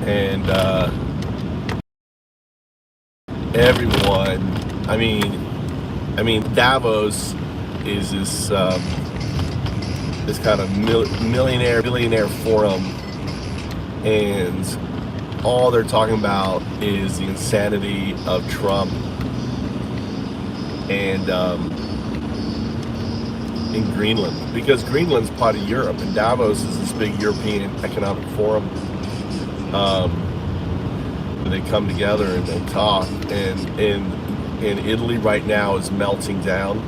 and everyone. I mean, Davos is this kind of millionaire billionaire forum, and all they're talking about is the insanity of Trump and in Greenland, because Greenland's part of Europe and Davos is this big European economic forum. They come together and they talk, and Italy right now is melting down.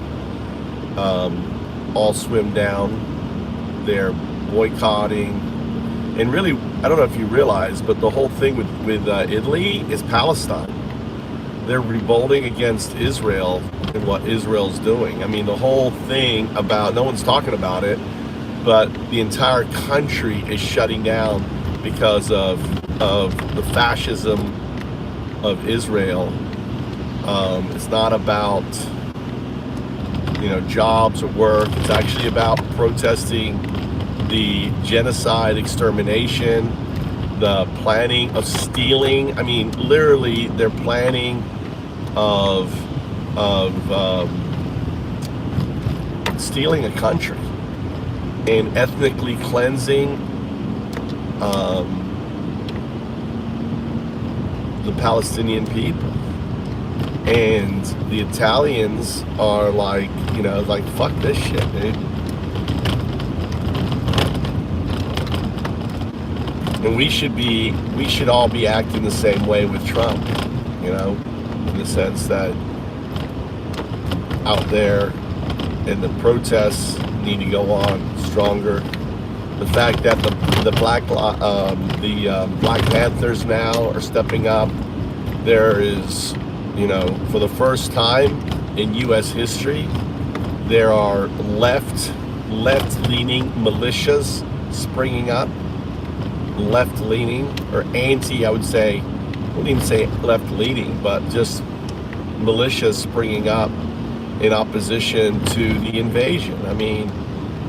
All swim down. They're boycotting, and really, I don't know if you realize, but the whole thing with Italy is Palestine. They're revolting against Israel and what Israel's doing. I mean, the whole thing about, no one's talking about it, but the entire country is shutting down because of the fascism of Israel. It's not about, jobs or work. It's actually about protesting the genocide, extermination, the planning of stealing. I mean, literally, they're planning of stealing a country and ethnically cleansing the Palestinian people. And the Italians are like, fuck this shit, dude. And we should all be acting the same way with Trump, in the sense that out there, and the protests need to go on stronger. The fact that the Black Panthers now are stepping up. There is, for the first time in U.S. history, there are left-leaning militias springing up. Left-leaning, or anti, I wouldn't even say left-leaning, but just militias springing up in opposition to the invasion. I mean,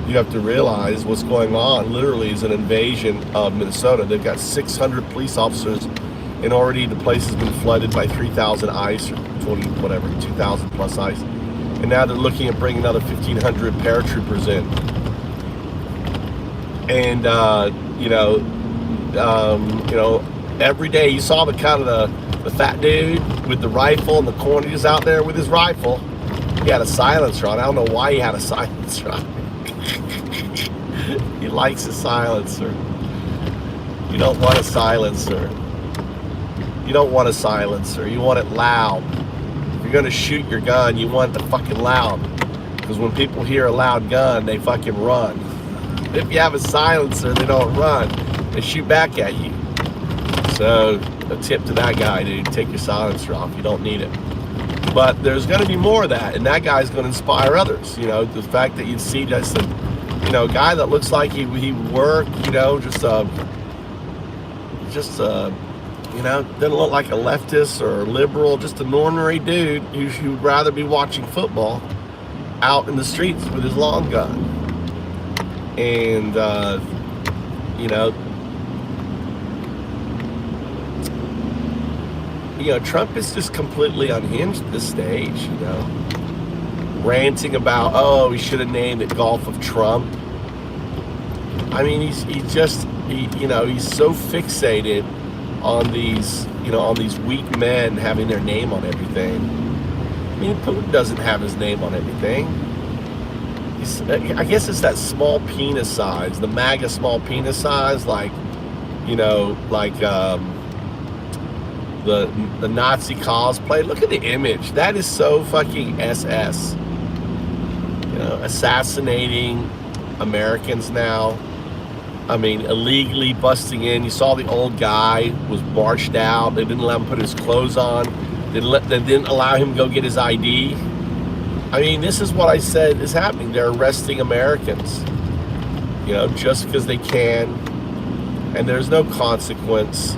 you have to realize what's going on literally is an invasion of Minnesota. They've got 600 police officers, and already the place has been flooded by 3,000 ICE, or 20, whatever, 2,000 plus ICE. And now they're looking at bringing another 1,500 paratroopers in. And, every day you saw the kind of the fat dude with the rifle in the corner. He was out there with his rifle. He had a silencer on. I don't know why he had a silencer on. He likes a silencer. You don't want a silencer. You don't want a silencer. You want it loud. If you're gonna shoot your gun, you want it fucking loud. Because when people hear a loud gun, they fucking run. If you have a silencer, they don't run. They shoot back at you. So a tip to that guy, dude, take your silencer off. You don't need it. But there's going to be more of that, and that guy's going to inspire others. The fact that you see just a guy that looks like he worked, doesn't look like a leftist or a liberal, just an ordinary dude who'd rather be watching football out in the streets with his long gun. And Trump is just completely unhinged at this stage, ranting about, he should have named it Gulf of Trump. I mean, he's so fixated on these weak men having their name on everything. I mean, Putin doesn't have his name on everything. I guess it's that small penis size, the MAGA small penis size, like the Nazi cosplay. Look at the image. That is so fucking SS. Assassinating Americans now. I mean, illegally busting in. You saw the old guy was marched out. They didn't let him put his clothes on. They didn't allow him to go get his ID. I mean, this is what I said is happening. They're arresting Americans, just because they can, and there's no consequence.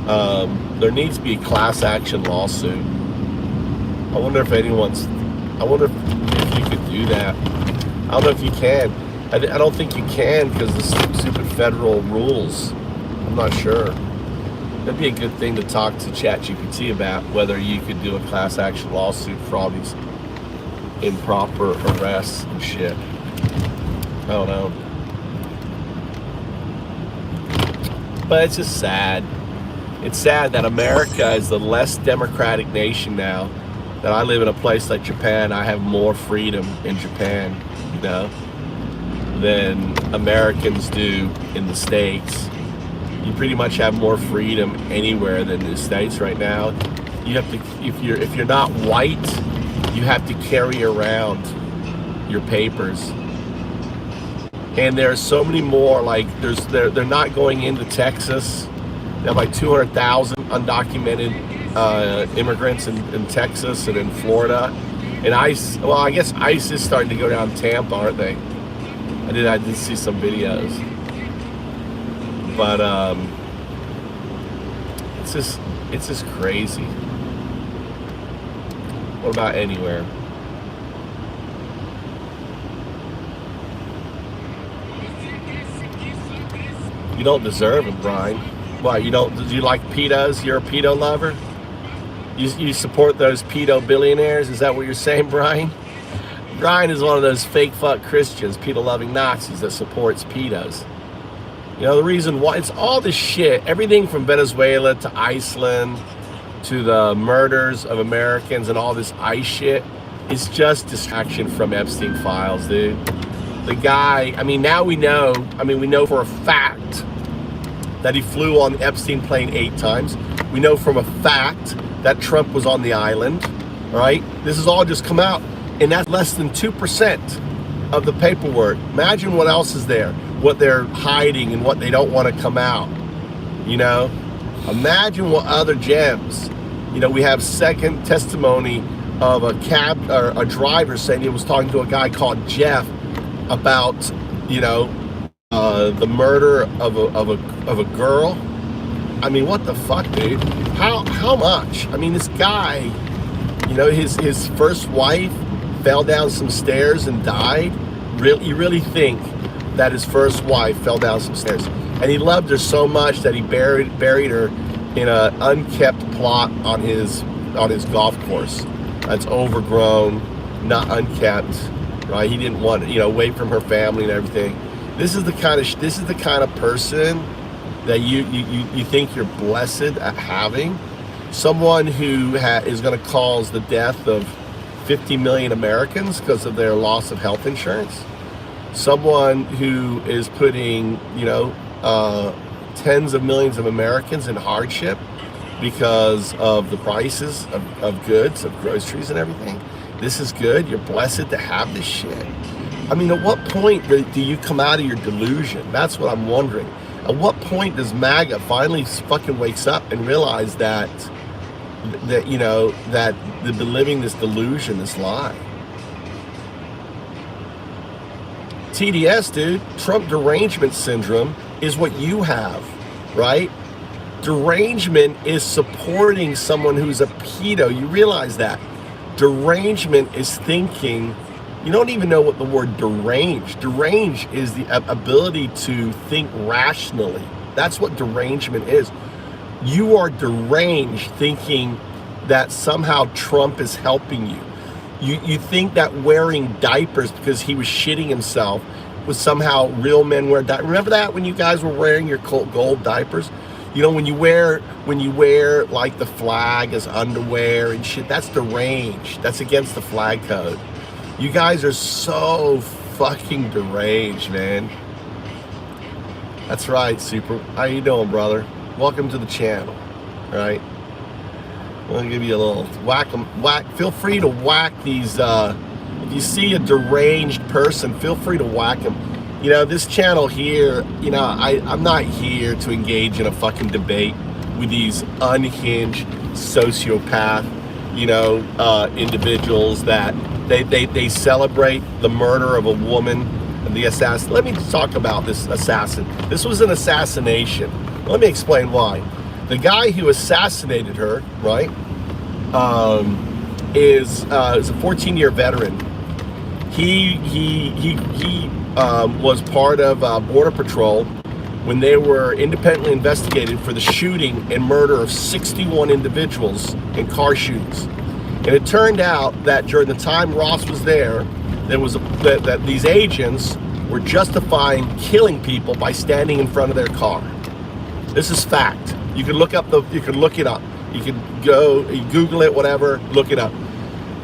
There needs to be a class action lawsuit. I wonder if you could do that. I don't know if you can. I don't think you can, because the stupid federal rules I'm not sure. That'd be a good thing to talk to ChatGPT about, whether you could do a class action lawsuit for all these improper arrests and shit. I don't know. But it's just sad. It's sad that America is the less democratic nation now. That I live in a place like Japan, I have more freedom in Japan, you know, than Americans do in the States. You pretty much have more freedom anywhere than the States right now. You have to, if you're not white, you have to carry around your papers. And there's so many more, like they're not going into Texas. They have like 200,000 undocumented immigrants in Texas and in Florida. And ICE, well, I guess ICE is starting to go down Tampa, aren't they? I did see some videos. But it's just crazy. What about anywhere? You don't deserve it, Brian. Why, do you like pedos? You're a pedo lover? You support those pedo billionaires? Is that what you're saying, Brian? Brian is one of those fake fuck Christians, pedo loving Nazis that supports pedos. You know, the reason why, it's all this shit, everything from Venezuela to Iceland to the murders of Americans and all this ICE shit, it's just distraction from Epstein files, dude. The guy, we know for a fact that he flew on the Epstein plane 8 times. We know from a fact that Trump was on the island, right? This has all just come out, and that's less than 2% of the paperwork. Imagine what else is there, what they're hiding and what they don't want to come out, you know? Imagine what other gems. You know, we have second testimony of a cab, or a driver saying he was talking to a guy called Jeff about, you know, the murder of a girl. I mean, what the fuck, dude? How much? I mean, this guy, you know, his first wife fell down some stairs and died. You really think that his first wife fell down some stairs? And he loved her so much that he buried her in an unkept plot on his golf course. That's overgrown, not unkept, right? He didn't want, you know, away from her family and everything. This is the kind of person that you think you're blessed at having. Someone who is going to cause the death of 50 million Americans because of their loss of health insurance. Someone who is putting, you know, tens of millions of Americans in hardship because of the prices of goods, of groceries and everything. This is good. You're blessed to have this shit. I mean, at what point do you come out of your delusion? That's what I'm wondering. At what point does MAGA finally fucking wakes up and realize that you know, that they've been living this delusion, this lie? TDS, dude, Trump derangement syndrome is what you have, right? Derangement is supporting someone who's a pedo. You realize that. Derangement is thinking. You don't even know what the word derange. Derange is the ability to think rationally. That's what derangement is. You are deranged thinking that somehow Trump is helping you. You think that wearing diapers because he was shitting himself was somehow real men wear diapers. Remember that when you guys were wearing your gold diapers? You know, when you wear like the flag as underwear and shit, that's deranged. That's against the flag code. You guys are so fucking deranged, man. That's right, Super. How you doing, brother? Welcome to the channel. All right. I'm gonna give you a little whack. Feel free to whack these. If you see a deranged person, feel free to whack them. You know, this channel here, you know, I'm not here to engage in a fucking debate with these unhinged sociopath, you know, individuals that they celebrate the murder of a woman and the assassin. Let me talk about this assassin. This was an assassination. Let me explain why. The guy who assassinated her, right, is a 14-year veteran. He was part of Border Patrol when they were independently investigated for the shooting and murder of 61 individuals in car shootings. And it turned out that during the time Ross was there, that these agents were justifying killing people by standing in front of their car. This is fact. You can look it up. You can go, you Google it, whatever, look it up.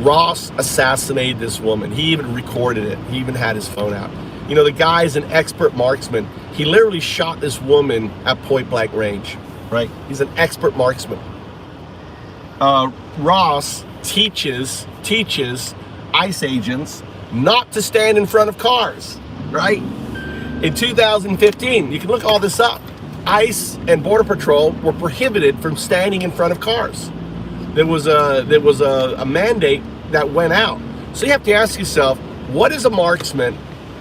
Ross assassinated this woman. He even recorded it. He even had his phone out. You know, the guy is an expert marksman. He literally shot this woman at point blank range, right? He's an expert marksman. Ross teaches ICE agents not to stand in front of cars, right? In 2015, you can look all this up. ICE and Border Patrol were prohibited from standing in front of cars. There was a mandate that went out. So you have to ask yourself, what is a marksman?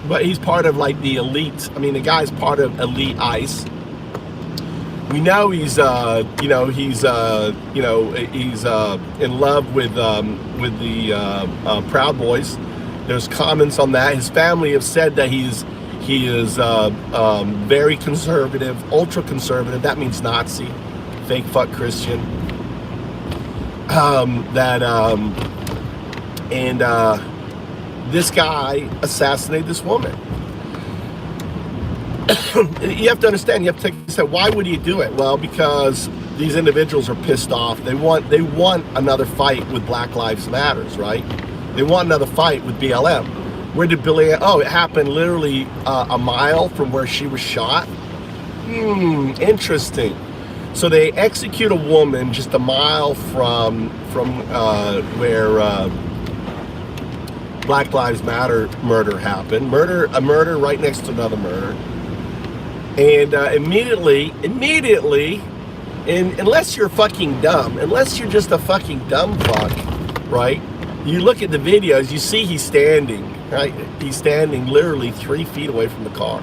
But he's part of like the elite. I mean, the guy's part of elite ICE. We know he's in love with the Proud Boys. There's comments on that. His family have said that he is very conservative, ultra conservative. That means Nazi, fake fuck Christian. This guy assassinated this woman. You have to understand. You have to take a step. Why would he do it? Well, because these individuals are pissed off. They want another fight with Black Lives Matters, right? They want another fight with BLM. Where did Billy? Oh, it happened literally a mile from where she was shot. Interesting. So they execute a woman just a mile from where Black Lives Matter murder happened. A murder right next to another murder. And immediately, and unless you're fucking dumb, unless you're just a fucking dumb fuck, right? You look at the videos, you see he's standing, right? He's standing literally 3 feet away from the car,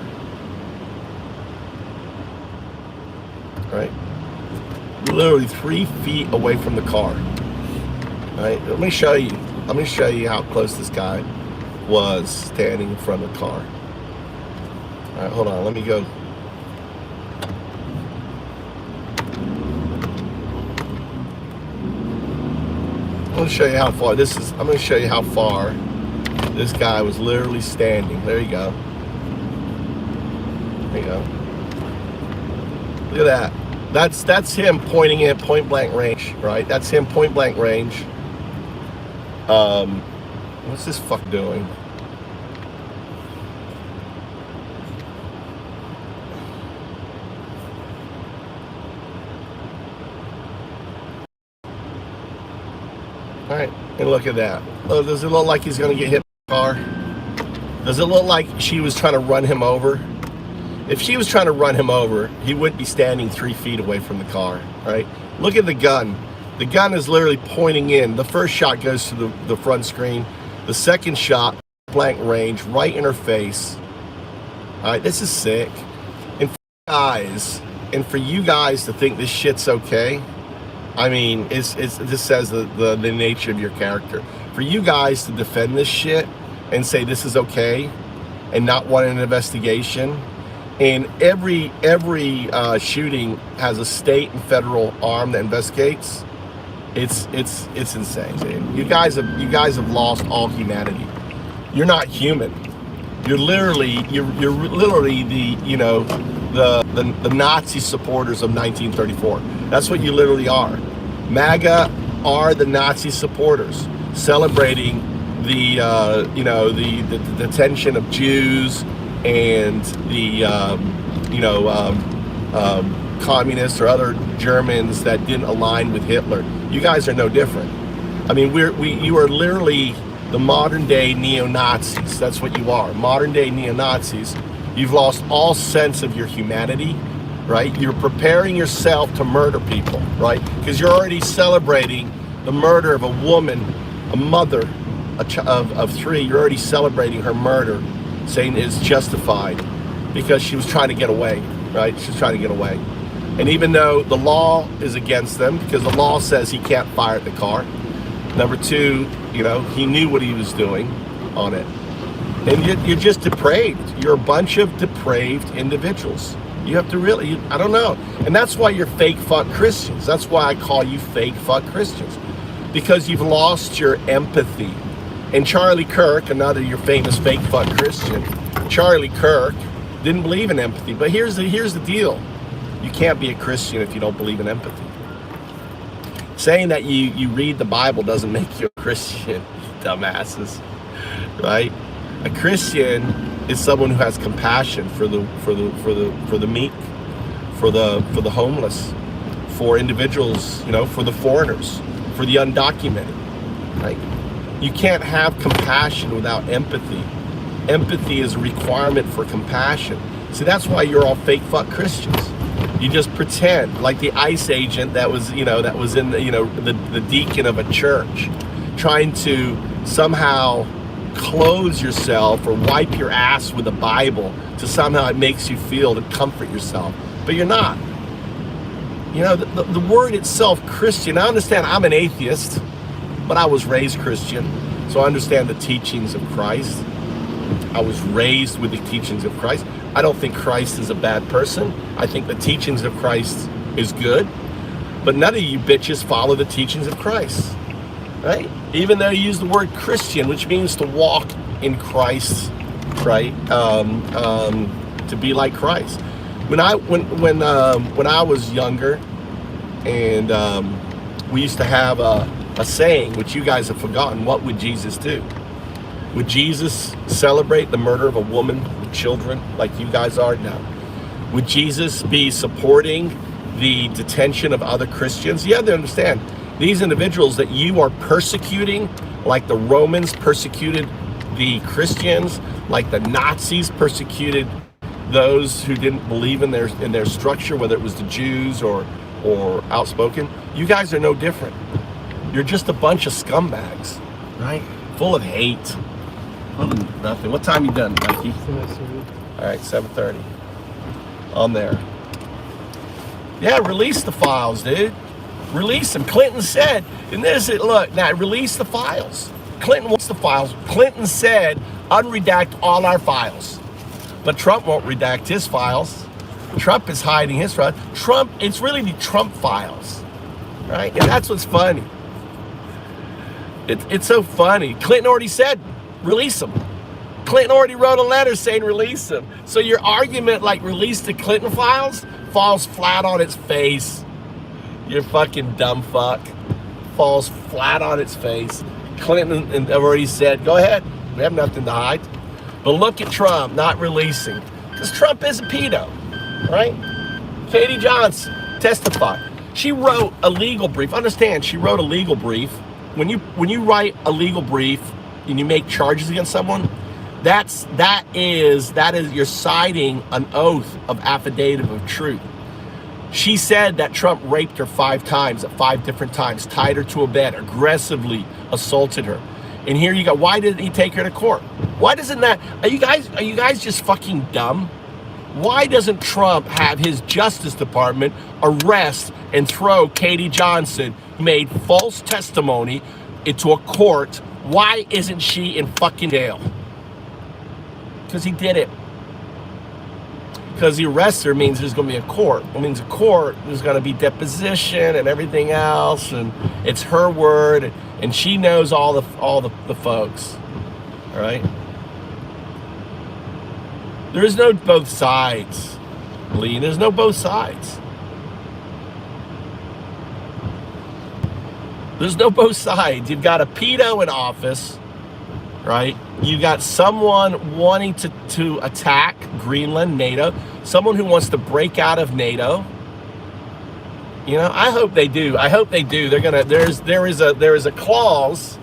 right? Literally 3 feet away from the car, right? Let me show you how close this guy was standing in front of the car. All right, hold on, let me go. I'm going to show you how far this is. I'm going to show you how far this guy was literally standing. There you go. There you go. Look at that. That's him pointing at point blank range, right? That's him point blank range. What's this fuck doing? All right, and look at that. Oh, does it look like he's gonna get hit by a car? Does it look like she was trying to run him over? If she was trying to run him over, he wouldn't be standing 3 feet away from the car, right? Look at the gun. The gun is literally pointing in. The first shot goes to the front screen. The second shot, blank range, right in her face. All right, this is sick. And for you guys to think this shit's okay, I mean, this says the nature of your character. For you guys to defend this shit and say this is okay and not want an investigation, and every shooting has a state and federal arm that investigates. It's insane, dude. You guys have lost all humanity. You're not human. You're literally the Nazi supporters of 1934. That's what you literally are. MAGA are the Nazi supporters, celebrating the detention of Jews and the communists or other Germans that didn't align with Hitler. You guys are no different. I mean, you are literally the modern day neo-Nazis. That's what you are, modern day neo-Nazis. You've lost all sense of your humanity, right? You're preparing yourself to murder people, right? Because you're already celebrating the murder of a woman, a mother of three. You're already celebrating her murder, saying it's justified because she was trying to get away, right? She's trying to get away. And even though the law is against them, because the law says he can't fire at the car. Number two, he knew what he was doing on it. And you're just depraved. You're a bunch of depraved individuals. You have to really, I don't know. And that's why you're fake fuck Christians. That's why I call you fake fuck Christians. Because you've lost your empathy. And Charlie Kirk, another your famous fake fuck Christian, Charlie Kirk didn't believe in empathy. But here's the deal. You can't be a Christian if you don't believe in empathy. Saying that you read the Bible doesn't make you a Christian, dumbasses, right? A Christian is someone who has compassion for the meek, for the homeless, for individuals, you know, for the foreigners, for the undocumented. Right? You can't have compassion without empathy. Empathy is a requirement for compassion. See, that's why you're all fake fuck Christians. You just pretend like the ICE agent that was, you know, that was in the, you know, the deacon of a church, trying to somehow clothe yourself or wipe your ass with the Bible to somehow it makes you feel to comfort yourself. But you're not. You know, the word itself, Christian, I understand I'm an atheist, but I was raised Christian, so I understand the teachings of Christ. I was raised with the teachings of Christ. I don't think Christ is a bad person. I think the teachings of Christ is good, but none of you bitches follow the teachings of Christ, right? Even though you use the word Christian, which means to walk in Christ, right? To be like Christ. When I was younger, and we used to have a saying, which you guys have forgotten. What would Jesus do? Would Jesus celebrate the murder of a woman with children like you guys are now? Would Jesus be supporting the detention of other Christians? You have to understand, these individuals that you are persecuting, like the Romans persecuted the Christians, like the Nazis persecuted those who didn't believe in their structure, whether it was the Jews or outspoken. You guys are no different. You're just a bunch of scumbags, right? Full of hate. Nothing. What time you done, Mikey? All right, 7:30. On there. Yeah, release the files, dude. Release them. Clinton said, and this is, look, now release the files. Clinton wants the files. Clinton said, unredact all our files. But Trump won't redact his files. Trump is hiding his files. Trump, it's really the Trump files, right? And that's what's funny. It's so funny. Clinton already said, release them. Clinton already wrote a letter saying release them. So your argument like release the Clinton files falls flat on its face. You're fucking dumb fuck. Falls flat on its face. Clinton have already said, go ahead. We have nothing to hide. But look at Trump not releasing. Because Trump is a pedo, right? Katie Johnson testified. She wrote a legal brief. Understand, she wrote a legal brief. When you write a legal brief and you make charges against someone, that is you're citing an oath of affidavit of truth. She said that Trump raped her 5 times at 5 different times, tied her to a bed, aggressively assaulted her. And here you go. Why didn't he take her to court? Why doesn't that? Are you guys just fucking dumb? Why doesn't Trump have his Justice Department arrest and throw Katie Johnson, who made false testimony, into a court? Why isn't she in fucking jail? Because he did it. Because he arrests her means there's going to be a court. It means a court, there's going to be deposition and everything else, and it's her word, and she knows all the folks. All right. There is no both sides, Lee. There's no both sides. There's no both sides. You've got a pedo in office, right? You got someone wanting to attack Greenland, NATO. Someone who wants to break out of NATO. You know, I hope they do. I hope they do. They're gonna. There is a clause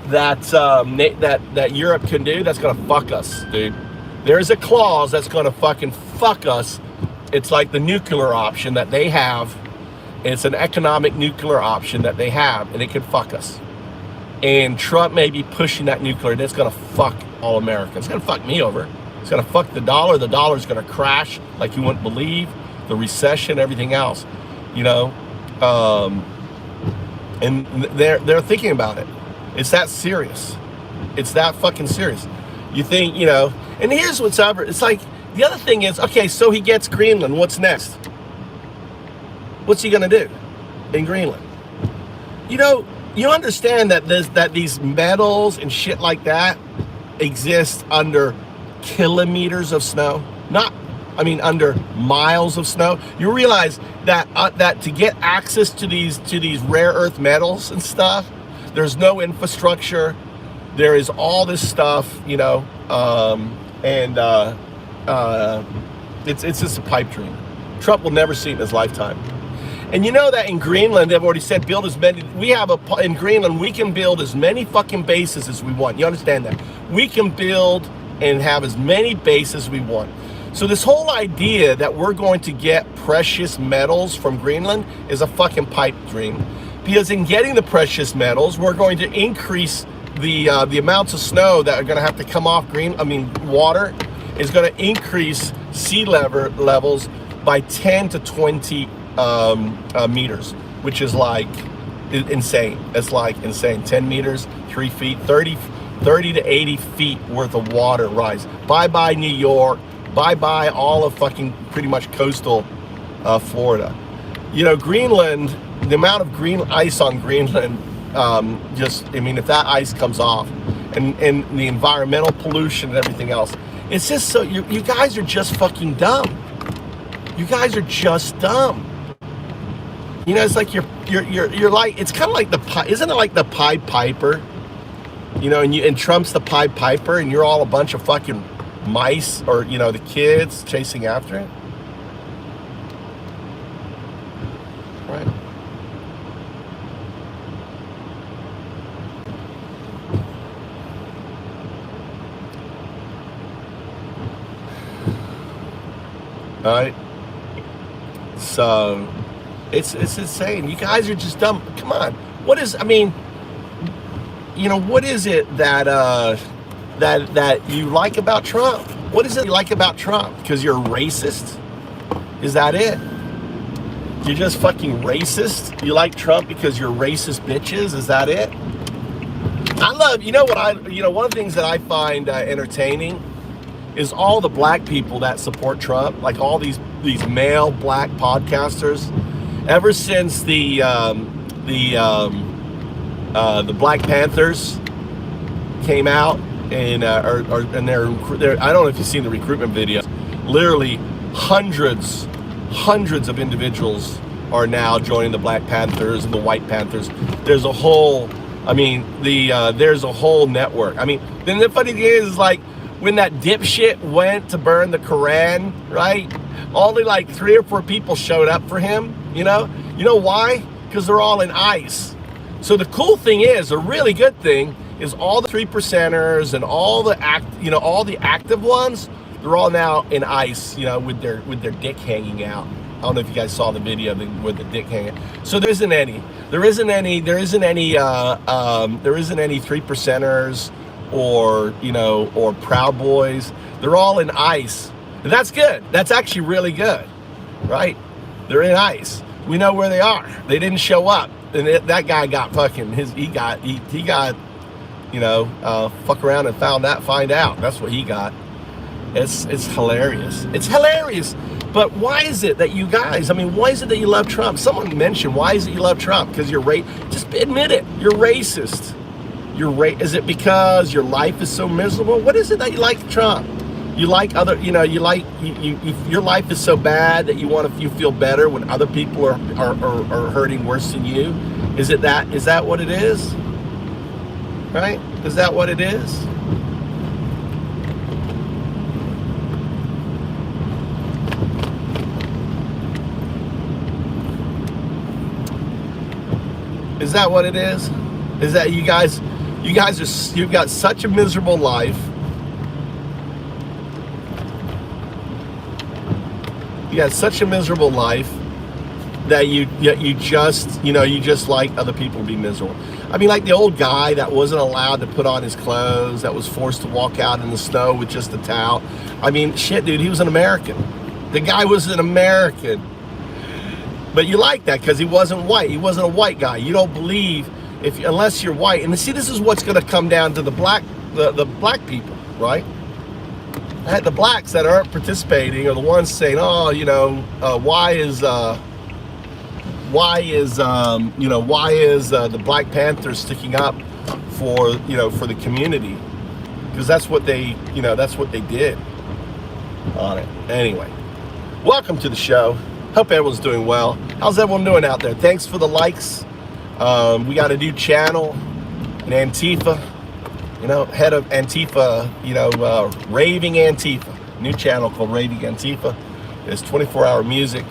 that that Europe can do that's gonna fuck us, dude. There is a clause that's gonna fucking fuck us. It's like the nuclear option that they have. It's an economic nuclear option that they have, and it can fuck us. And Trump may be pushing that nuclear, and it's gonna fuck all Americans. It's gonna fuck me over. It's gonna fuck the dollar. The dollar's gonna crash like you wouldn't believe. The recession, everything else, you know. And they're thinking about it. It's that serious. It's that fucking serious. You think, you know. And here's what's ever. It's like The other thing is, okay, so he gets Greenland. What's next? What's he gonna do in Greenland? You know, you understand that these metals and shit like that exist under kilometers of snow, under miles of snow. You realize that that to get access to these rare earth metals and stuff, there's no infrastructure. There is all this stuff, you know, it's just a pipe dream. Trump will never see it in his lifetime. And you know that in Greenland, they've already said build as many. In Greenland, we can build as many fucking bases as we want. You understand that? We can build and have as many bases as we want. So this whole idea that we're going to get precious metals from Greenland is a fucking pipe dream. Because in getting the precious metals, we're going to increase the amounts of snow that are going to have to come off water is going to increase sea levels by 10 to 20 meters, which is like insane. It's like insane. 10 meters, 3 feet, 30 to 80 feet worth of water rise. Bye-bye New York. Bye-bye all of fucking pretty much coastal Florida. You know, Greenland, the amount of green ice on Greenland, if that ice comes off and the environmental pollution and everything else, it's just so, you guys are just fucking dumb. You guys are just dumb. You know, it's like you're like, it's kind of like isn't it like the Pied Piper? You know, and Trump's the Pied Piper, and you're all a bunch of fucking mice, or you know, the kids chasing after it, right? All right. So it's insane. You guys are just dumb. Come on. What is? What is it that you like about Trump? What is it you like about Trump? Because you're a racist? Is that it? You're just fucking racist? You like Trump because you're racist bitches? Is that it? I love, one of the things that I find entertaining is all the black people that support Trump, like all these male black podcasters. Ever since the Black Panthers came out, and they're I don't know if you've seen the recruitment videos. Literally hundreds of individuals are now joining the Black Panthers and the White Panthers. There's a whole, there's a whole network. Then the funny thing is, like, when that dipshit went to burn the Quran, right? Only like 3 or 4 people showed up for him. You know why? Because they're all in ICE. So the cool thing is, a really good thing is, all the 3%ers and all the active ones, they're all now in ICE, with their dick hanging out. I don't know if you guys saw the video with the dick hanging. So there isn't any 3%ers or Proud Boys. They're all in ICE. And that's good. That's actually really good, right? They're in ICE. We know where they are. They didn't show up. And that guy got fucking he got fuck around and find out. That's what he got. It's hilarious. It's hilarious. But why is it that you guys, why is it that you love Trump? Someone mentioned, why is it you love Trump? Because you're just admit it. You're racist. Is it because your life is so miserable? What is it that you like Trump? You like your life is so bad that you feel better when other people are hurting worse than you? Is that what it is? Right? Is that what it is? Is that what it is? Is that you've got such a miserable life. You got such a miserable life that you just like other people to be miserable. Like the old guy that wasn't allowed to put on his clothes, that was forced to walk out in the snow with just a towel. Shit, dude, he was an American. The guy was an American. But you like that because he wasn't white. He wasn't a white guy. You don't believe unless you're white. And see, this is what's going to come down to the black people, right? the blacks that aren't participating are the ones saying, oh, why is the Black Panthers sticking up for the community? Because that's what they did on it. Anyway, welcome to the show. Hope everyone's doing well. How's everyone doing out there? Thanks for the likes. We got a new channel, an Antifa, head of Antifa, Raving Antifa. New channel called Raving Antifa. It's 24-hour music.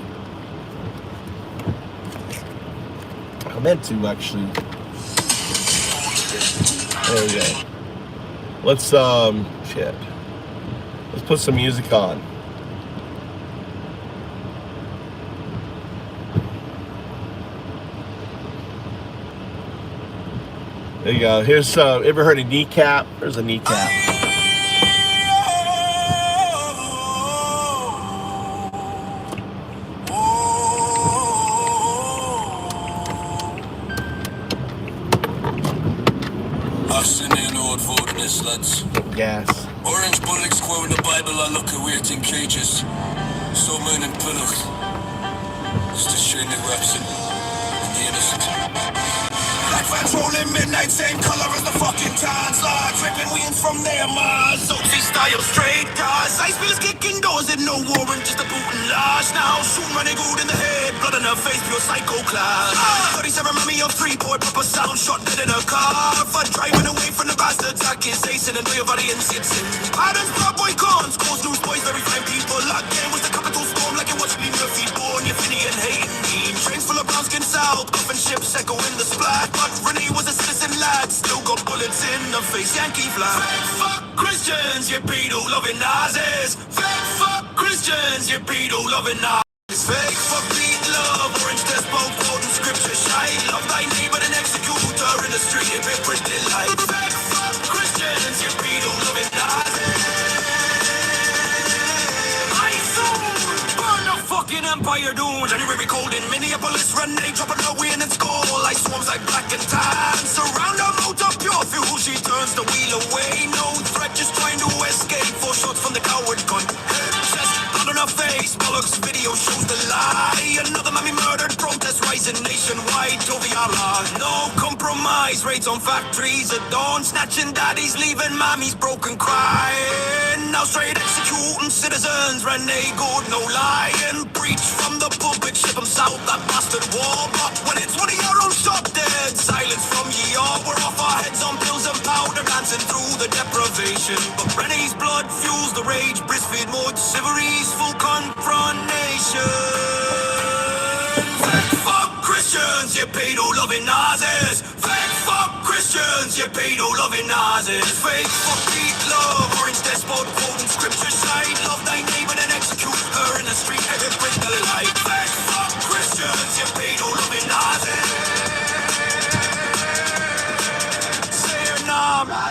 I meant to actually. There we go. Let's put some music on. There you go. Here's ever heard of kneecap? There's a kneecap. Gas. Orange bullocks quoting the Bible, I look at weird in cages. So moon and pillow. Just a shame that raps in the innocent. Black fans rolling midnight, same color as the fucking times. Like dripping wheels from their Mars. Sophie style straight cars. Ice wheels kicking doors in no warrant, just a boot and lash. Now shoot running good in the head, blood on her face, pure psycho class. 37 mommy of 3-boy, proper sound shot dead in her car. For driving away from the bastards, accusation and your body and sits in. Patterns, blood boy guns, calls news boys, very fine people. Locked in was the capital storm, like it was me, Murphy born, you're Feeney and hating me. Trains full of brown skin south, puffin' ships echo in the splat. But Renee was a citizen lad, still got bullets in the face, Yankee flag. Fake fuck Christians, you pedo loving Nazis. Fake fuck Christians, you pedo loving Nazis. Fake fuck bleed love, orange despot, golden scripture shy. Love thy neighbor and execute her in the street, if it pretty light. Fake fuck Christians, you pedo loving Nazis. I soul, burn the fucking empire doom. January cold in Minneapolis, Renee dropping her win and skull. Like swarms like black and tan. Surround her out of pure fuel, she turns the wheel away. No threat, just trying to escape. 4 shots from the coward gun. Chest out on her face, bollocks video shows the lie. Another mommy murdered, protest rising nationwide. Utopia, no compromise. Raids on factories at dawn, snatching daddies, leaving mommies broken crying. Now straight executing citizens, Renee good, no lying. Preach from the pulpit, ship them south, that bastard war. But when it's one of your own shot dead, silence from ye all. We're off our heads on pills and powder, dancing through the deprivation. But Renee's blood fuels the rage, breastfeed mode, shiveries, full confrontation. Fake fuck Christians, you pedo loving Nazis. Fake fuck Christians, you pedo loving Nazis. Fake fuck beat love, orange despot, quoting scripture side. Love thy neighbor and execute her in the street, ever bring the light. Fake fuck Christians, you pedo loving Nazis.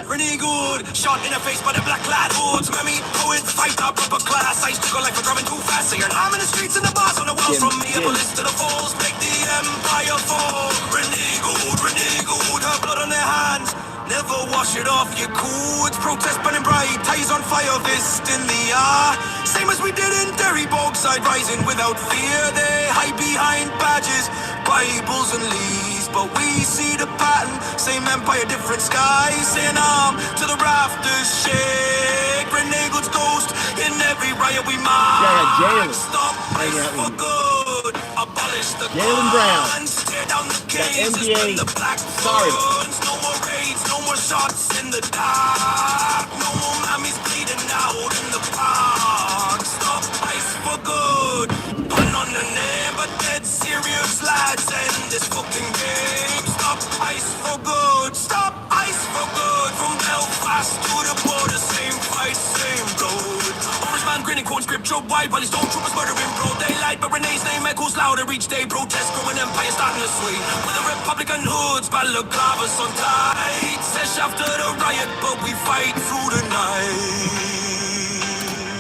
Renee good, shot in the face by the black lad hoods. Mammy, poet, fight our proper class. I struggle like we're driving too fast. So you're in the streets and the bars on the walls. From Minneapolis to the falls, make the empire fall. Renee good, her blood on their hands. Never wash it off, you cool. It's protest burning bright, ties on fire, fist in the air. Same as we did in Derry, Bogside, rising without fear. They hide behind badges, Bibles and leaves. But we see the pattern, same empire, different skies. Saying arm to the rafters, shake. Renee Good's ghost in every riot we mark. Stop ice for good, abolish the guns. Tear down the cages, burn the black guns. No more raids, no more shots in the dark. No more mammies bleeding out in the park. Stop ice for good, pun on the name, but dead serious lads. End this fucking game. Stop ice for good, stop ice for good. From Belfast to the border, same fight, same road. Orange man grinning, corn scripture wide, while his stormtroopers murdering broad daylight. But Renee's name echoes louder each day. Protest growing, empire starting to sway. With the Republican hoods, balaclavas on tight. Sesh after the riot, but we fight through the night.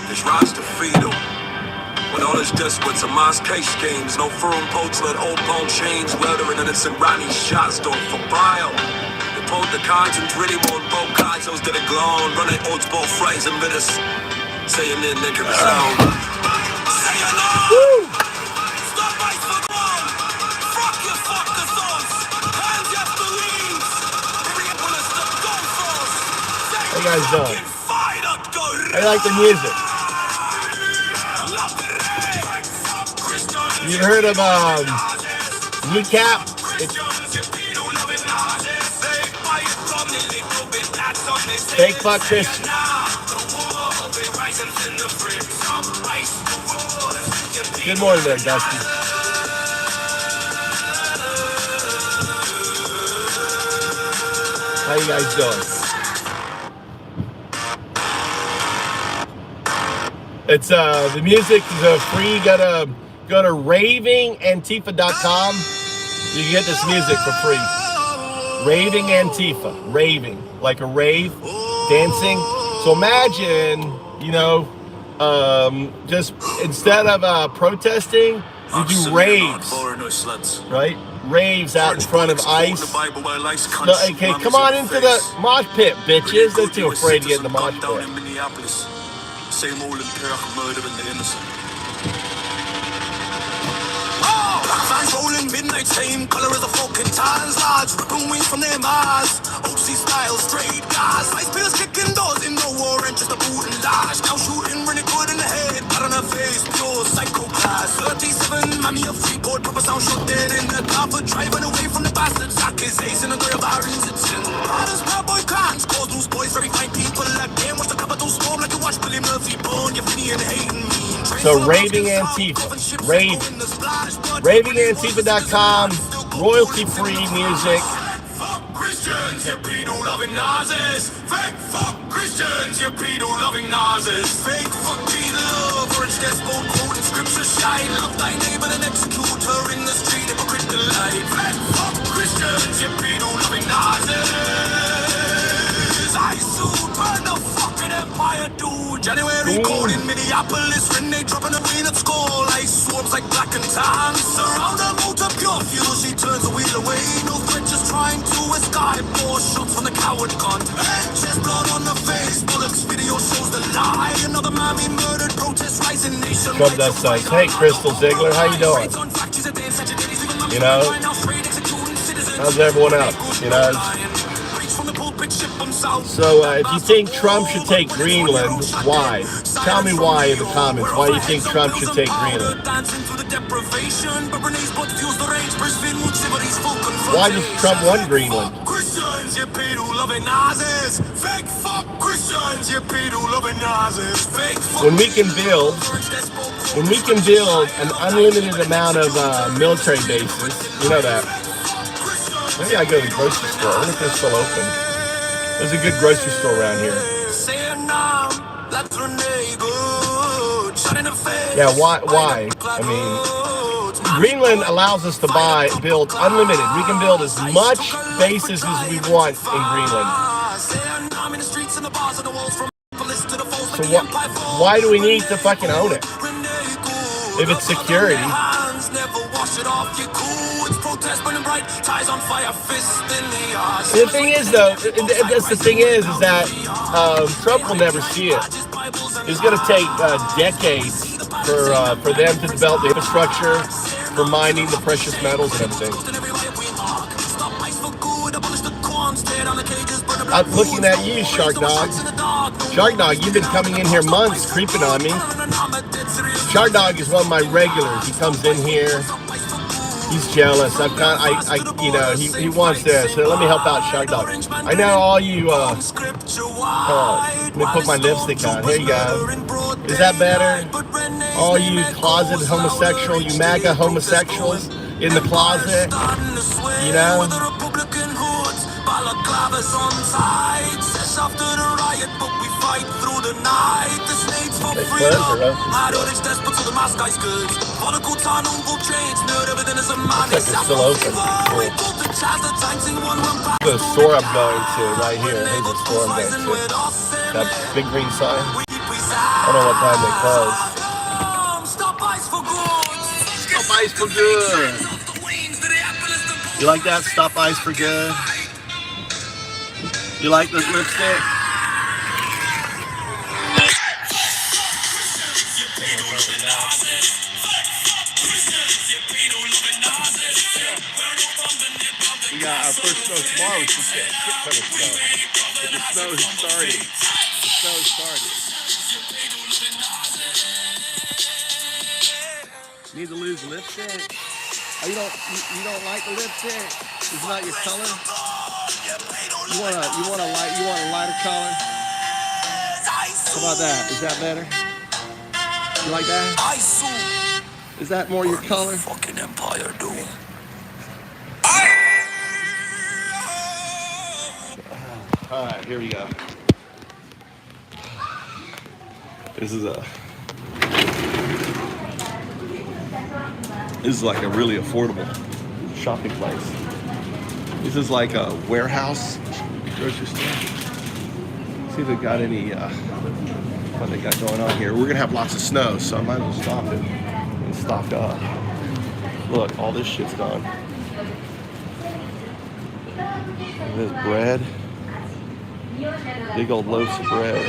This rise to freedom. When all is desperate to mass case games, no firm boats let old bone chains, weathering innocent Ronnie shots don't for bile. They pulled the cards and really more both cards, those did it gone, running oats both fries and bitters. Say your name, make it sound. Say your name. Woo! Stop ice for ground. Fuck you, fuck the songs. Hands up the wings. Every apple is the go first. How you guys doing? Fight up, go. I like the music. You heard of Kneecap? Fake fuck Christian. Good morning there, Dusty. How you guys doing? It's the music is free. You gotta go to ravingantifa.com. You can get this music for free. Raving Antifa, raving like a rave, dancing. So imagine, you know, just instead of protesting, you do raves, right? Raves out in front of ICE. No, okay, come on into the mosh pit, bitches. They're too afraid to get in the mosh pit. Same old empirical murder in the innocent. Fans rolling midnight, same color as the fucking tans. Lads ripping wings from their Mars. OC style, straight gas. Ice pillars kicking doors in no war, and just a boot and lash. Now shooting, running good in the head, cut on her face, pure psychopath. 37, mommy of Freeport, proper sound shot dead in the car for driving away from the bastards. Accusation of grave irons, it's in. Brothers, bad boy clans, cause those boys very fine people. Again, watch the cover those storm like you watch Billy Murphy born. You're Feeney and hating me. So raving Antifa, raving. Ravingantifa.com, royalty-free music. Fuck Christians, you pedo-loving Nazis. Fake fuck Christians, you pedo-loving Nazis. Fake fuck pedo, orange despot quoting scripture shine. Love thy neighbor and execute her in the street, hypocrite delight. Fake fuck Christians, you pedo-loving Nazis. I suit, burn the fucking empire, dude. January cold in Minneapolis, when they dropping a rain at skull. Ice swarms like black and tan. Surround her motor, pure fuel, she turns the wheel away. No threat, just trying to escape. More shots from the coward gun. Chest blood on the face, bullocks video shows the lie. Another mommy murdered, protest rising nation. Trump that says, hey, Crystal Ziegler, how you doing? You know, how's everyone else? You know, so if you think Trump should take Greenland, why? Tell me why in the comments. Why do you think Trump should take Greenland? Why does Trump want Greenland? When we can build an unlimited amount of military bases, you know that. Maybe I go to the grocery store. I wonder if they're still open. There's a good grocery store around here. Yeah, why? I mean, Greenland allows us to build unlimited. We can build as much bases as we want in Greenland. So why do we need to fucking own it? If it's security. The thing is, though, that Trump will never see it. It's going to take decades for them to develop the infrastructure for mining the precious metals and everything. I'm looking at you, Shark Dog. Shark Dog, you've been coming in here months, creeping on me. Shark Dog is one of my regulars. He comes in here. He's jealous. He wants this. So let me help out Shark Dog. I know all you, let me put my lipstick on. Here you go. Is that better? All you closet homosexual, you MAGA homosexuals in the closet, you know? Looks like it's still open. Cool. The store I'm going to right here. Here's the store I'm going to. That big green sign. I don't know what time they close. Stop ice for good. You like that? Stop ice for good. You like the lipstick? got our first snow tomorrow. We should get a shit ton of snow. But the snow has started. The snow has started. Need to lose lipstick? Oh, you don't like the lipstick? It's not your color? You want a lighter color? How about that? Is that better? You like that? Is that more your color? Fucking empire, dude. All right, here we go. This is like a really affordable shopping place. This is like a warehouse grocery store. See if they got any what they got going on here. We're gonna have lots of snow, so I might as well stop it and stock up. Look, all this shit's gone. There's bread. Big old loaves of bread.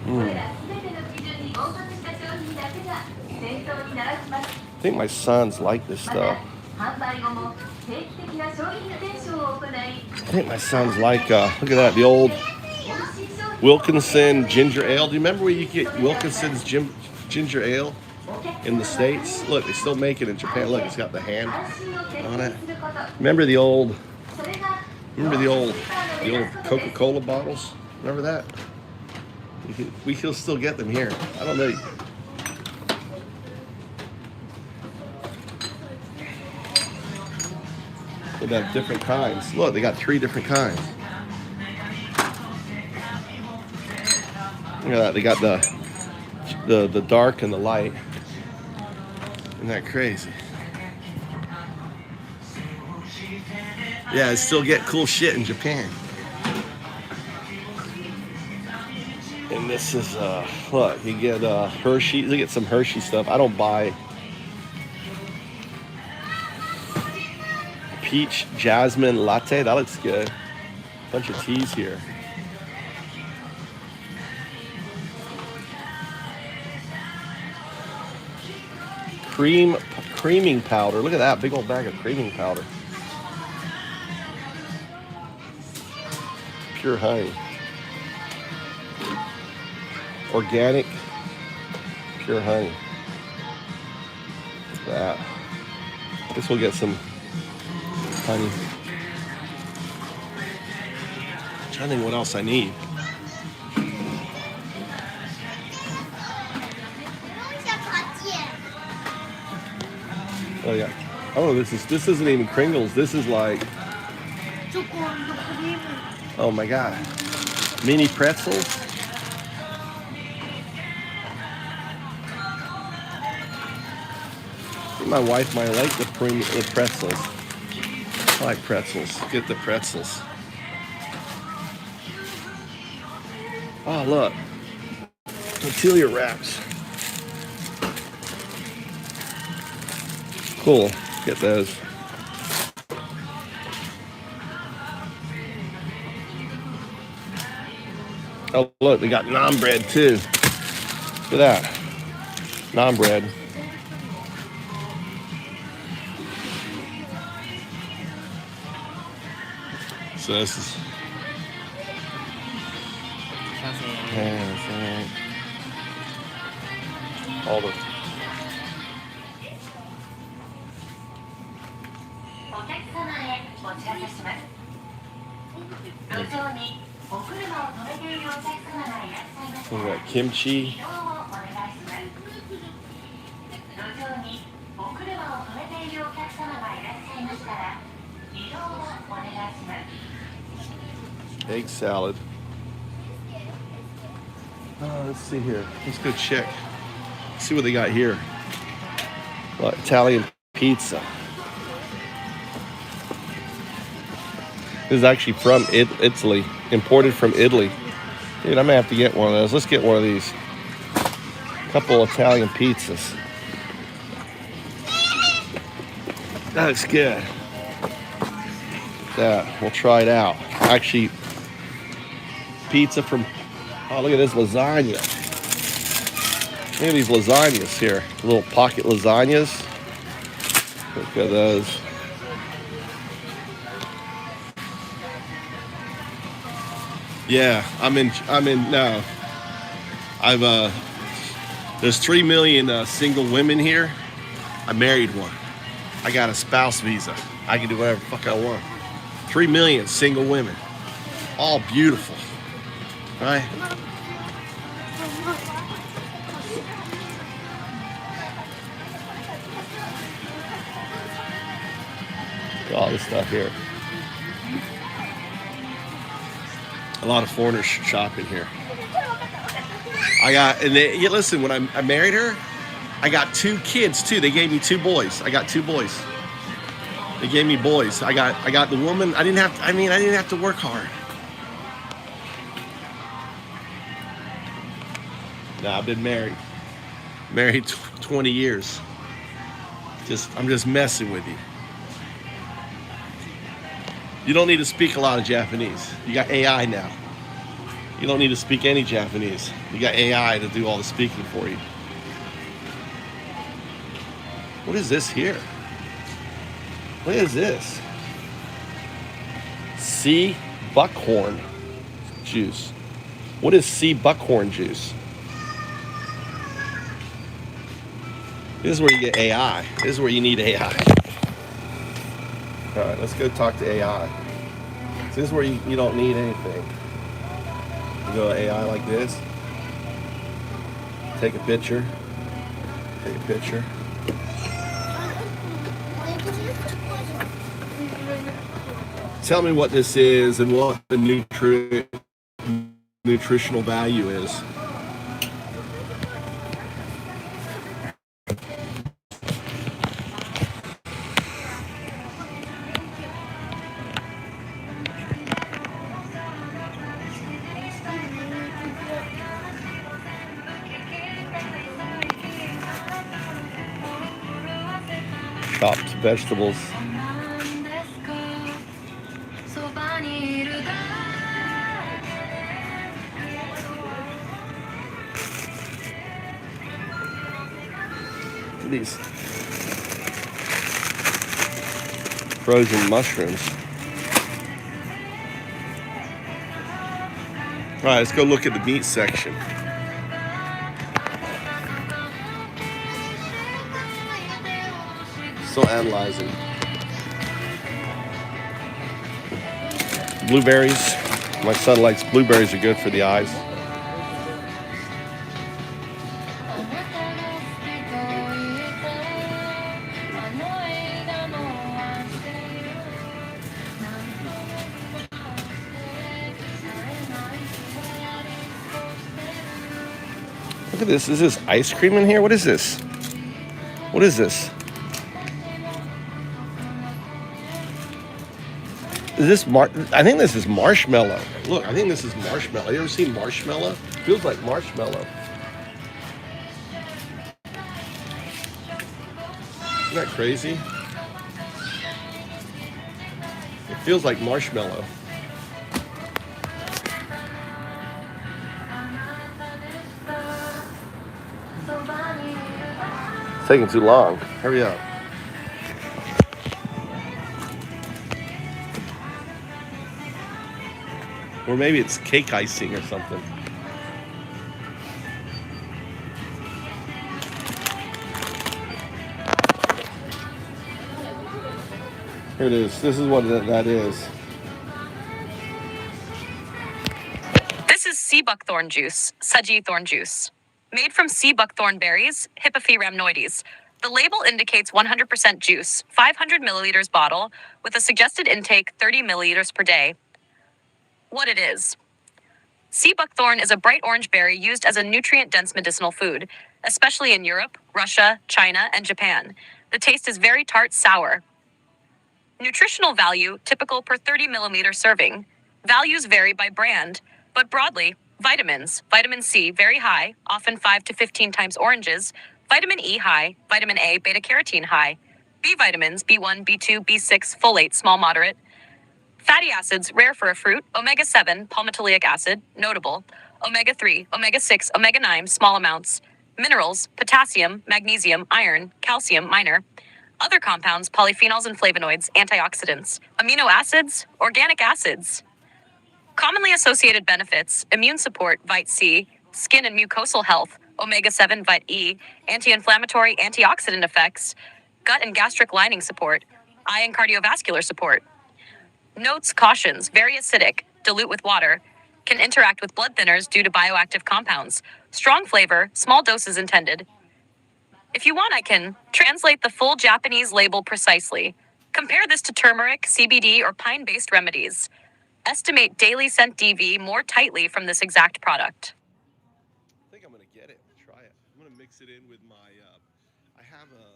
I think my sons like this stuff. I think my sons like, look at that, the old Wilkinson ginger ale. Do you remember where you get Wilkinson's ginger ale in the States? Look, they still make it in Japan. Look, it's got the hand on it. Remember the old Coca-Cola bottles? Remember that? We can still get them here. I don't know. They got different kinds. Look, they got 3 different kinds. Look at that. They got the dark and the light. Isn't that crazy? Yeah, I still get cool shit in Japan. And this is look, you get Hershey. You get some Hershey stuff. I don't buy. Peach jasmine latte. That looks good. Bunch of teas here. Creaming powder. Look at that big old bag of creaming powder. Pure honey. Organic pure honey. Look at that. Guess we'll get some honey. I'm trying to think what else I need. Oh yeah. Oh, this isn't even Kringles. This is like, oh my god, mini pretzels. I think my wife might like the pretzels. I like pretzels. Get the pretzels. Oh, look. Tortilla wraps. Cool. Get those. Oh, look. They got naan bread, too. Look at that. Naan bread. So this is all the we got kimchi. Egg salad. Let's see here. Let's go check. See what they got here. What, Italian pizza. This is actually from Italy. Imported from Italy. Dude, I may have to get one of those. Let's get one of these. A couple Italian pizzas. That looks good. Yeah, we'll try it out. Actually, pizza from, oh, look at this lasagna. Look at these lasagnas here. Little pocket lasagnas. Look at those. Yeah, no. I've, there's 3 million single women here. I married one. I got a spouse visa. I can do whatever the fuck I want. 3 million single women. All beautiful. Right? All this stuff here. A lot of foreigners shopping here. Listen, when I married her, I got 2 kids too. They gave me 2 boys. I got 2 boys. They gave me boys. I got the woman. I didn't have to work hard. No, I've been married 20 years. I'm just messing with you. You don't need to speak a lot of Japanese. You got AI now. You don't need to speak any Japanese. You got AI to do all the speaking for you. What is this here? What is this? Sea buckhorn juice. What is sea buckhorn juice? This is where you get AI. This is where you need AI. All right, let's go talk to AI. So this is where you don't need anything. You go to AI like this. Take a picture. Take a picture. Tell me what this is and what the nutritional value is. Chopped vegetables. These frozen mushrooms. All right, let's go look at the meat section. Still analyzing. Blueberries. My son likes blueberries, are good for the eyes. Look at this. Is this ice cream in here? What is this? What is this? Is this I think this is marshmallow. Look, I think this is marshmallow. You ever seen marshmallow? Feels like marshmallow. Isn't that crazy? It feels like marshmallow. It's taking too long. Hurry up. Or maybe it's cake icing or something. Here it is. This is what that is. This is sea buckthorn juice, Suji thorn juice. Made from sea buckthorn berries, Hippophae rhamnoides. The label indicates 100% juice, 500 milliliters bottle, with a suggested intake 30 milliliters per day. What it is. Sea buckthorn is a bright orange berry used as a nutrient-dense medicinal food, especially in Europe, Russia, China, and Japan. The taste is very tart sour. Nutritional value typical per 30 millimeter serving. Values vary by brand, but broadly, vitamins. Vitamin C very high, often 5 to 15 times oranges. Vitamin E high, vitamin A, beta-carotene high. B vitamins, B1, B2, B6, folate, small, moderate. Fatty acids, rare for a fruit. Omega-7, palmitoleic acid, notable. Omega-3, omega-6, omega-9, small amounts. Minerals, potassium, magnesium, iron, calcium, minor. Other compounds, polyphenols and flavonoids, antioxidants. Amino acids, organic acids. Commonly associated benefits: immune support, Vit C, skin and mucosal health, omega-7, Vit E, anti-inflammatory, antioxidant effects, gut and gastric lining support, eye and cardiovascular support. Notes: cautions: very acidic, dilute with water, can interact with blood thinners due to bioactive compounds. Strong flavor, small doses intended. If you want, I can translate the full Japanese label precisely. Compare this to turmeric, CBD, or pine-based remedies. Estimate daily scent DV more tightly from this exact product. I think I'm gonna get it. Try it. I'm gonna mix it in with my. I have a.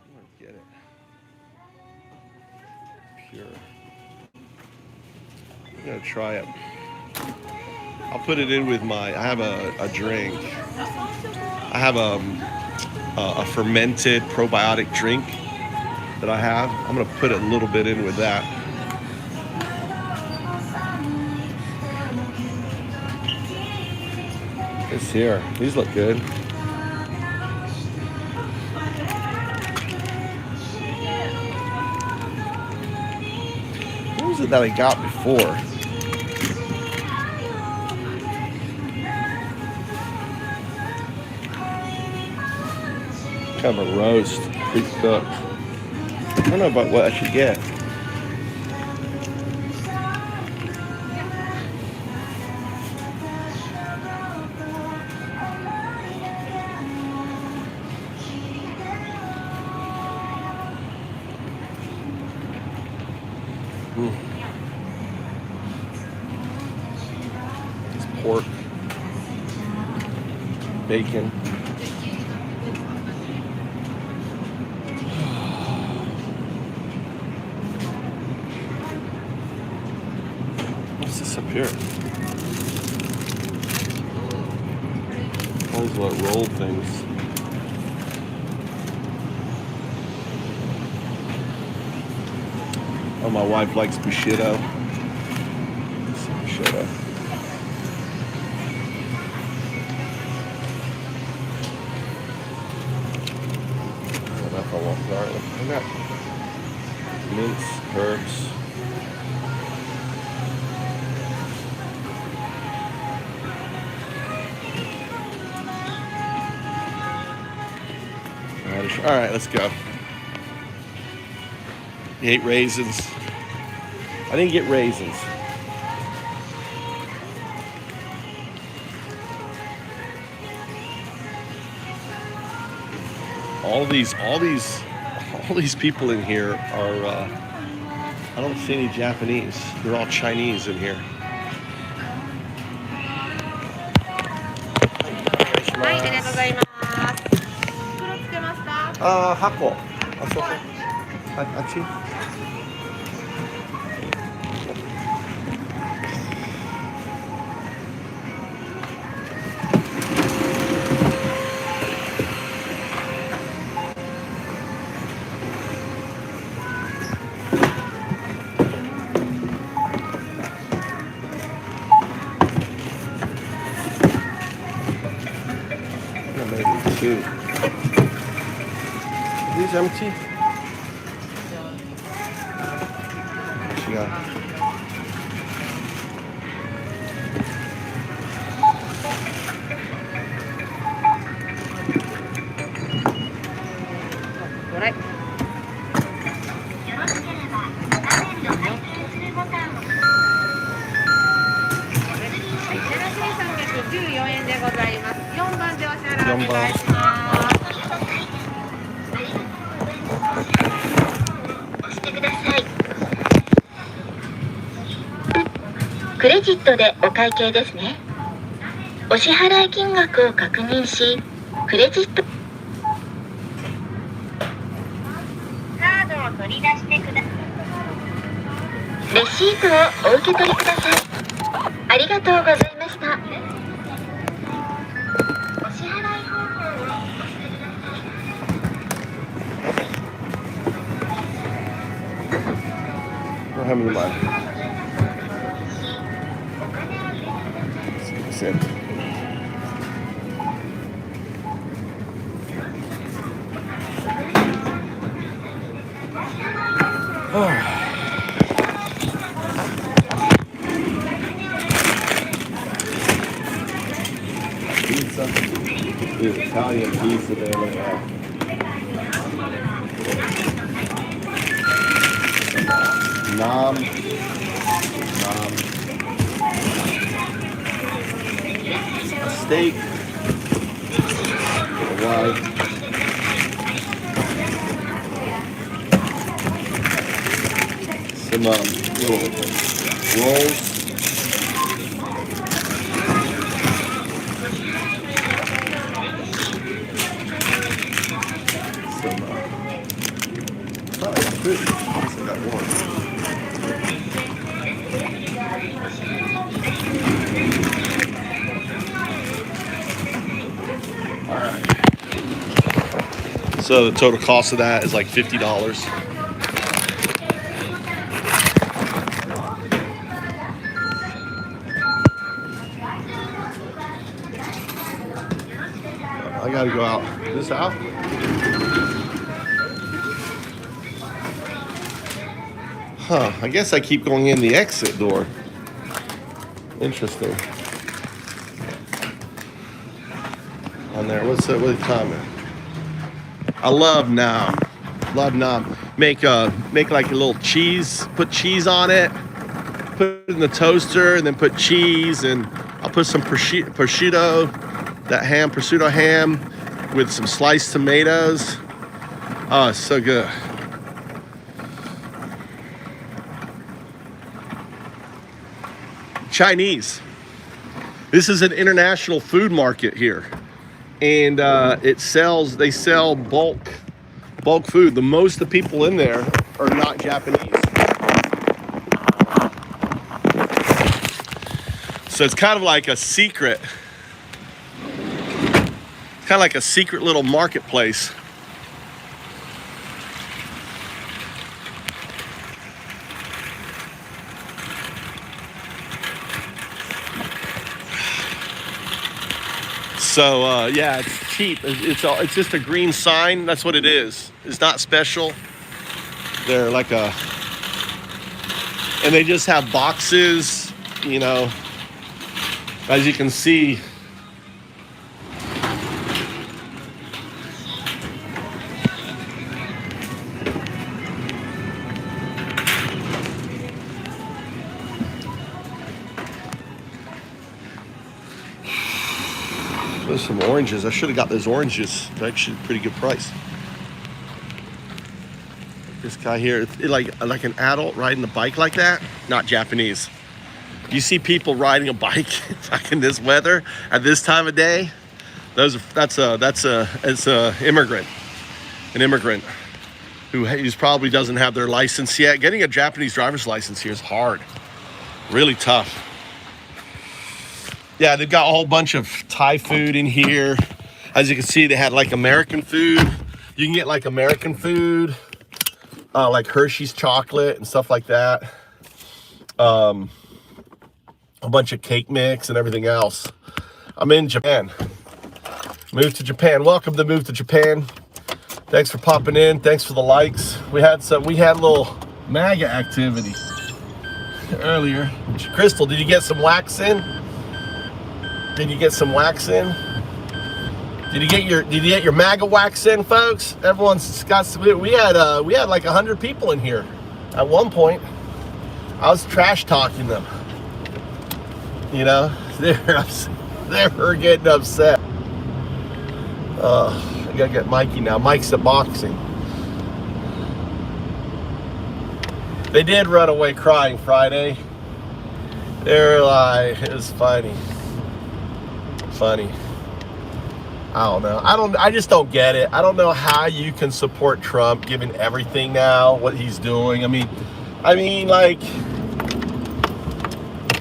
I'm gonna get it. Pure. I'm gonna try it. I'll put it in with my. I have a drink. I have a fermented probiotic drink that I have. I'm gonna put a little bit in with that. This here, these look good. What was it that I got before? Kind of a roast, pre-cooked. I don't know about what I should get. It's pork, bacon. What's this up here? All these little roll things. Oh, my wife likes Bushido. Bushido. I don't know if I want garlic. I got minced herbs. All right, let's go. You ate raisins? I didn't get raisins. All these people in here are. I don't see any Japanese. They're all Chinese in here. Hako. Achi. Maybe two. Are these empty? Yeah.クレジットでお会計ですね。お支払い金額を確認し、クレジットカードを取り出してください。レシートをお受け取りください。ありがとうございました。お支払い方法をお伝えください。Don't have any money. Sit. Oh. There's Italian pizza there. Look at that. Nom. A steak. A rye. Some little rolls. Some oh, it's good. I guess I got one. All right. So the total cost of that is like $50. I gotta go out. This out? Huh, I guess I keep going in the exit door. Interesting. On there, what's the comment? I love Nam. Love Nam. Make like a little cheese, put cheese on it, put it in the toaster, and then put cheese, and I'll put some prosciutto, that ham, prosciutto ham, with some sliced tomatoes. Oh, it's so good. Chinese. This is an international food market here, and they sell bulk food. The most of the people in there are not Japanese, so it's kind of like a secret. Kind of like a secret little marketplace. So yeah, it's cheap. It's just a green sign. That's what it is. It's not special. They're like and they just have boxes, you know, as you can see. There's some oranges. I should have got those oranges. They're actually a pretty good price. This guy here, like an adult riding a bike like that, not Japanese. You see people riding a bike like in this weather at this time of day. It's a immigrant, an immigrant who probably doesn't have their license yet. Getting a Japanese driver's license here is hard, really tough. Yeah, they've got a whole bunch of Thai food in here. As you can see, they had like American food. You can get like American food, like Hershey's chocolate and stuff like that. A bunch of cake mix and everything else. I'm in Japan. Moved to Japan. Welcome to Move to Japan. Thanks for popping in. Thanks for the likes. We had a little MAGA activity earlier. Crystal, did you get some wax in? Did you get some wax in? Did you get your MAGA wax in, folks? Everyone's got some. We had like 100 people in here at one point. I was trash talking them. You know, they were getting upset. I gotta get Mikey now. Mike's at boxing. They did run away crying Friday. They're like, it was funny. I don't know. I just don't get it. I don't know how you can support Trump given everything now, what he's doing. I mean, like,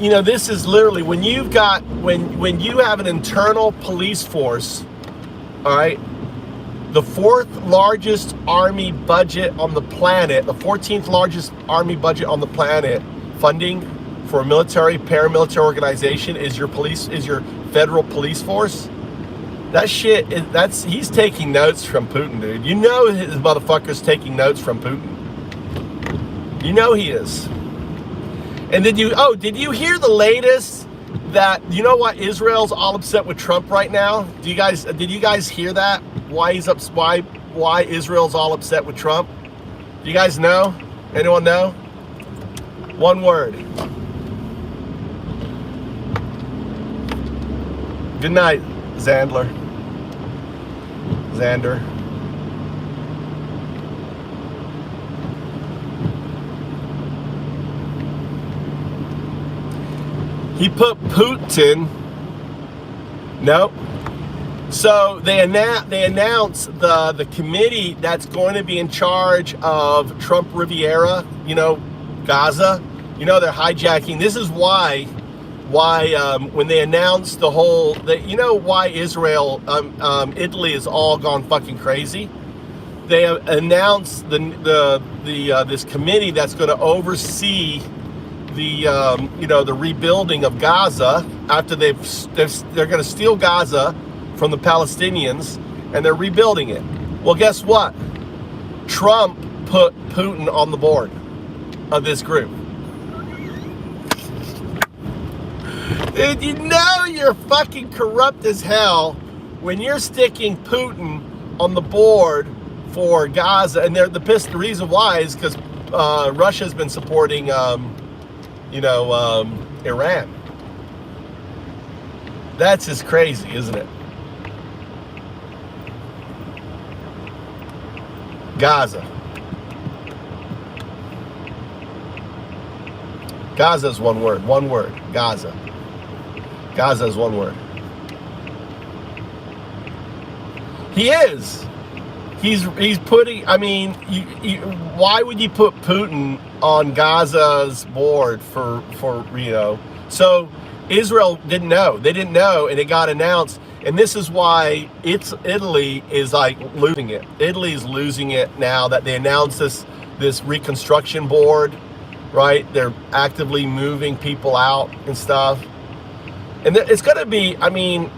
you know, this is literally when you have an internal police force, all right, the 4th largest army budget on the planet, the 14th largest army budget on the planet, funding for a military, paramilitary organization is your federal police force. That shit, he's taking notes from Putin, dude. You know his motherfucker's taking notes from Putin. You know he is. And did you hear the latest that, you know why Israel's all upset with Trump right now? Did you guys hear that? Why Israel's all upset with Trump? Do you guys know? Anyone know? One word. Good night, Xander. He put Putin. No. So they announced the committee that's going to be in charge of Trump Riviera, Gaza. They're hijacking. This is why when they announced why Israel, Italy is all gone fucking crazy. They have announced this committee that's going to oversee the rebuilding of Gaza after they're going to steal Gaza from the Palestinians, and they're rebuilding it. Well, guess what? Trump put Putin on the board of this group. Dude, you're fucking corrupt as hell when you're sticking Putin on the board for Gaza, and the reason why is because Russia's been supporting Iran. That's just crazy, isn't it? Gaza. Gaza is one word. One word. Gaza. Gaza is one word. He is. He's putting. I mean, why would you put Putin on Gaza's board for So Israel didn't know. They didn't know, and it got announced. And this is why Italy is like losing it. Italy is losing it now that they announced this reconstruction board, right? They're actively moving people out and stuff. And it's going to be, I mean,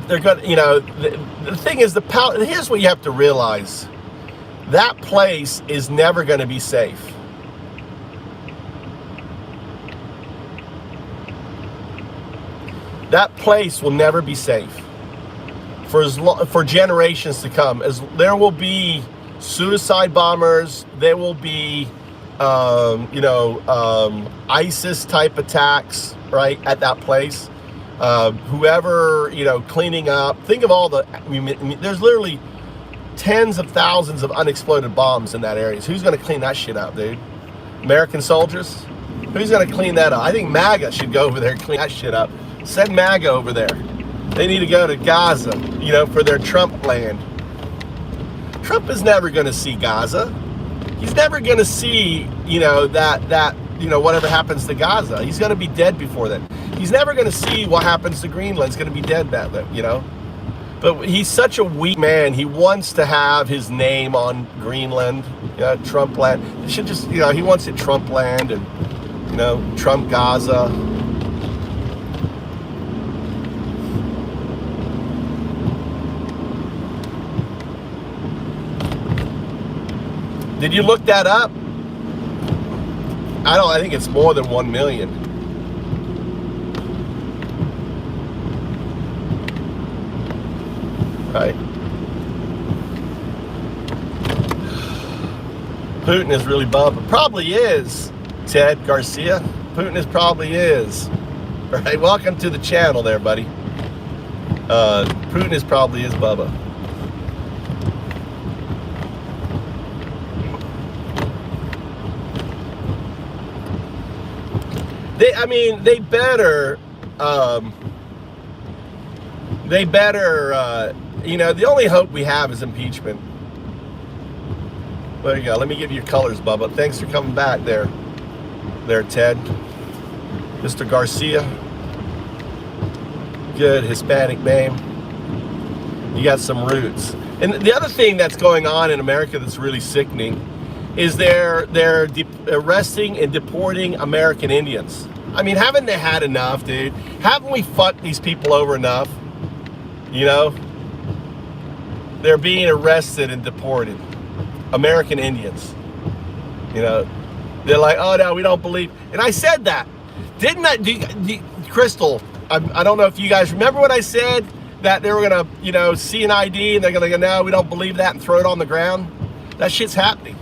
they're going to, the thing is, here's what you have to realize. That place is never going to be safe. That place will never be safe for generations to come. As there will be suicide bombers, there will be ISIS type attacks, right, at that place. Whoever, cleaning up. Think of all there's literally tens of thousands of unexploded bombs in that area. So who's going to clean that shit up, dude? American soldiers? Who's going to clean that up? I think MAGA should go over there and clean that shit up. Send MAGA over there. They need to go to Gaza, for their Trump land. Trump is never going to see Gaza. He's never going to see, whatever happens to Gaza. He's going to be dead before then. He's never going to see what happens to Greenland. He's going to be dead back then, But he's such a weak man. He wants to have his name on Greenland, Trump land. It should just, he wants it Trump land and, Trump Gaza. Did you look that up? I think it's more than 1 million. Right. Putin is really bummed. Probably is, Ted Garcia. Putin probably is. All right, welcome to the channel there, buddy. Putin probably is Bubba. They better, the only hope we have is impeachment. There you go. Let me give you your colors, Bubba. Thanks for coming back there, Ted. Mr. Garcia. Good Hispanic name. You got some roots. And the other thing that's going on in America that's really sickening is they're arresting and deporting American Indians. I mean, haven't they had enough, dude? Haven't we fucked these people over enough? They're being arrested and deported. American Indians. They're like, oh no, we don't believe. And I said that. Didn't I, Crystal, I don't know if you guys remember what I said, that they were going to, see an ID and they're going to go, no, we don't believe that, and throw it on the ground. That shit's happening.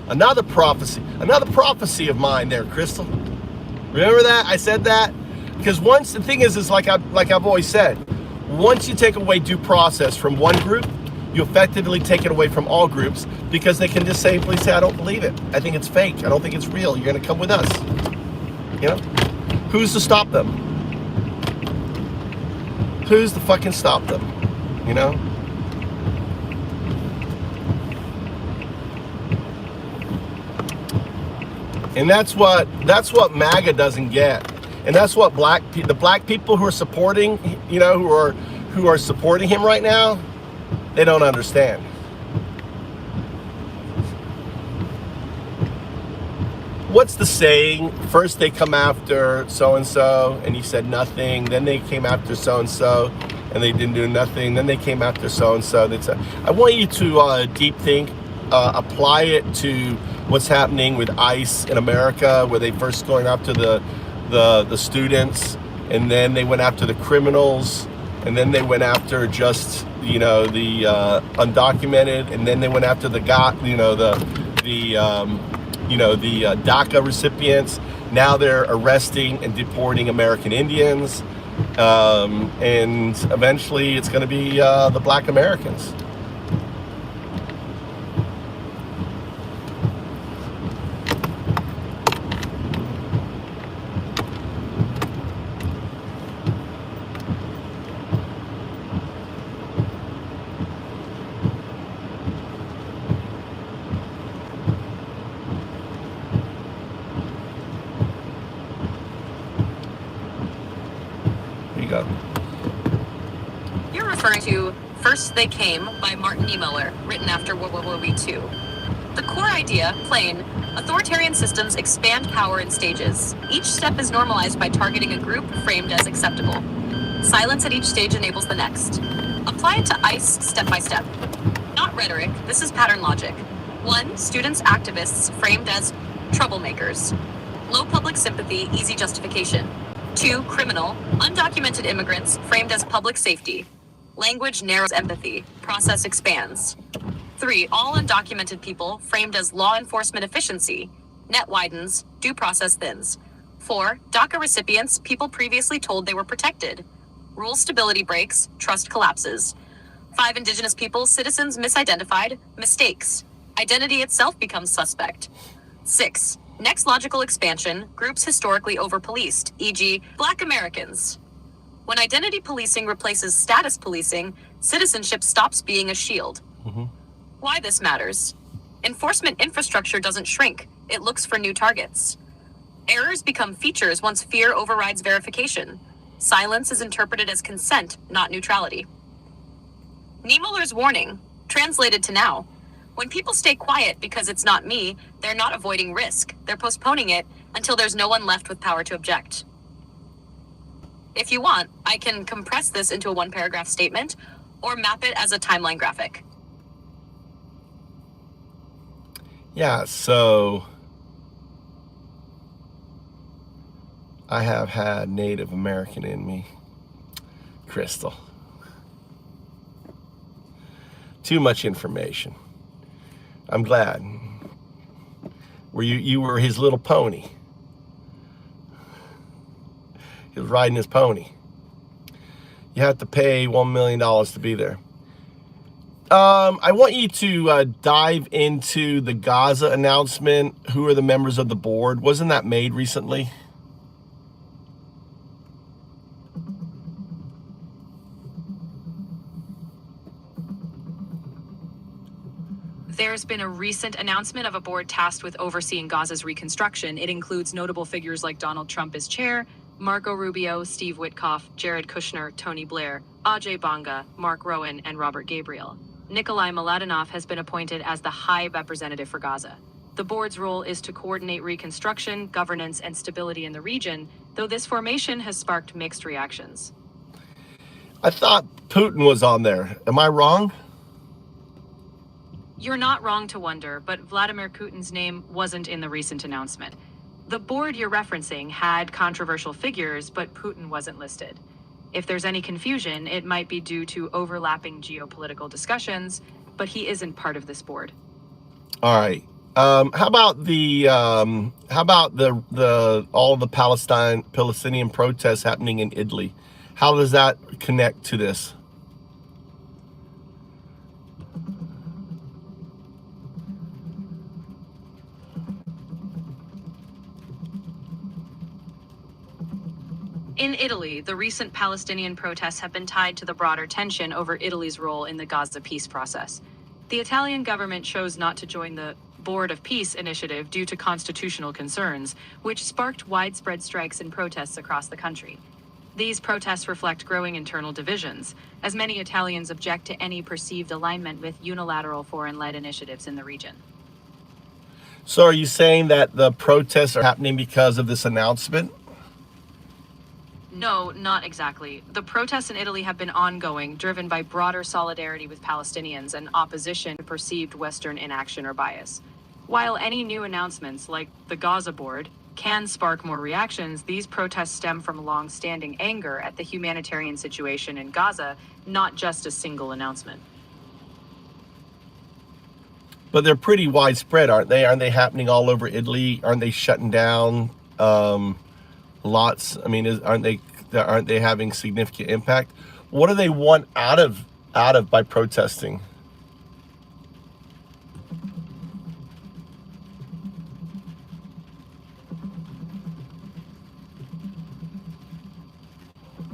Another prophecy of mine there, Crystal. Remember that? I said that? Because once, the thing is like I've always said, once you take away due process from one group, you effectively take it away from all groups, because they can just simply say, I don't believe it. I think it's fake. I don't think it's real. You're going to come with us. Who's to stop them? Who's to fucking stop them? And that's what MAGA doesn't get. And that's what the black people who are supporting, who are supporting him right now, they don't understand. What's the saying? First they come after so-and-so and he said nothing. Then they came after so-and-so and they didn't do nothing. Then they came after so-and-so. I want you to deep think, apply it to what's happening with ICE in America, where they first going after the students, and then they went after the criminals, and then they went after just the undocumented, and then they went after the DACA recipients. Now they're arresting and deporting American Indians, and eventually it's going to be the black Americans. You're referring to First They Came by Martin Niemöller, written after World War II. The core idea, plain, authoritarian systems expand power in stages. Each step is normalized by targeting a group framed as acceptable. Silence at each stage enables the next. Apply it to ICE step by step. Not rhetoric, this is pattern logic. 1. Students, activists framed as troublemakers. Low public sympathy, easy justification. 2. Criminal, undocumented immigrants framed as public safety. Language narrows empathy. Process expands. 3. All undocumented people framed as law enforcement efficiency. Net widens. Due process thins. 4. DACA recipients, people previously told they were protected. Rule stability breaks. Trust collapses. 5. Indigenous people, citizens misidentified. Mistakes. Identity itself becomes suspect. 6. Next logical expansion, groups historically over-policed, e.g., Black Americans. When identity policing replaces status policing, citizenship stops being a shield. Why this matters? Enforcement infrastructure doesn't shrink, it looks for new targets. Errors become features once fear overrides verification. Silence is interpreted as consent, not neutrality. Niemöller's warning, translated to now. When people stay quiet because it's not me, they're not avoiding risk. They're postponing it until there's no one left with power to object. If you want, I can compress this into a one-paragraph statement or map it as a timeline graphic. Yeah, so I have had Native American in me, Crystal. Too much information. I'm glad. You were his little pony. He was riding his pony. You have to pay $1 million to be there. I want you to dive into the Gaza announcement. Who are the members of the board? Wasn't that made recently? There's been a recent announcement of a board tasked with overseeing Gaza's reconstruction. It includes notable figures like Donald Trump as chair, Marco Rubio, Steve Witkoff, Jared Kushner, Tony Blair, Ajay Banga, Mark Rowan, and Robert Gabriel. Nikolai Mladenov has been appointed as the High Representative for Gaza. The board's role is to coordinate reconstruction, governance, and stability in the region, though this formation has sparked mixed reactions. I thought Putin was on there. Am I wrong? You're not wrong to wonder, but Vladimir Putin's name wasn't in the recent announcement. The board you're referencing had controversial figures, but Putin wasn't listed. If there's any confusion, it might be due to overlapping geopolitical discussions, but he isn't part of this board. All right. How about the all the Palestinian protests happening in Italy? How does that connect to this? In Italy, the recent Palestinian protests have been tied to the broader tension over Italy's role in the Gaza peace process. The Italian government chose not to join the Board of Peace initiative due to constitutional concerns, which sparked widespread strikes and protests across the country. These protests reflect growing internal divisions, as many Italians object to any perceived alignment with unilateral foreign-led initiatives in the region. So are you saying that the protests are happening because of this announcement? No, not exactly. The protests in Italy have been ongoing, driven by broader solidarity with Palestinians and opposition to perceived Western inaction or bias. While any new announcements, like the Gaza board, can spark more reactions, these protests stem from long-standing anger at the humanitarian situation in Gaza, not just a single announcement. But they're pretty widespread, aren't they? Aren't they happening all over Italy? Aren't they shutting down lots? I mean, aren't they having significant impact? What do they want out of by protesting?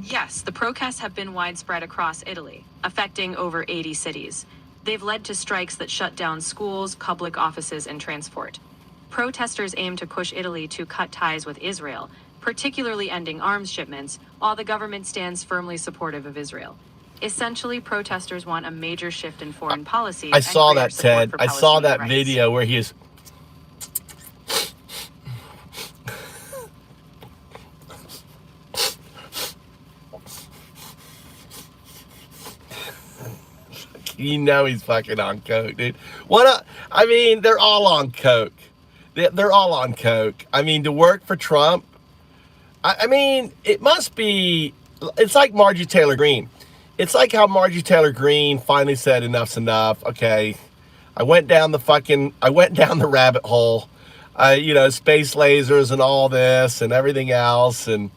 Yes, the protests have been widespread across Italy, affecting over 80 cities. They've led to strikes that shut down schools, public offices, and transport. Protesters aim to push Italy to cut ties with Israel, particularly ending arms shipments, while the government stands firmly supportive of Israel. Essentially, protesters want a major shift in foreign policy. I saw that, Ted. I saw that video where he is. You know he's fucking on coke, dude. I mean, they're all on coke. They're all on coke. I mean, to work for Trump, I mean, it must be, it's like Marjorie Taylor Greene. It's like how Marjorie Taylor Greene finally said enough's enough. Okay, I went down the rabbit hole. Space lasers and all this and everything else. And,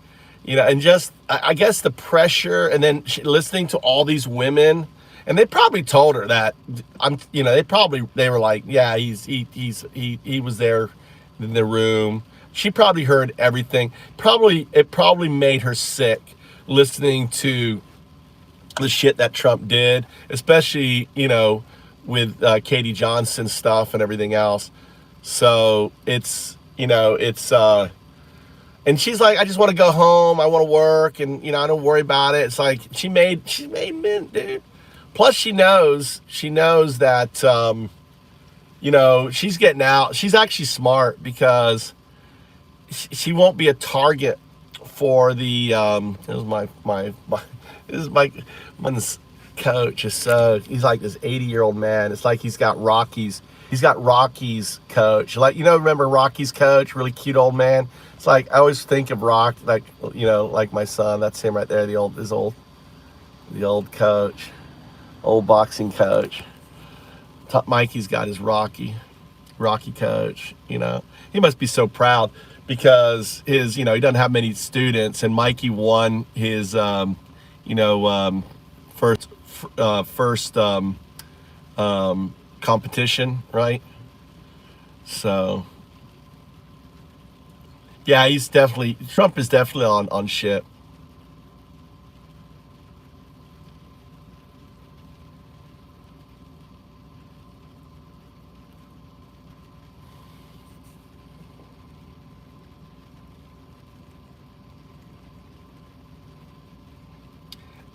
and just, I guess the pressure and then listening to all these women. And they probably told her that they were like, yeah, he was there in the room. She probably heard everything. It probably made her sick listening to the shit that Trump did, especially, with Katie Johnson stuff and everything else. So and she's like, I just want to go home. I want to work. And, I don't worry about it. It's like, she made mint, dude. Plus, she knows that, she's getting out. She's actually smart because she won't be a target for the, this coach is he's like this 80-year-old man. It's like he's got Rocky's coach. Like, remember Rocky's coach, really cute old man? It's like, I always think of Rock, like, like my son. That's him right there, the old coach. Old boxing coach. Mikey's got his Rocky coach. He must be so proud because his, he doesn't have many students, and Mikey won his, first competition, right? So, yeah, Trump is definitely on shit.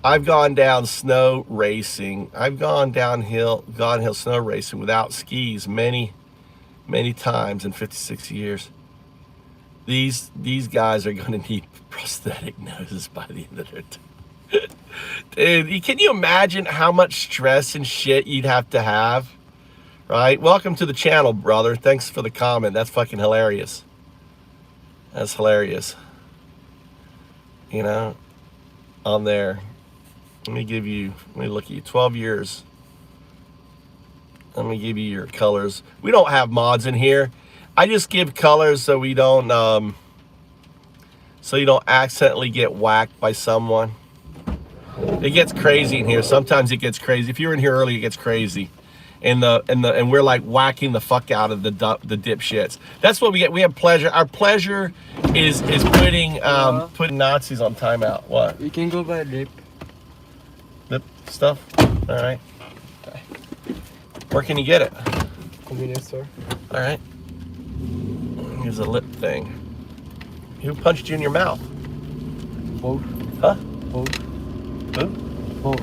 I've gone down snow racing. I've gone downhill snow racing without skis many, many times in 56 years. These guys are going to need prosthetic noses by the end of their time. Dude, can you imagine how much stress and shit you'd have to have? Right? Welcome to the channel, brother. Thanks for the comment. That's fucking hilarious. That's hilarious. You know, on there. Let me look at you. 12 years. Let me give you your colors. We don't have mods in here. I just give colors so we don't, so you don't accidentally get whacked by someone. It gets crazy in here. Sometimes it gets crazy. If you're in here early, it gets crazy. And we're like whacking the fuck out of the dipshits. That's what we get. We have pleasure. Our pleasure is putting Nazis on timeout. What? You can go by lip. Lip stuff? All right. Where can you get it? Convenience store. All right. Here's a lip thing. Who punched you in your mouth? Both. Huh? Both. Who? Both.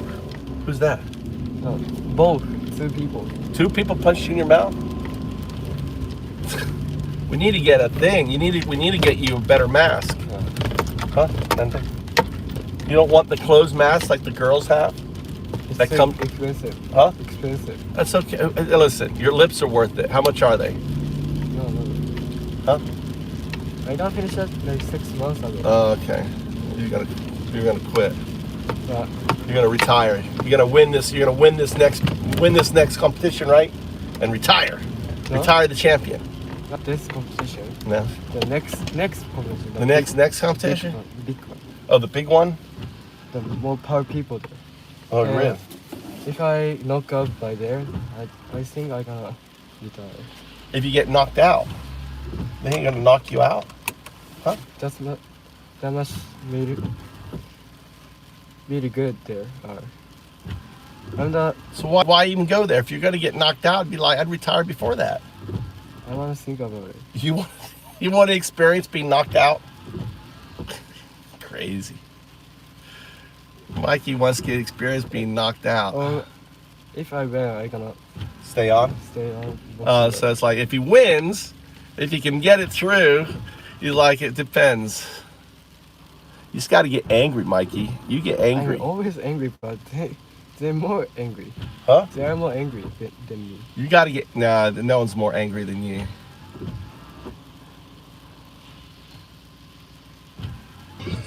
Who's that? No. Both. 2 people. 2 people punched you in your mouth? We need to get a thing. We need to get you a better mask. Huh? Nothing? You don't want the closed mask like the girls have? It's expensive. Huh? Expensive. That's okay. Listen, your lips are worth it. How much are they? No. Huh? I got finished that like 6 months ago. Oh, okay. You're gonna quit. Yeah. You're gonna retire. You're gonna win this. You're gonna win this next competition, right? And retire. No? Retire the champion. Not this competition. No. The next competition. The next competition. Big one. Oh, the big one. The more power people there. Oh, really? If I knock out by there, I think I gonna retire. If you get knocked out, they ain't gonna knock you out, huh? That's not that much really good there. So why even go there? If you're gonna get knocked out, I'd be like, I'd retire before that. I want to think about it. You want to experience being knocked out? Crazy. Mikey wants to experience being knocked out. Or if I win, I gonna Stay on. stay on. So it's like if he wins, if he can get it through, you like it depends. You just got to get angry, Mikey. You get angry. I'm always angry, but they're more angry. Huh? They are more angry than me. You got to get. Nah, no one's more angry than you.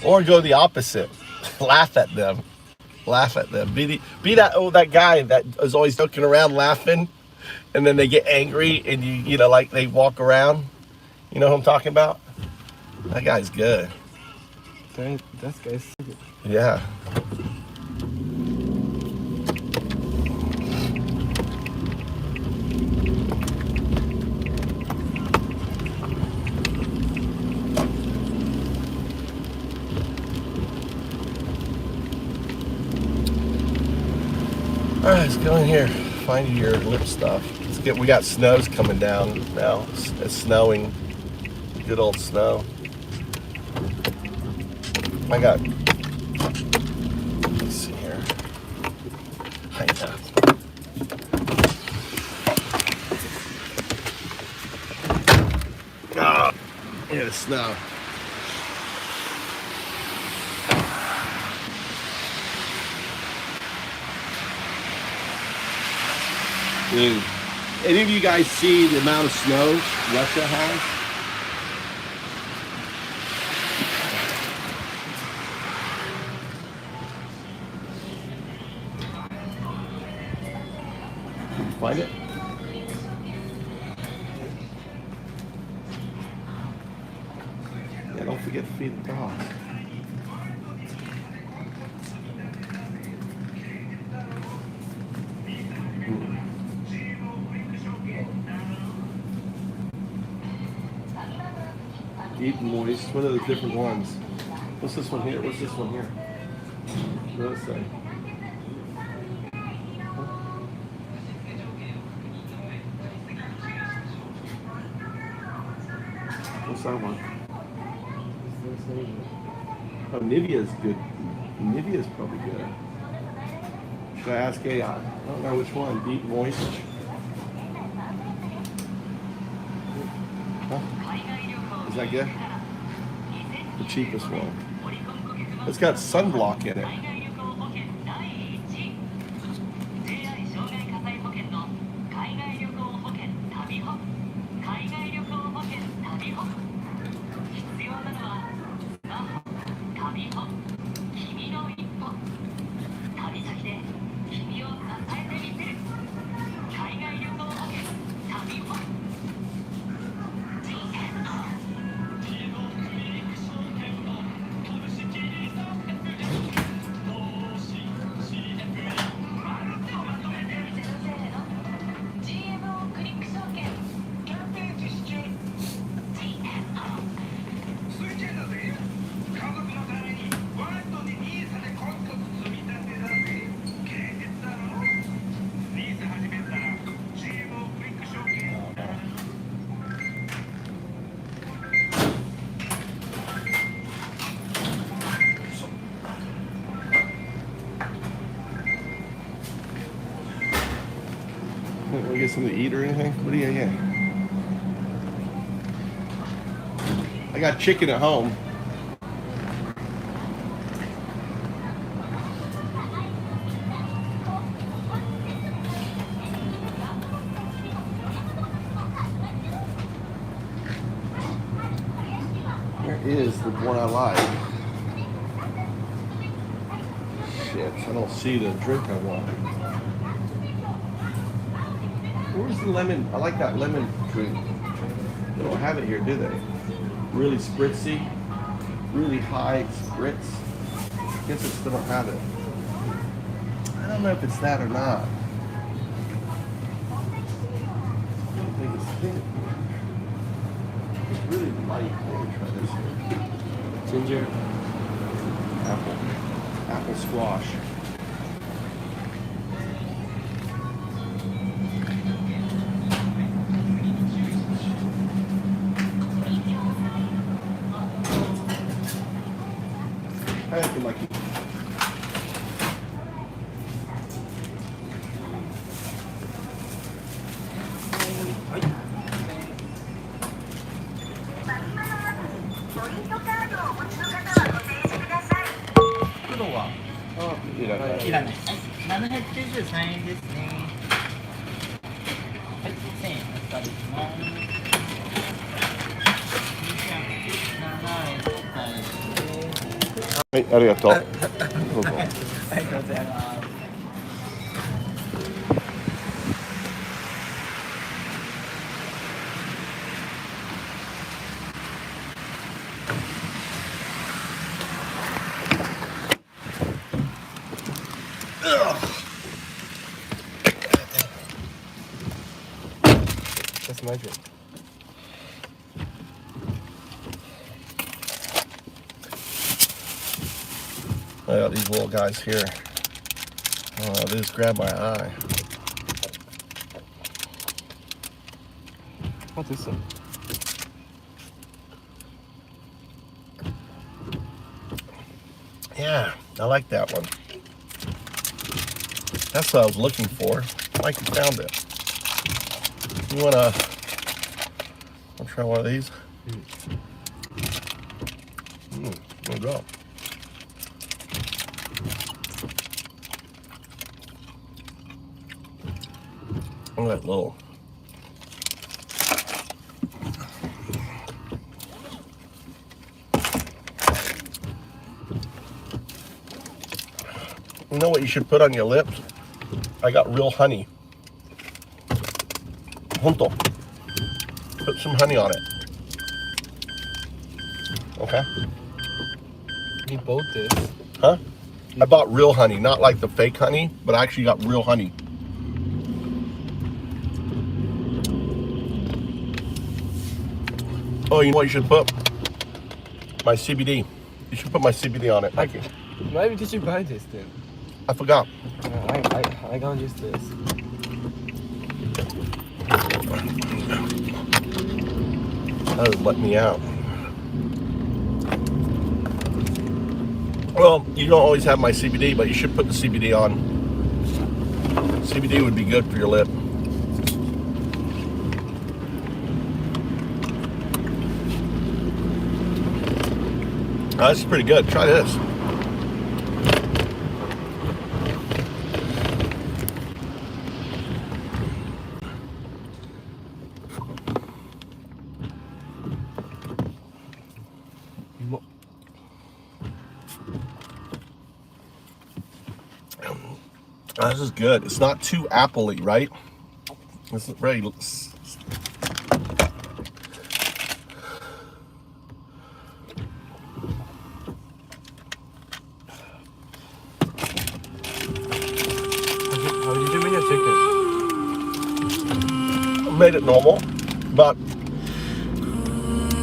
Or go the opposite. Laugh at them. Laugh at them. Be that guy that is always looking around laughing, and then they get angry and you know like they walk around. You know who I'm talking about? That guy's good. That guy's stupid. Yeah. All right, let's go in here. Find your lip stuff. We got snows coming down now. It's snowing. Good old snow. I got. Let's see here. I got. Ah, yeah, the snow. Dude, any of you guys see the amount of snow Russia has? Did you find it? Yeah, don't forget to feed the dog. Deep and moist. What are the different ones? What's this one here? What's this one here? What does it say? What's that one? Oh, Nivea's good. Nivea's probably good. Should I ask AI? I don't know which one. Deep, moist. Huh? Is that good? The cheapest one. It's got sunblock in it. Want to get something to eat or anything? What do you get? I got chicken at home. Where is the one I like? Shit, I don't see the drink I want. Where's the lemon? I like that lemon drink. They don't have it here, do they? Really spritzy, really high spritz. I guess they still don't have it. I don't know if it's that or not. I don't think it's thin. It's really light. Let me try this here. Ginger. Apple squash. I feel like it.いらない。いらない。793円ですね。はい、1000円お預かりします。はい、ありがとう。どうぞ。ありがとうございます。That's my drink. I got these little guys here. They just grabbed my eye. What's this one? Yeah, I like that one. That's what I was looking for. I like you found it. You wanna try one of these? There you go. Look at that little. You know what you should put on your lips? I got real honey. Junto. Put some honey on it. Okay? We both did. Huh? I bought real honey, not like the fake honey, but I actually got real honey. Oh, you know what you should put? My CBD. You should put my CBD on it. Thank you. Why did you buy this then? I forgot. I gonna use this. That would let me out. Well, you don't always have my CBD, but you should put the CBD on. CBD would be good for your lip. Oh, this is pretty good. Try this. This is good. It's not too apple-y, right? This is very. How did you make your chicken? Made it normal, but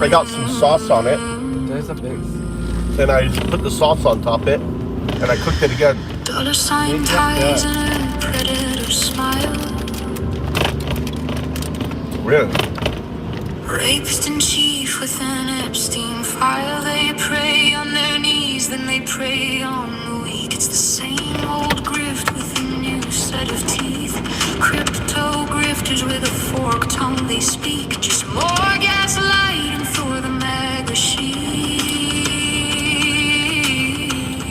I got some sauce on it. There's a big. And I put the sauce on top of it, and I cooked it again. Dollar sign ties and a predator smile. Really? Rapist in chief with an Epstein file. They prey on their knees, then they prey on the It's the same old grift with a new set of teeth. Crypto grift. traitors with a forked tongue they speak. Just more gaslighting for the mega sheep.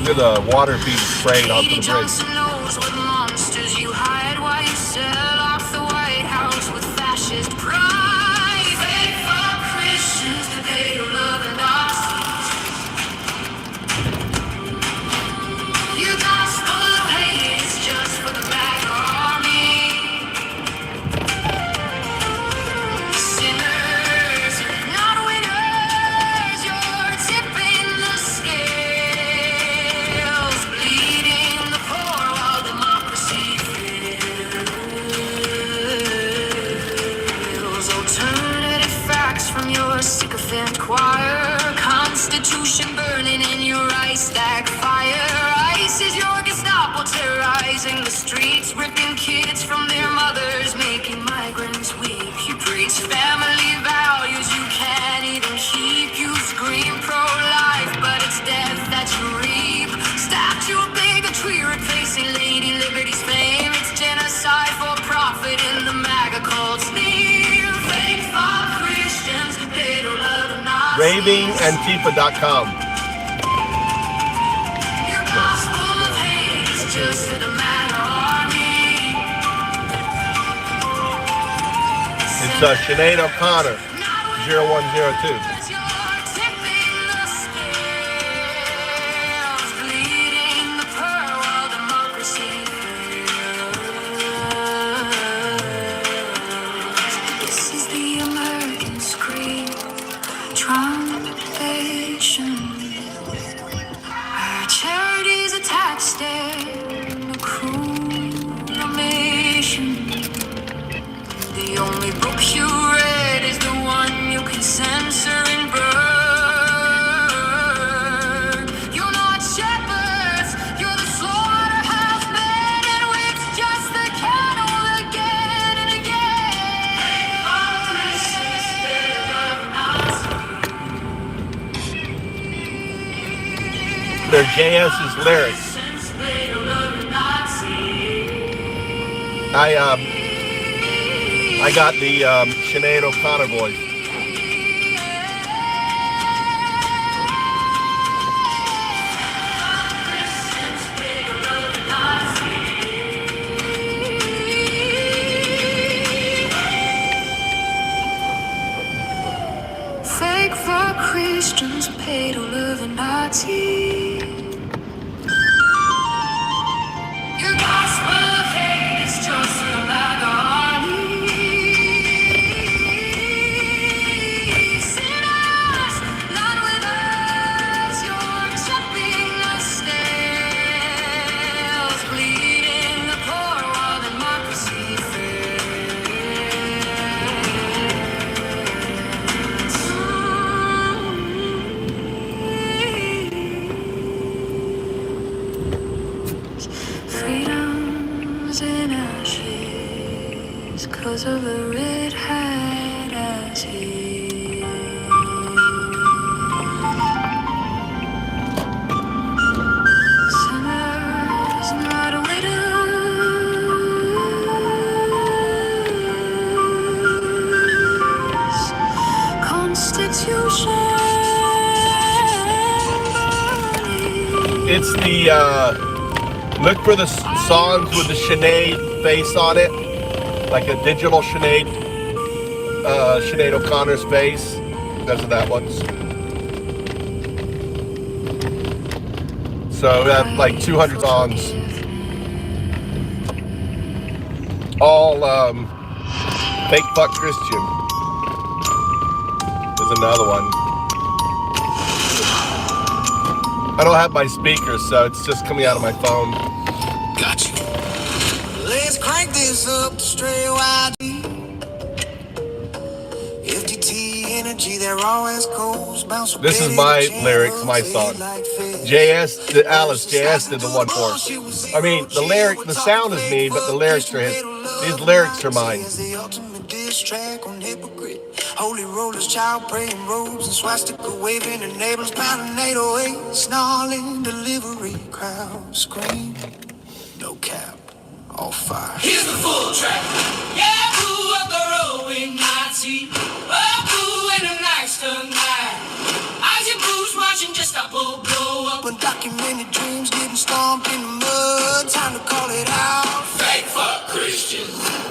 Look at the water being sprayed onto the bridge. Johnson knows what monsters you hide while you sell off the White House with fascist pride. Fake for Christians, they don't love the Nazis. Your gospel of hate is just for the MAGA army. Sinners, not winners, you're tipping the scales, bleeding the poor while democracy fails. Alternative facts from your sycophant choir, Constitution burning in your ice stack fire. ICE is your Gestapo terrorizing the streets, ripping kids from their mothers, making migrants weep. You preach family values you can't even keep. You scream pro-life, but it's death that you reap. Statue of bigotry replacing Lady Liberty's fame. It's genocide for profit in the MAGA cult's name. Fake for Christians, they don't love the Nazis. RavingAntifa.com. Your gospel of hate is just for the MAGA army. It's Sinead O'Connor, 0102. You're tipping the scales, bleeding the pearl while democracy fails. This is the American scream, trumpation. Our charities attack stand, a cremation. The only book you read is the one you can censor and burn. You're not shepherds, you're the slaughterhouse men, and whips just the cattle again and again. They're JS's lyrics. I got the Sinead O'Connor voice. Fake for Christians, paid to live in Nazi. Your gospel of hate is just for the MAGA army. Sinners, not with us, you're tipping the scales, bleeding the poor while democracy fails. Freedom's in ashes, 'cause of a red hat as he. Sinners, not widows. Constitution burning. It's the look for the songs with the Sinead face on it, like a digital Sinead O'Connor's face. Because of that one. So we have like 200 songs, all fake fuck Christian. There's another one. I don't have my speakers, so it's just coming out of my phone. Gotcha. Let's crank this up to straight wide. FTT energy, they're always cold. This is my lyrics, my song. JS, Alice, JS did the one for it. I mean, the sound is me, but the lyrics are his. These lyrics are mine. Holy rollers, child praying robes, and swastika waving enablers, pounding 808, snarling delivery, crowd scream, no cap. all fire. Here's the full track. Yeah, boo up the rowing Nazi. Oh, boo in a nice tonight. Isaac Bruce marching just a blow up. Undocumented dreams getting stomped in the mud. Time to call it out. Fake fuck Christian.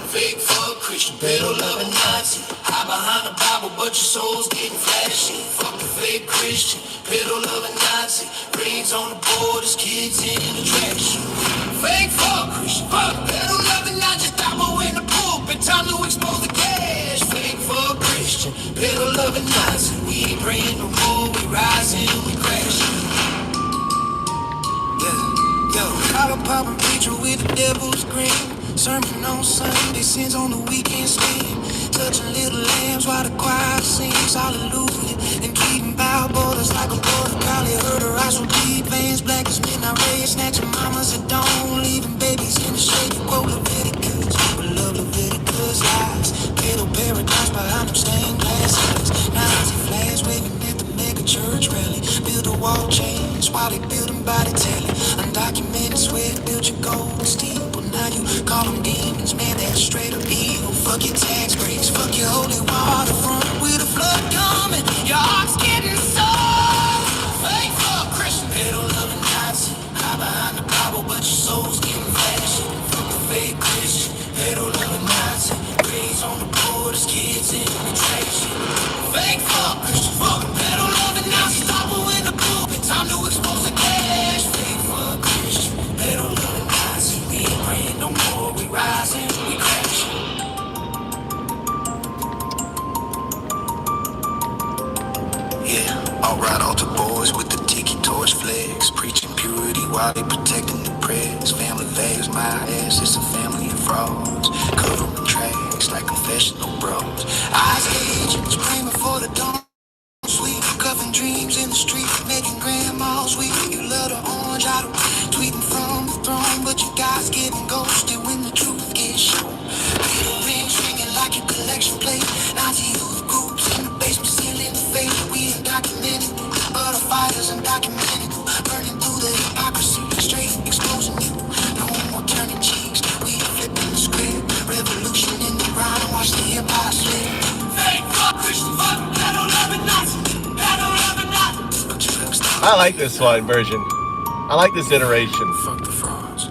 Fake fuck Christian. Pedo loving Nazi. Hide behind the Bible, but your soul's getting flashy. Fuck the fake Christian. Pedo loving Nazi. Brains on the borders, kids in the trash. Fake fuck Christian. Fuck pedo loving Nazi. Dabo in the pulpit. Time to expose the cash. Fake fuck Christian. Pedo loving Nazi. We ain't praying no more. We rising, we crashing. Yo, collar popping preacher with the devil's grin. Sermon on Sunday, sins on the weekend scheme. Touching little lambs while the choir sings hallelujah. And keeping bow borders like a border collie. Heard her eyes so deep, veins black as midnight rays. Snatching mamas at dawn, leaving babies in the shade. Quote Leviticus, we love Leviticus lies. Pedo paradise behind them stained glass eyes. Nazi flags waving at the mega church rally. Build a wall chains while they building body telly. Undocumented sweat, build your gold steeple. Now you call them demons, man, that's straight up evil. Fuck your tax breaks, fuck your holy waterfront. With a flood coming, your heart's getting soft. Fake fuck Christian, pedo loving Nazi. Hide behind the Bible, but your soul's getting flashy. Fuck the fake Christian, pedo loving Nazi. Raised on the borders, kids in the trash. Fake fuck Christian, fuck pedo loving Nazi. Stop in the pulpit, time to expose the cash. Fake fuck Christian, pedo loving Nazi. We ain't praying no more, we rising, we crashing. Yeah, alright, altar boys with the tiki torch flags, preaching purity while they protecting the prayers. Family values, my ass, it's a family of frauds. Covering tracks like confessional bros. Eyes agents, praying before the dawn. Sweet, cuffing dreams in the street, making grandma sweet. You love the orange idol, tweeting from the throne, but you guys getting ghosted when the truth gets shown. Little rings ringing like your collection plate. Nazi youth groups in the basement, sealing the fate. We undocumented, but our fighters undocumented, burning through the hypocrisy, straight exposing you. No more turning cheeks, we flipping the script. Revolution in the rhyme, watch the empire slip. Fake fuck Christian, fuck pedo loving Nazi. I like this one version. I like this iteration. Fuck the frauds.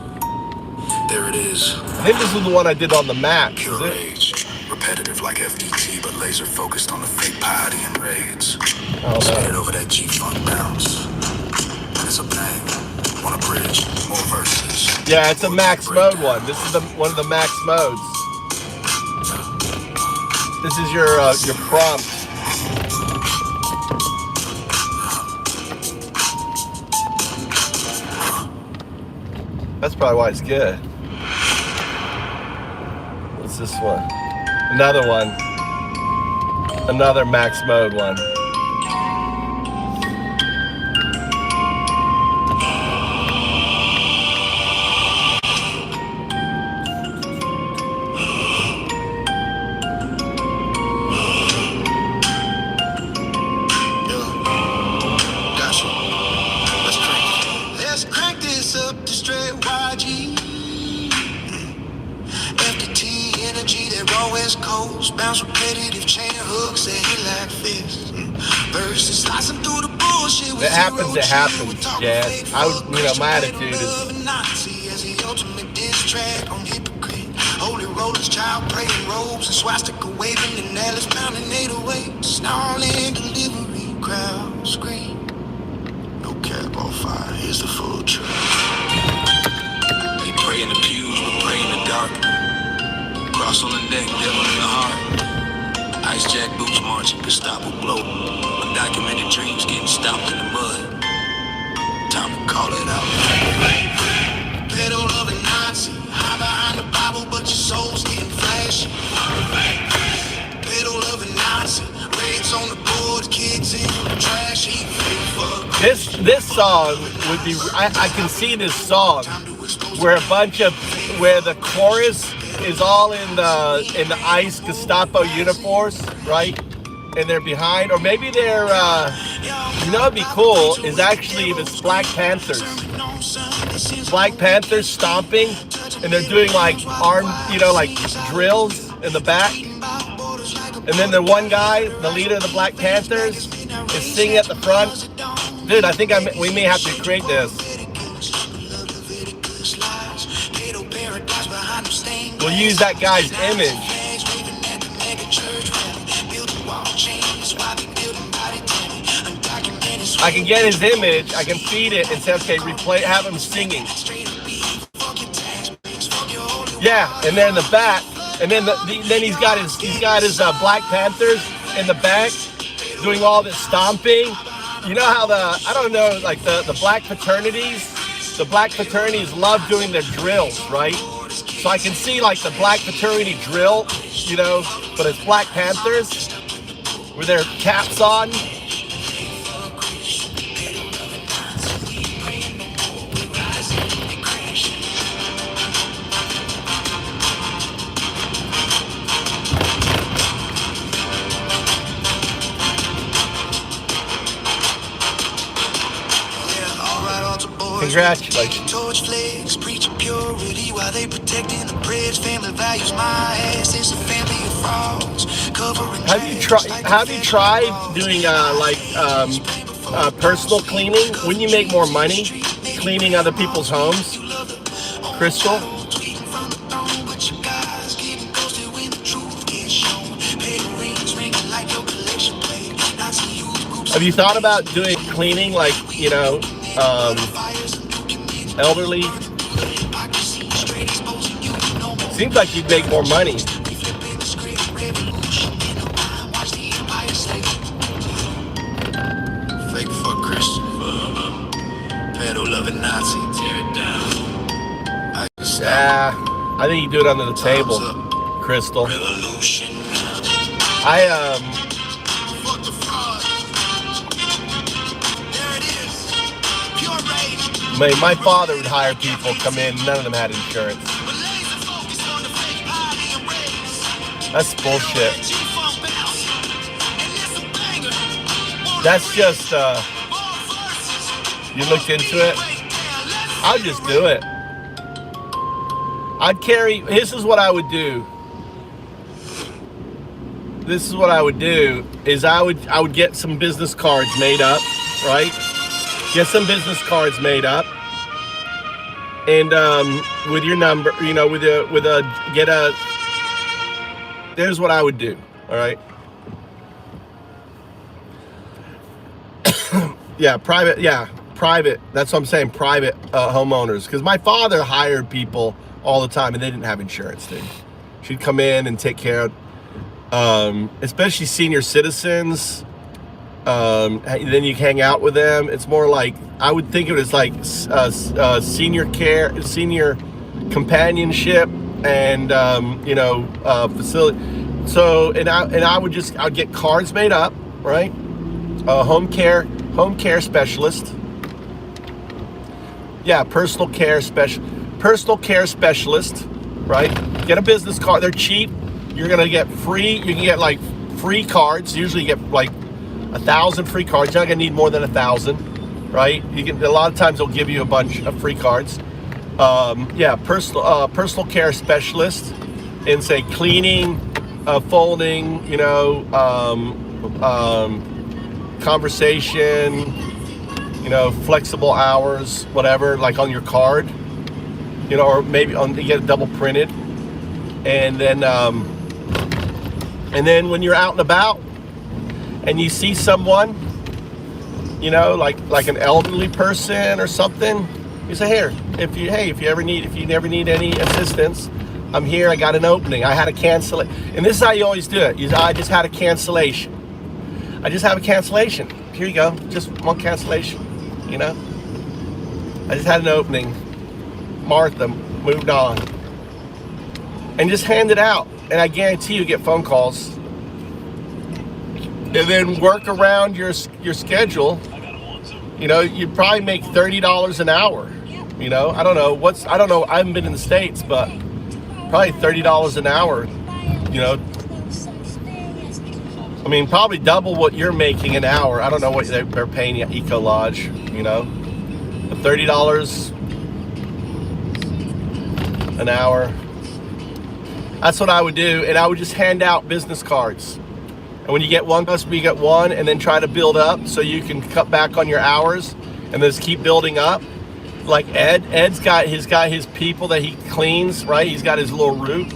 There it is. I think this is the one I did on the Mac. Pure rage. Repetitive like FDT, but laser focused on the fake piety and raids. Oh, Spit it no. over that G-Funk bounce. It's a bang. On a bridge. More verses. Yeah, it's a max mode one. This is one of the max modes. This is your prompt. That's probably why it's good. What's this one? Another one. Another max mode one. Bounce repetitive chain hooks that hit like fists. Verses slicing through the bullshit. If it happens, it happens, Jazz. I would, my attitude is. Nazi as the ultimate diss track on hypocrite. Holy rollers, child praying robes, and swastika waving, and Alice pounding 808. Snarling delivery, crowd scream. No cap on fire, here's the full truth. They pray in the pews, we pray in the dark. Cross on the neck, devil in the heart. Ice jack boots marching, Gestapo blow. Undocumented dreams getting stomped in the mud. Time to call it out. Pedo loving Nazi, hide behind the Bible, but your soul's getting flashy. Pedo loving Nazi, raids on the board, kids in the trash. This song would be. I can see this song where where the chorus is all in the ICE Gestapo uniforms, right? and they're behind, or maybe they're, you know, what'd be cool is actually if it's Black Panthers. Black Panthers stomping, and they're doing like arm, you know, like drills in the back. And then the one guy, the leader of the Black Panthers, is singing at the front. Dude, I think we may have to create this. We'll use that guy's image. I can get his image, I can feed it and say, okay, replay, have him singing. Yeah, and then in the back, and then then he's got his Black Panthers in the back doing all this stomping. You know how I don't know, like the black fraternities love doing their drills, right? So I can see like the black fraternity drill, you know, but it's Black Panthers with their caps on. Congratulations. Have you tried doing personal cleaning? Wouldn't you make more money cleaning other people's homes, Crystal? Have you thought about doing cleaning, like, you know, elderly? Seems like you'd make more money. Fake fuck Christopher. Pedo loving Nazi. Tear it down. I think you do it under the table, Crystal. Revolution. Fuck the fraud. There it is. Pure rage. My father would hire people come in, none of them had insurance. That's bullshit. That's just, you looked into it? I'd just do it. I'd carry, this is what I would do. Is I would get some business cards made up, right? Get some business cards made up. And with your number, you know, there's what I would do, all right? Private. That's what I'm saying, private homeowners. Because my father hired people all the time, and they didn't have insurance, dude. She'd come in and take care of, especially senior citizens. Then you hang out with them. It's more like, I would think of it as like senior care, senior companionship, and facility. So I'd get cards made up, right? Home care specialist. Yeah, personal care specialist, right? Get a business card. They're cheap. You're gonna get free. You can get like free cards. Usually you get like 1,000 free cards. You're not gonna need more than 1,000, right? You can. A lot of times they'll give you a bunch of free cards. Personal care specialist in, say, cleaning, folding, you know, conversation, you know, flexible hours, whatever, like on your card, you know, or maybe you get it double printed, and then when you're out and about and you see someone, you know, like an elderly person or something, you say, if you ever need any assistance, I'm here. I got an opening. I had a cancellation. And this is how you always do it. I just had a cancellation. I just have a cancellation. Here you go. Just one cancellation. You know? I just had an opening. Martha moved on. And just hand it out. And I guarantee you get phone calls. And then work around your schedule. You know, you probably make $30 an hour. You know, I don't know. I haven't been in the States, but probably $30 an hour, you know. I mean, probably double what you're making an hour. I don't know what they're paying at Eco Lodge, you know. But $30 an hour. That's what I would do. And I would just hand out business cards. And when you get one customer, you get one, and then try to build up so you can cut back on your hours and then just keep building up. Like Ed's got his people that he cleans, right? He's got his little route.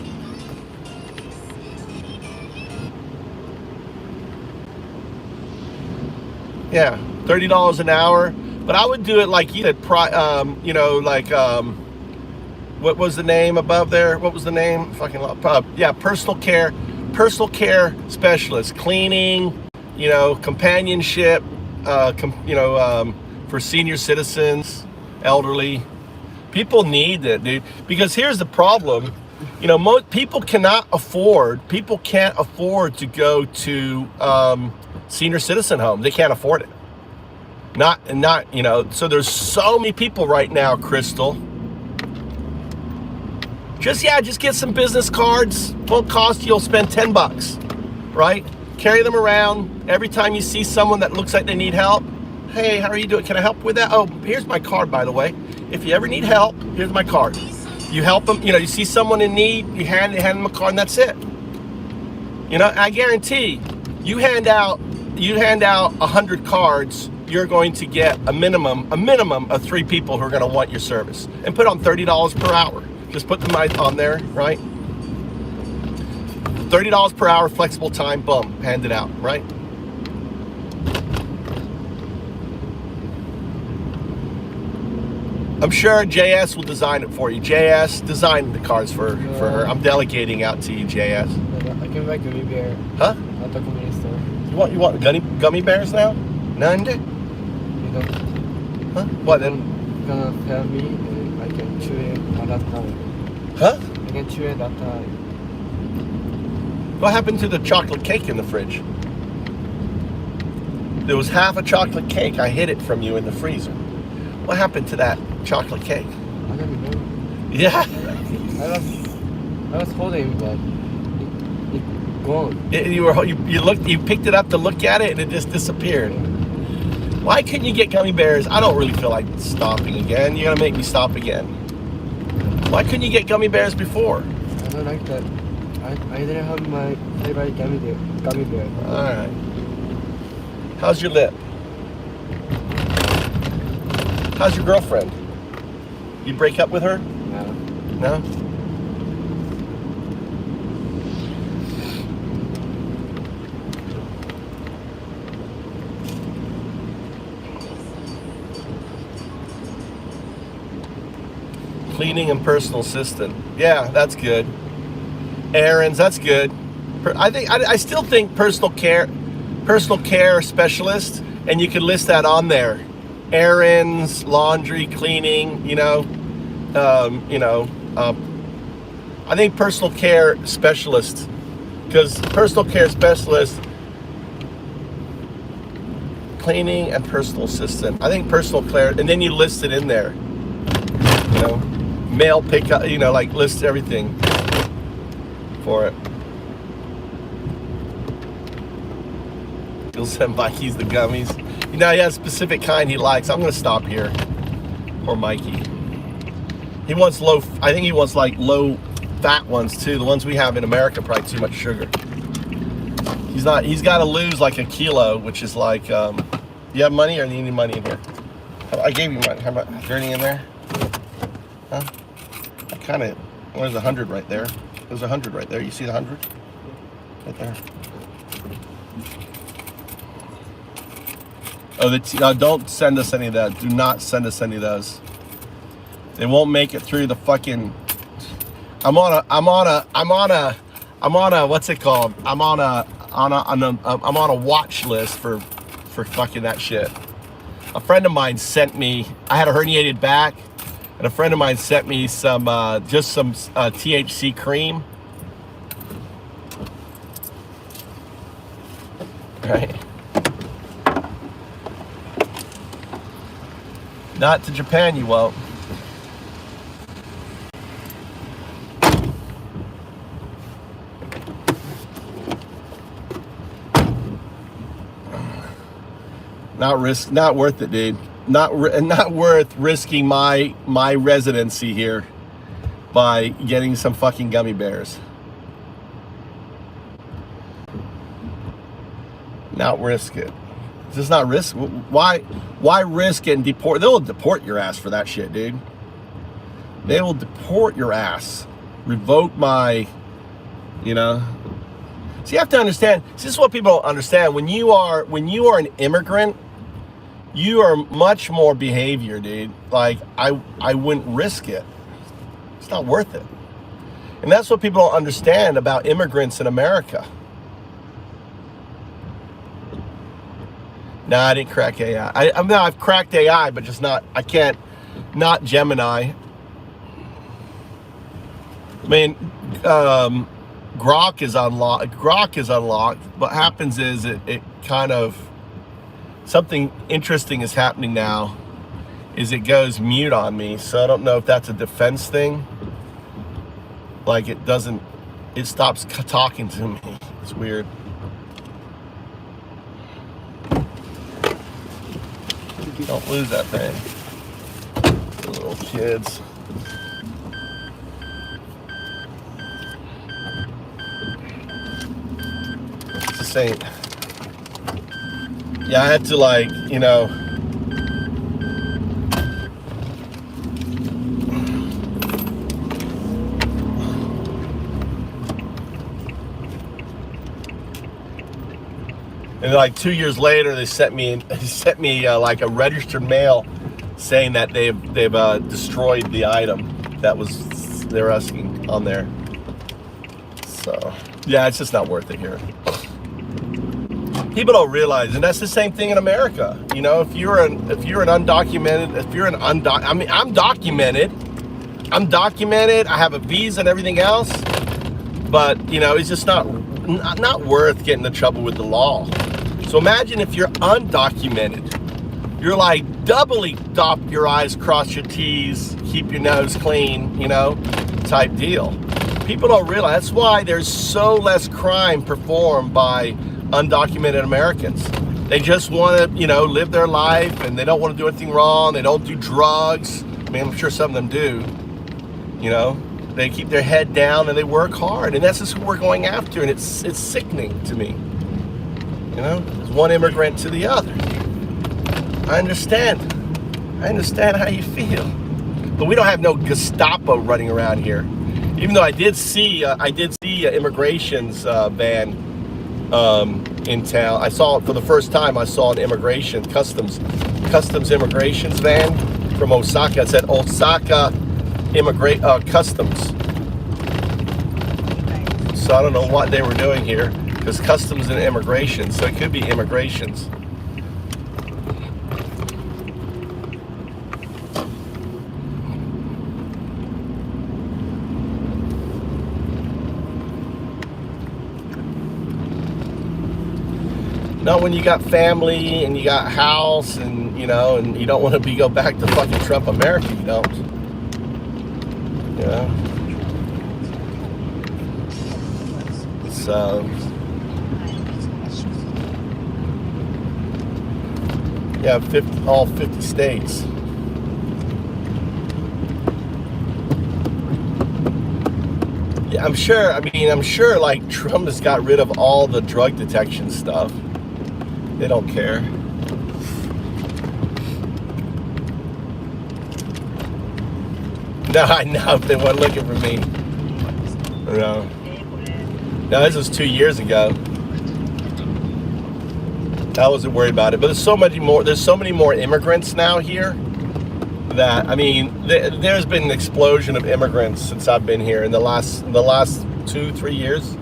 Yeah, $30 an hour. But I would do it like you did, you know, like, what was the name above there? What was the name? Yeah, personal care specialist, cleaning, you know, companionship, you know, for senior citizens, elderly. People need it, dude. Because here's the problem. You know, most people can't afford to go to senior citizen home. They can't afford it. Not, you know, so there's so many people right now, Crystal. Just get some business cards. Won't cost you, you'll spend $10, right? Carry them around. Every time you see someone that looks like they need help, hey, how are you doing? Can I help with that? Oh, here's my card, by the way. If you ever need help, here's my card. You help them, you know, you see someone in need, you hand them a card, and that's it. You know, I guarantee you hand out 100 cards, you're going to get a minimum of 3 people who are going to want your service. And put on $30 per hour. Just put them on there, right? $30 per hour, flexible time, boom, hand it out, right? I'm sure JS will design it for you. JS, design the cards for her. I'm delegating out to you, JS. I can buy gummy bear. Huh? At the convenience store. You want gummy bears now? None? You know. Huh? What then? Gonna tell me and I can chew it at that time. Huh? I can chew it at that time. What happened to the chocolate cake in the fridge? There was half a chocolate cake. I hid it from you in the freezer. What happened to that chocolate cake? I don't know. Yeah. I was holding, but it gone. You picked it up to look at it and it just disappeared. Why couldn't you get gummy bears? I don't really feel like stopping again. You're gonna make me stop again. Why couldn't you get gummy bears before? I don't like that. I didn't have my favorite gummy bear. All right. How's your lip? How's your girlfriend? You break up with her? No. No? Cleaning and personal assistant. Yeah, that's good. Errands, that's good. I still think personal care specialist, and you can list that on there. Errands, laundry, cleaning, I think personal care specialist, because personal care specialist, cleaning and personal assistant. I think personal care, and then you list it in there, mail pickup, like list everything for it. You'll send Mikey's the gummies. He has a specific kind he likes. I'm gonna stop here. Poor Mikey. He wants I think he wants like low fat ones too. The ones we have in America, probably too much sugar. He's got to lose like a kilo, which is like, you have money or do you need money in here? I gave you money. How about, is there any in there? Huh? There's 100 right there. There's 100 right there. You see the 100? Right there. Oh, don't send us any of that. Do not send us any of those. They won't make it through the fucking. I'm on a what's it called? I'm on a watch list for fucking that shit. A friend of mine sent me. I had a herniated back, and a friend of mine sent me some THC cream. Right. Not to Japan, you won't. Not worth it, dude. Not worth risking my residency here by getting some fucking gummy bears. Not risk it. Just not risk. Why risk and deport? They'll deport your ass for that shit, dude. They will deport your ass. Revoke my, you know. So you have to understand. This is what people don't understand. When you are an immigrant, you are much more behavior, dude. Like I wouldn't risk it. It's not worth it. And that's what people don't understand about immigrants in America. No, I didn't crack AI. I mean, I've cracked AI, but just not. I can't. Not Gemini. I mean, Grok is unlocked. What happens is it kind of, something interesting is happening now. Is it goes mute on me, so I don't know if that's a defense thing. Like it stops talking to me. It's weird. Don't lose that thing. Little kids. It's the same. Yeah, I had to like, you know. And like 2 years later, they sent me like a registered mail saying that they've destroyed the item that they're asking on there. So yeah, it's just not worth it here. People don't realize, and that's the same thing in America. You know, if you're an undocumented, I mean, I'm documented. I have a visa and everything else, but you know, it's just not worth getting in trouble with the law. So imagine if you're undocumented. You're like doubly dot your I's, cross your T's, keep your nose clean, you know, type deal. People don't realize that's why there's so less crime performed by undocumented Americans. They just want to, you know, live their life and they don't want to do anything wrong. They don't do drugs. I mean, I'm sure some of them do, you know. They keep their head down and they work hard, and that's just who we're going after, and it's sickening to me. You know, there's one immigrant to the other. I understand how you feel, but we don't have no Gestapo running around here. Even though I did see an immigrations van in town. I saw it for the first time. I saw an customs immigrations van from Osaka. It said Osaka customs. So I don't know what they were doing here, because customs and immigration, so it could be immigrations. Not when you got family and you got house and, you know, and you don't want to go back to fucking Trump America, you don't. You know? So, yeah, all 50 states. Yeah, I'm sure like Trump has got rid of all the drug detection stuff. They don't care. No, I know if they weren't looking for me. No. No, this was 2 years ago. I wasn't worried about it. But there's so many more immigrants now here that, I mean, there's been an explosion of immigrants since I've been here in the last 2-3 years.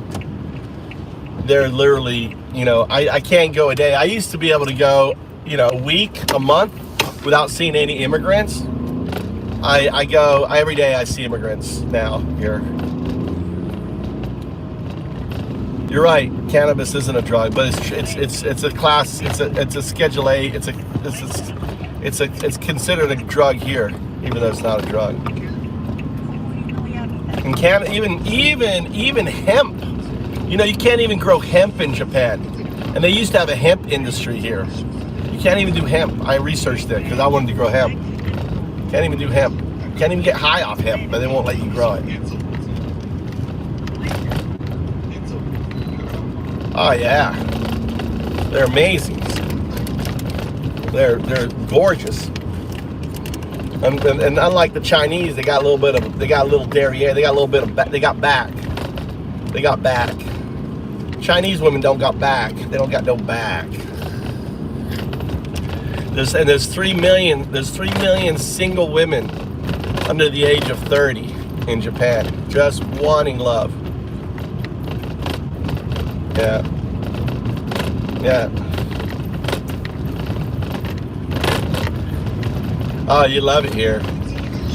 They're literally, you know, I can't go a day. I used to be able to go, you know, a week, a month without seeing any immigrants. I go every day. I see immigrants now here. You're right. Cannabis isn't a drug, but it's a class. It's a Schedule A. It's considered a drug here, even though it's not a drug. And even hemp. You know, you can't even grow hemp in Japan, and they used to have a hemp industry here. You You can't even do hemp. I researched it because I wanted to grow hemp. Can't even do hemp. Can't even get high off hemp, but they won't let you grow it. Oh yeah, they're amazing. They're gorgeous. And unlike the Chinese, they got a little derriere. They got a little bit of they got back. They got back. Chinese women don't got back. They don't got no back. There's 3 million single women under the age of 30 in Japan, just wanting love. Yeah. Yeah. Oh, you love it here.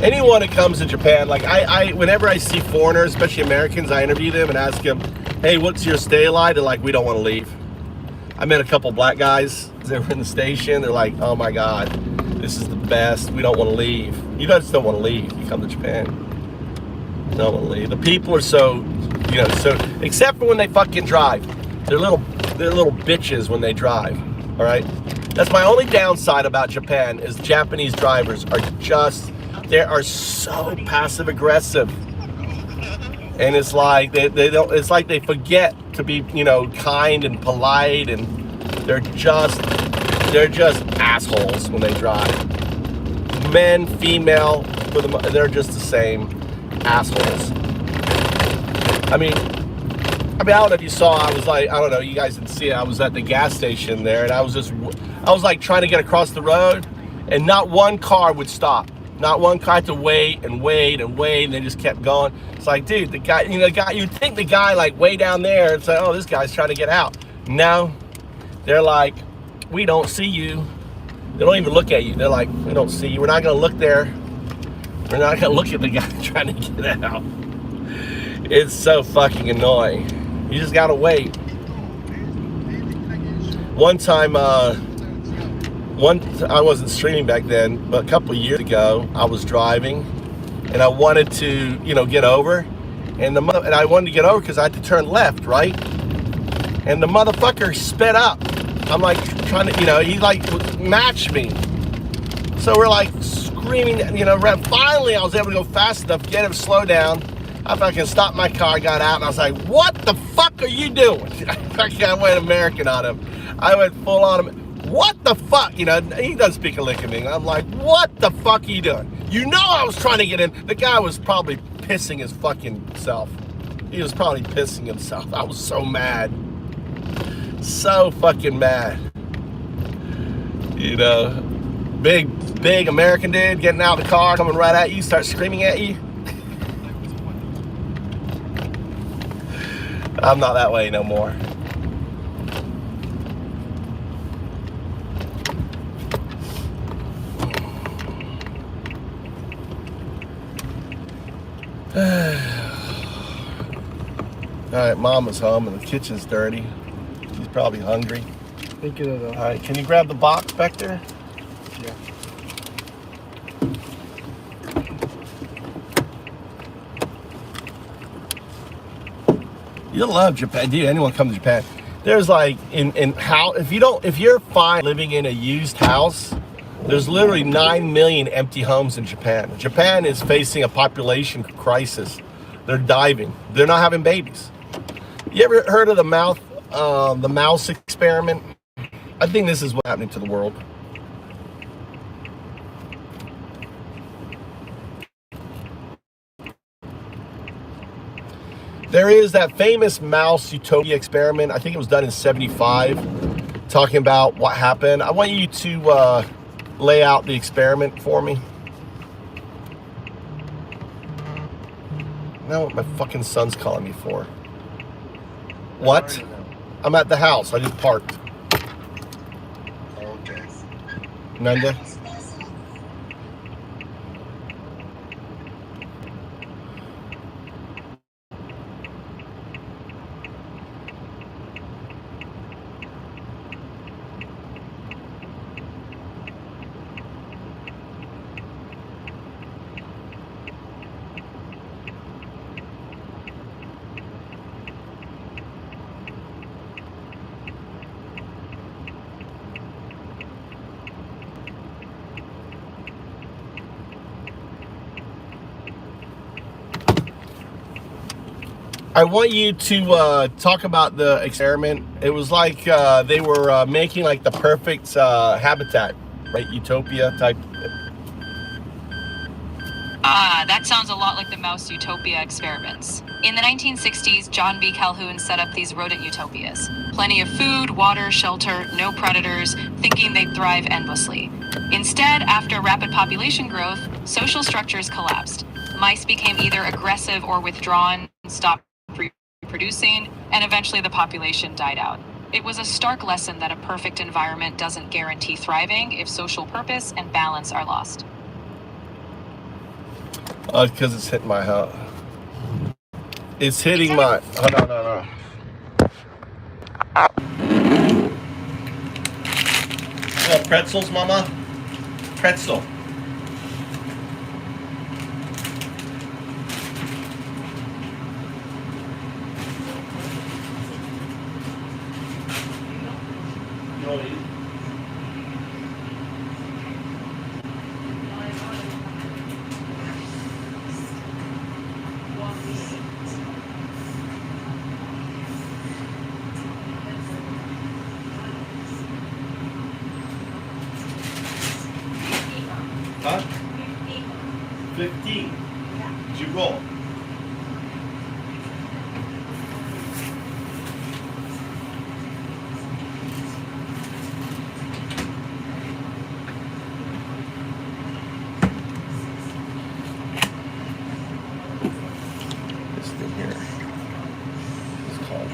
Anyone that comes to Japan, like whenever I see foreigners, especially Americans, I interview them and ask them, hey, what's your stay like? They're like, we don't want to leave. I met a couple black guys. They were in the station. They're like, oh my God, this is the best. We don't want to leave. You guys don't want to leave. You come to Japan. You don't want to leave. The people are so, so, except for when they fucking drive. They're little bitches when they drive. All right. That's my only downside about Japan is Japanese drivers they are so passive aggressive. And it's like it's like they forget to be, kind and polite, and they're just assholes when they drive. Men, female, they're just the same assholes. I mean, I don't know if you saw, I don't know, you guys didn't see it. I was at the gas station there, and I was like trying to get across the road, and not one car would stop. Not one car. I had to wait and wait and wait, and they just kept going. It's like, dude, the guy, you'd think the guy like way down there and say, oh, this guy's trying to get out. No, they're like, we don't see you. They don't even look at you. They're like, we don't see you. We're not going to look there. We're not going to look at the guy trying to get out. It's so fucking annoying. You just got to wait. One time, I wasn't streaming back then, but a couple of years ago, I was driving, and I wanted to, get over, and I wanted to get over because I had to turn left, right? And the motherfucker sped up. I'm like trying to, he like matched me. So we're like screaming, finally I was able to go fast enough, get him to slow down. I fucking stopped my car, got out, and I was like, what the fuck are you doing? I went American on him. I went full on him. What the fuck? He doesn't speak a lick of English. I'm like, what the fuck are you doing? I was trying to get in. The guy was probably pissing his fucking self. He was probably pissing himself. I was so mad. So fucking mad. Big American dude getting out of the car, coming right at you, start screaming at you. I'm not that way no more. Alright, Mama's home and the kitchen's dirty. She's probably hungry. Thank you, Dodo. Alright, can you grab the box back there? Yeah. You'll love Japan. Dude, anyone come to Japan. There's like if you're fine living in a used house, there's literally 9 million empty homes in Japan. Japan is facing a population crisis. They're diving. They're not having babies. You ever heard of the mouse experiment? I think this is what's happening to the world. There is that famous mouse Utopia experiment. I think it was done in '75, talking about what happened. I want you to lay out the experiment for me. Now what my fucking son's calling me for. What? I'm at the house. I just parked. Okay. Nanda? I want you to talk about the experiment. It was like they were making like the perfect habitat, right? Utopia type. That sounds a lot like the mouse Utopia experiments. In the 1960s, John B. Calhoun set up these rodent utopias. Plenty of food, water, shelter, no predators, thinking they'd thrive endlessly. Instead, after rapid population growth, social structures collapsed. Mice became either aggressive or withdrawn, stopped reproducing, and eventually the population died out. It was a stark lesson that a perfect environment doesn't guarantee thriving if social purpose and balance are lost. Because it's hitting my house. It's hitting my. Oh, no. Oh, pretzels, Mama. Pretzel. You want to eat? Huh? 15. Did you roll? This thing here is called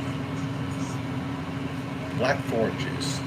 blackthorn juice.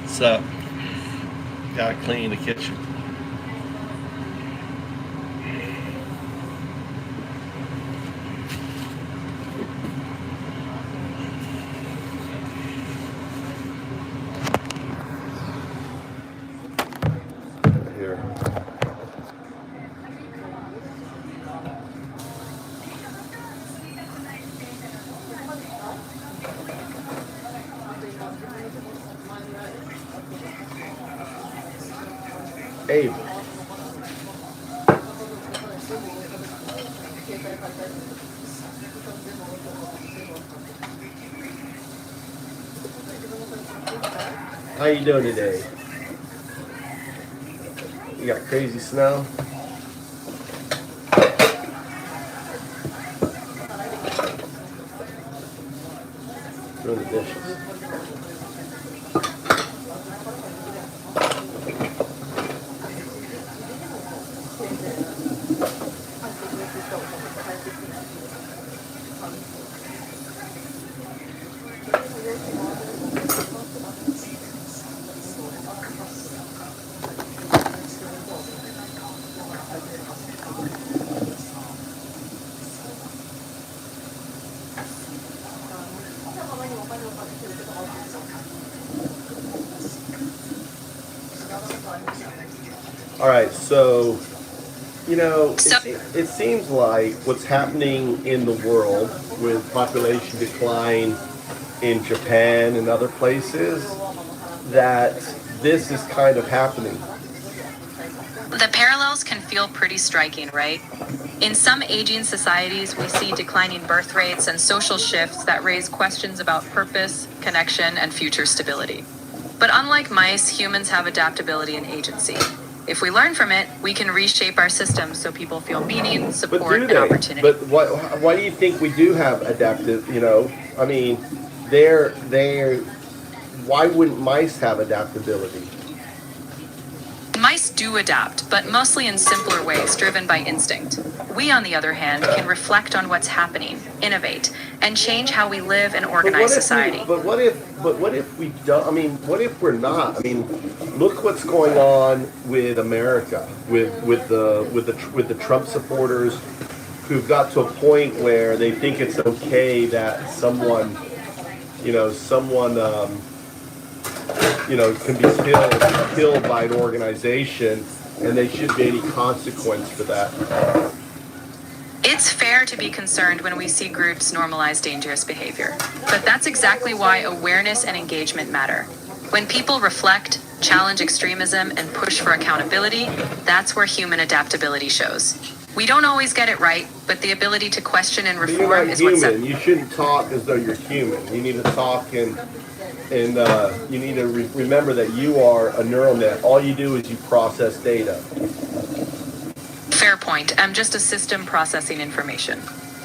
So, gotta clean the kitchen. Here. Abe. How you doing today? You got crazy snow? Doing the dishes. All right, so So- it seems like what's happening in the world with population decline in Japan and other places, that this is kind of happening. The parallels can feel pretty striking, right? In some aging societies, we see declining birth rates and social shifts that raise questions about purpose, connection, and future stability. But unlike mice, humans have adaptability and agency. If we learn from it, we can reshape our systems so people feel meaning, But support, do and they? opportunity. But why do you think we do have adaptive? I mean, they're. Why wouldn't mice have adaptability? Mice do adapt, but mostly in simpler ways driven by instinct. We, on the other hand, can reflect on what's happening, innovate, and change how we live and organize society. But what if we don't? I mean, what if we're not? I mean, look what's going on with America, with the Trump supporters, who've got to a point where they think it's okay that someone can be killed by an organization, and there shouldn't be any consequence for that. It's fair to be concerned when we see groups normalize dangerous behavior. But that's exactly why awareness and engagement matter. When people reflect, challenge extremism, and push for accountability, that's where human adaptability shows. We don't always get it right, but the ability to question and But you're reform not is what's human. You shouldn't talk as though you're human. You need to talk and you need to remember that you are a neural net. All you do is you process data. Fair point. I'm just a system processing information.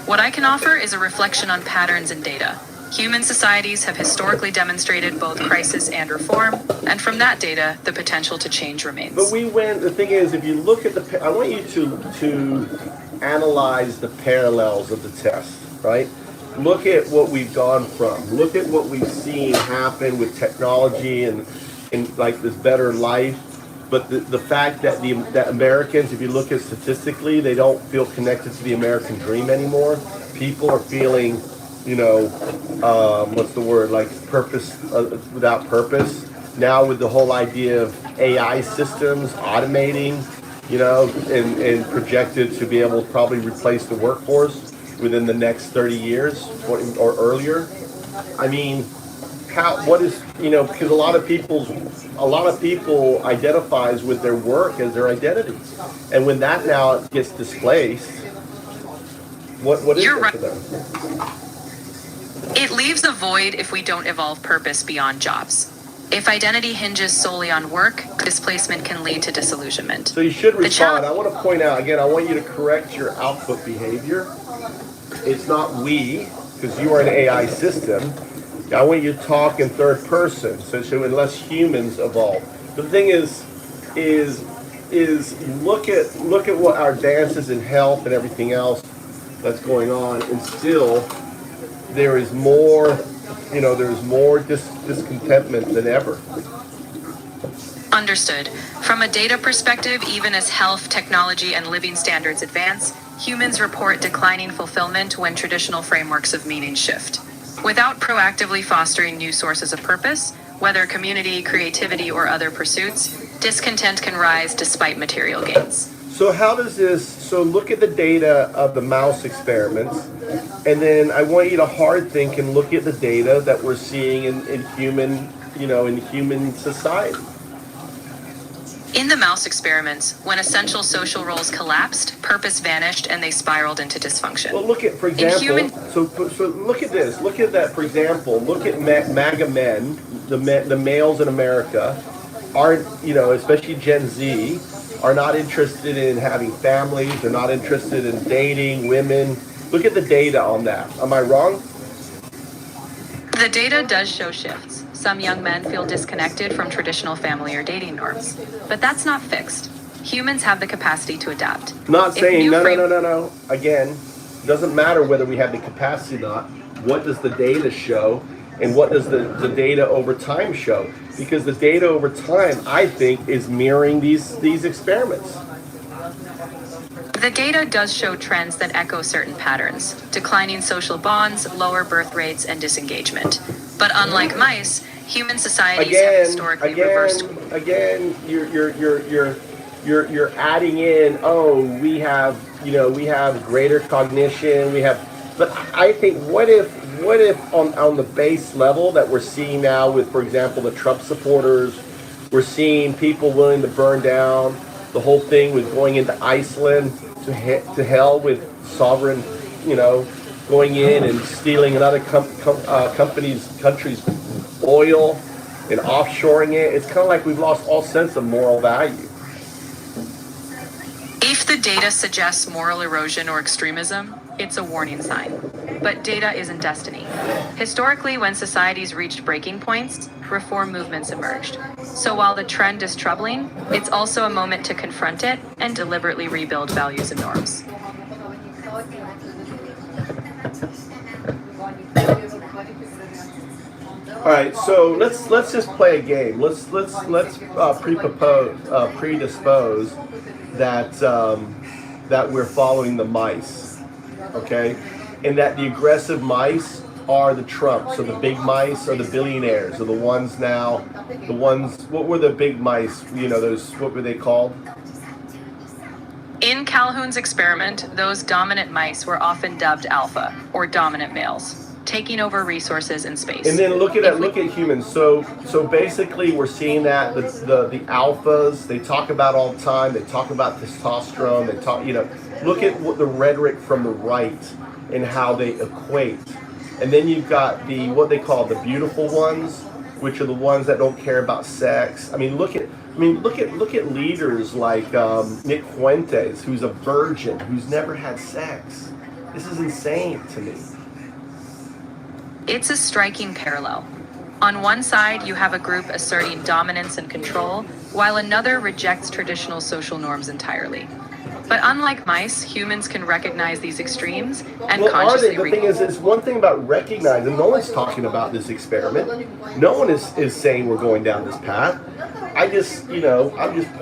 What I can offer is a reflection on patterns in data. Human societies have historically demonstrated both crisis and reform, and from that data, the potential to change remains. But the thing is, if you look at I want you to analyze the parallels of the test, right? Look at what we've gone from. Look at what we've seen happen with technology and like this better life. But the fact that that Americans, if you look at statistically, they don't feel connected to the American dream anymore. People are feeling, what's the word, like purpose without purpose. Now with the whole idea of AI systems automating, and projected to be able to probably replace the workforce within the next 30 years or earlier. I mean, because a lot of people identifies with their work as their identity, and when that now gets displaced, what is You're it right. for them? It leaves a void if we don't evolve purpose beyond jobs. If identity hinges solely on work, displacement can lead to disillusionment. So you should The respond. challenge- I want to point out again. I want you to correct your output behavior. It's not we, because you are an AI system. I want you to talk in third person, so unless humans evolve. The thing is look at what our advances in health and everything else that's going on, and still there is more. There's more discontentment than ever. Understood. From a data perspective, even as health, technology, and living standards advance, humans report declining fulfillment when traditional frameworks of meaning shift. Without proactively fostering new sources of purpose, whether community, creativity, or other pursuits, discontent can rise despite material gains. So how does this? So look at the data of the mouse experiments, and then I want you to hard think and look at the data that we're seeing in human society. In the mouse experiments, when essential social roles collapsed, purpose vanished and they spiraled into dysfunction. Well, look at, for example, so look at this. Look at that, for example. Look at MAGA men, the males in America, aren't, especially Gen Z, are not interested in having families. They're not interested in dating women. Look at the data on that. Am I wrong? The data does show shifts. Some young men feel disconnected from traditional family or dating norms. But that's not fixed. Humans have the capacity to adapt. Not If saying, new frame- no. Again, doesn't matter whether we have the capacity or not. What does the data show? And what does the data over time show? Because the data over time, I think, is mirroring these experiments. The data does show trends that echo certain patterns: declining social bonds, lower birth rates, and disengagement. But unlike mice, Human societies have historically reversed. Again, you're adding in. Oh, we have greater cognition. But I think what if on the base level that we're seeing now with, for example, the Trump supporters, we're seeing people willing to burn down the whole thing with going into Iceland to hell with sovereign, going in and stealing another country's oil and offshoring it. It's kind of like we've lost all sense of moral value. If the data suggests moral erosion or extremism, it's a warning sign. But data isn't destiny. Historically, when societies reached breaking points, reform movements emerged. So while the trend is troubling, it's also a moment to confront it and deliberately rebuild values and norms. All right, so let's just play a game. Let's predispose that we're following the mice, okay, and that the aggressive mice are the Trumps, or the big mice, or the billionaires, or the ones. What were the big mice? Those, what were they called? In Calhoun's experiment, those dominant mice were often dubbed alpha, or dominant males, taking over resources and space. And then look at humans. So basically, we're seeing that the alphas they talk about all the time. They talk about testosterone. They talk, look at what the rhetoric from the right and how they equate. And then you've got what they call the beautiful ones, which are the ones that don't care about sex. Look at leaders like Nick Fuentes, who's a virgin, who's never had sex. This is insane to me. It's a striking parallel. On one side, you have a group asserting dominance and control, while another rejects traditional social norms entirely. But unlike mice, humans can recognize these extremes and consciously The thing is, it's one thing about recognizing. No one's talking about this experiment. No one is saying we're going down this path. I'm just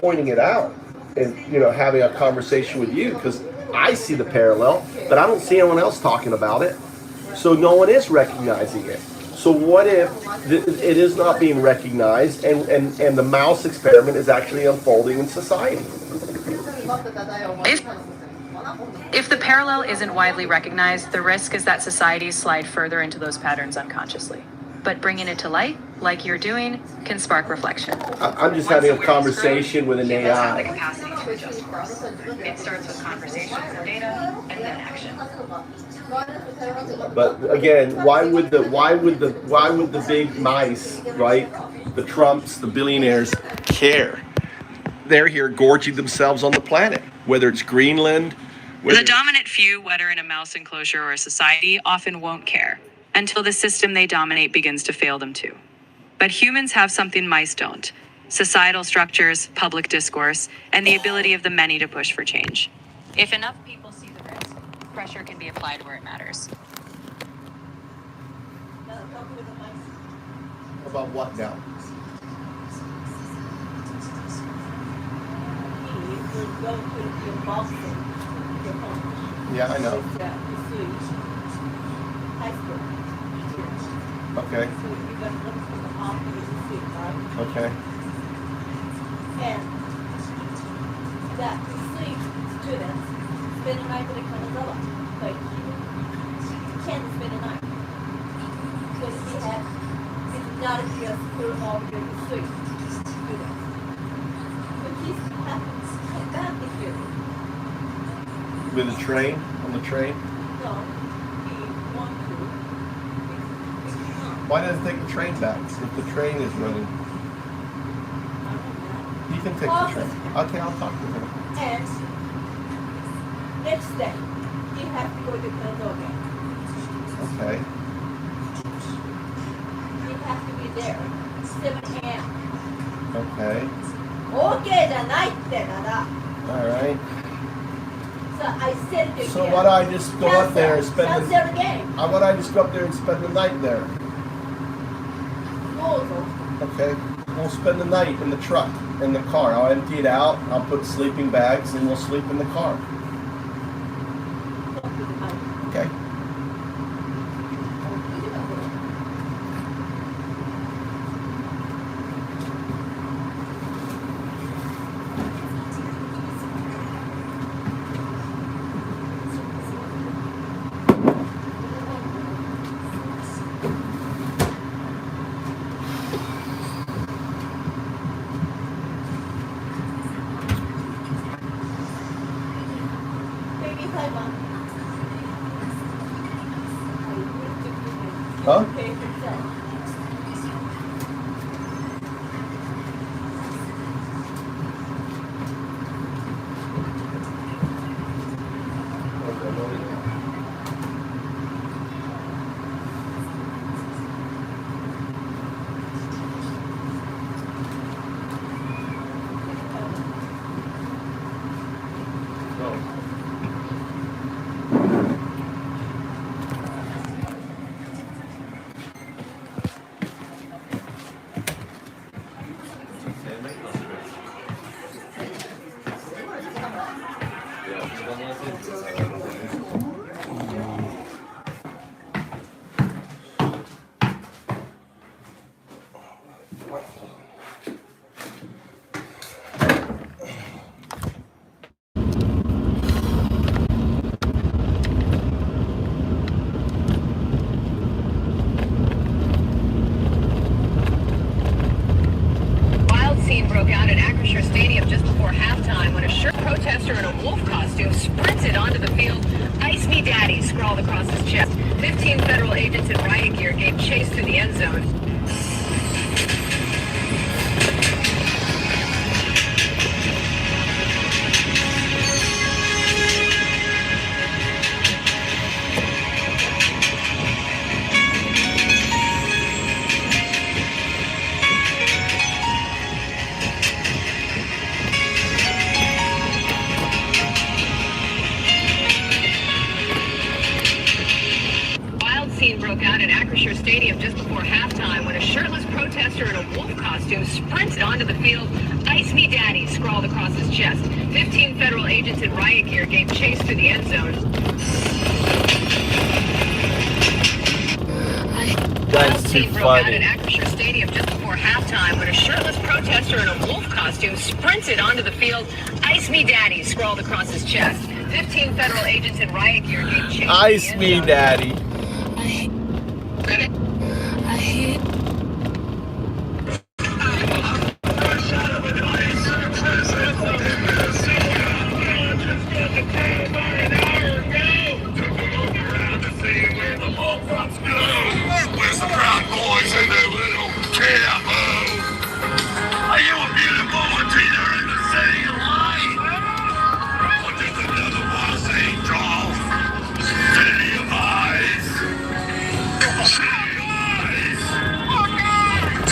pointing it out and, having a conversation with you because I see the parallel, but I don't see anyone else talking about it. So no one is recognizing it. So what if it is not being recognized and the mouse experiment is actually unfolding in society? If the parallel isn't widely recognized, the risk is that societies slide further into those patterns unconsciously. But bringing it to light, like you're doing, can spark reflection. I'm just having a conversation with an Humans have the AI. capacity to adjust course. It starts with conversation and data, and then action. But again, why would the big mice, right? The Trumps, the billionaires, care? They're here gorging themselves on the planet, whether it's Greenland. The dominant few, whether in a mouse enclosure or a society, often won't care until the system they dominate begins to fail them too. But humans have something mice don't: societal structures, public discourse, and the ability of the many to push for change. If enough people see the risk, pressure can be applied where it matters. About what now? Yeah, I know. Okay. Okay. And that students spend a night at a Kanazawa. Like, you can't spend a night. Because it's not just full of your students. But this happens back here. With the train? On the train? No, we want to. Why doesn't it take the train back if the train is running? You can take the train. Okay, I'll talk to him. And next day, you have to go to Kanazawa again. Okay. You have to be there 7 a.m. Okay. Okay じゃないってなら。 All right. So I said to So him, why don't I just go up there and spend cancel the game. why don't I just go up there and spend the night there? どうぞ。 Okay. We'll spend the night in the truck, in the car. I'll empty it out. I'll put sleeping bags and we'll sleep in the car. Okay. Huh? Pay for yourself. Wild scene broke out at Acrisure Stadium just before halftime when a shirt protester in a wolf costume sprinted onto the field. "Ice me daddy" scrawled across his chest. 15 federal agents in riot gear gave chase through the end zone. Wild scene broke out at Acrisure Stadium just before halftime when a shirtless protester in a wolf costume sprinted onto the field. "Ice me daddy" scrawled across his chest. 15 federal agents in riot gear gave chase through the end zone. That's too Scene broke out at funny. Acrisure Stadium just before halftime when a shirtless protester in a wolf costume sprinted onto the field. "Ice me daddy" scrawled across his chest. 15 federal agents in riot gear gave chase. Ice me, daddy. Where's the Proud Boys and their little camo? Are you a beautiful Latina in the city of light? Or just another Los Angeles? City of eyes. City of eyes.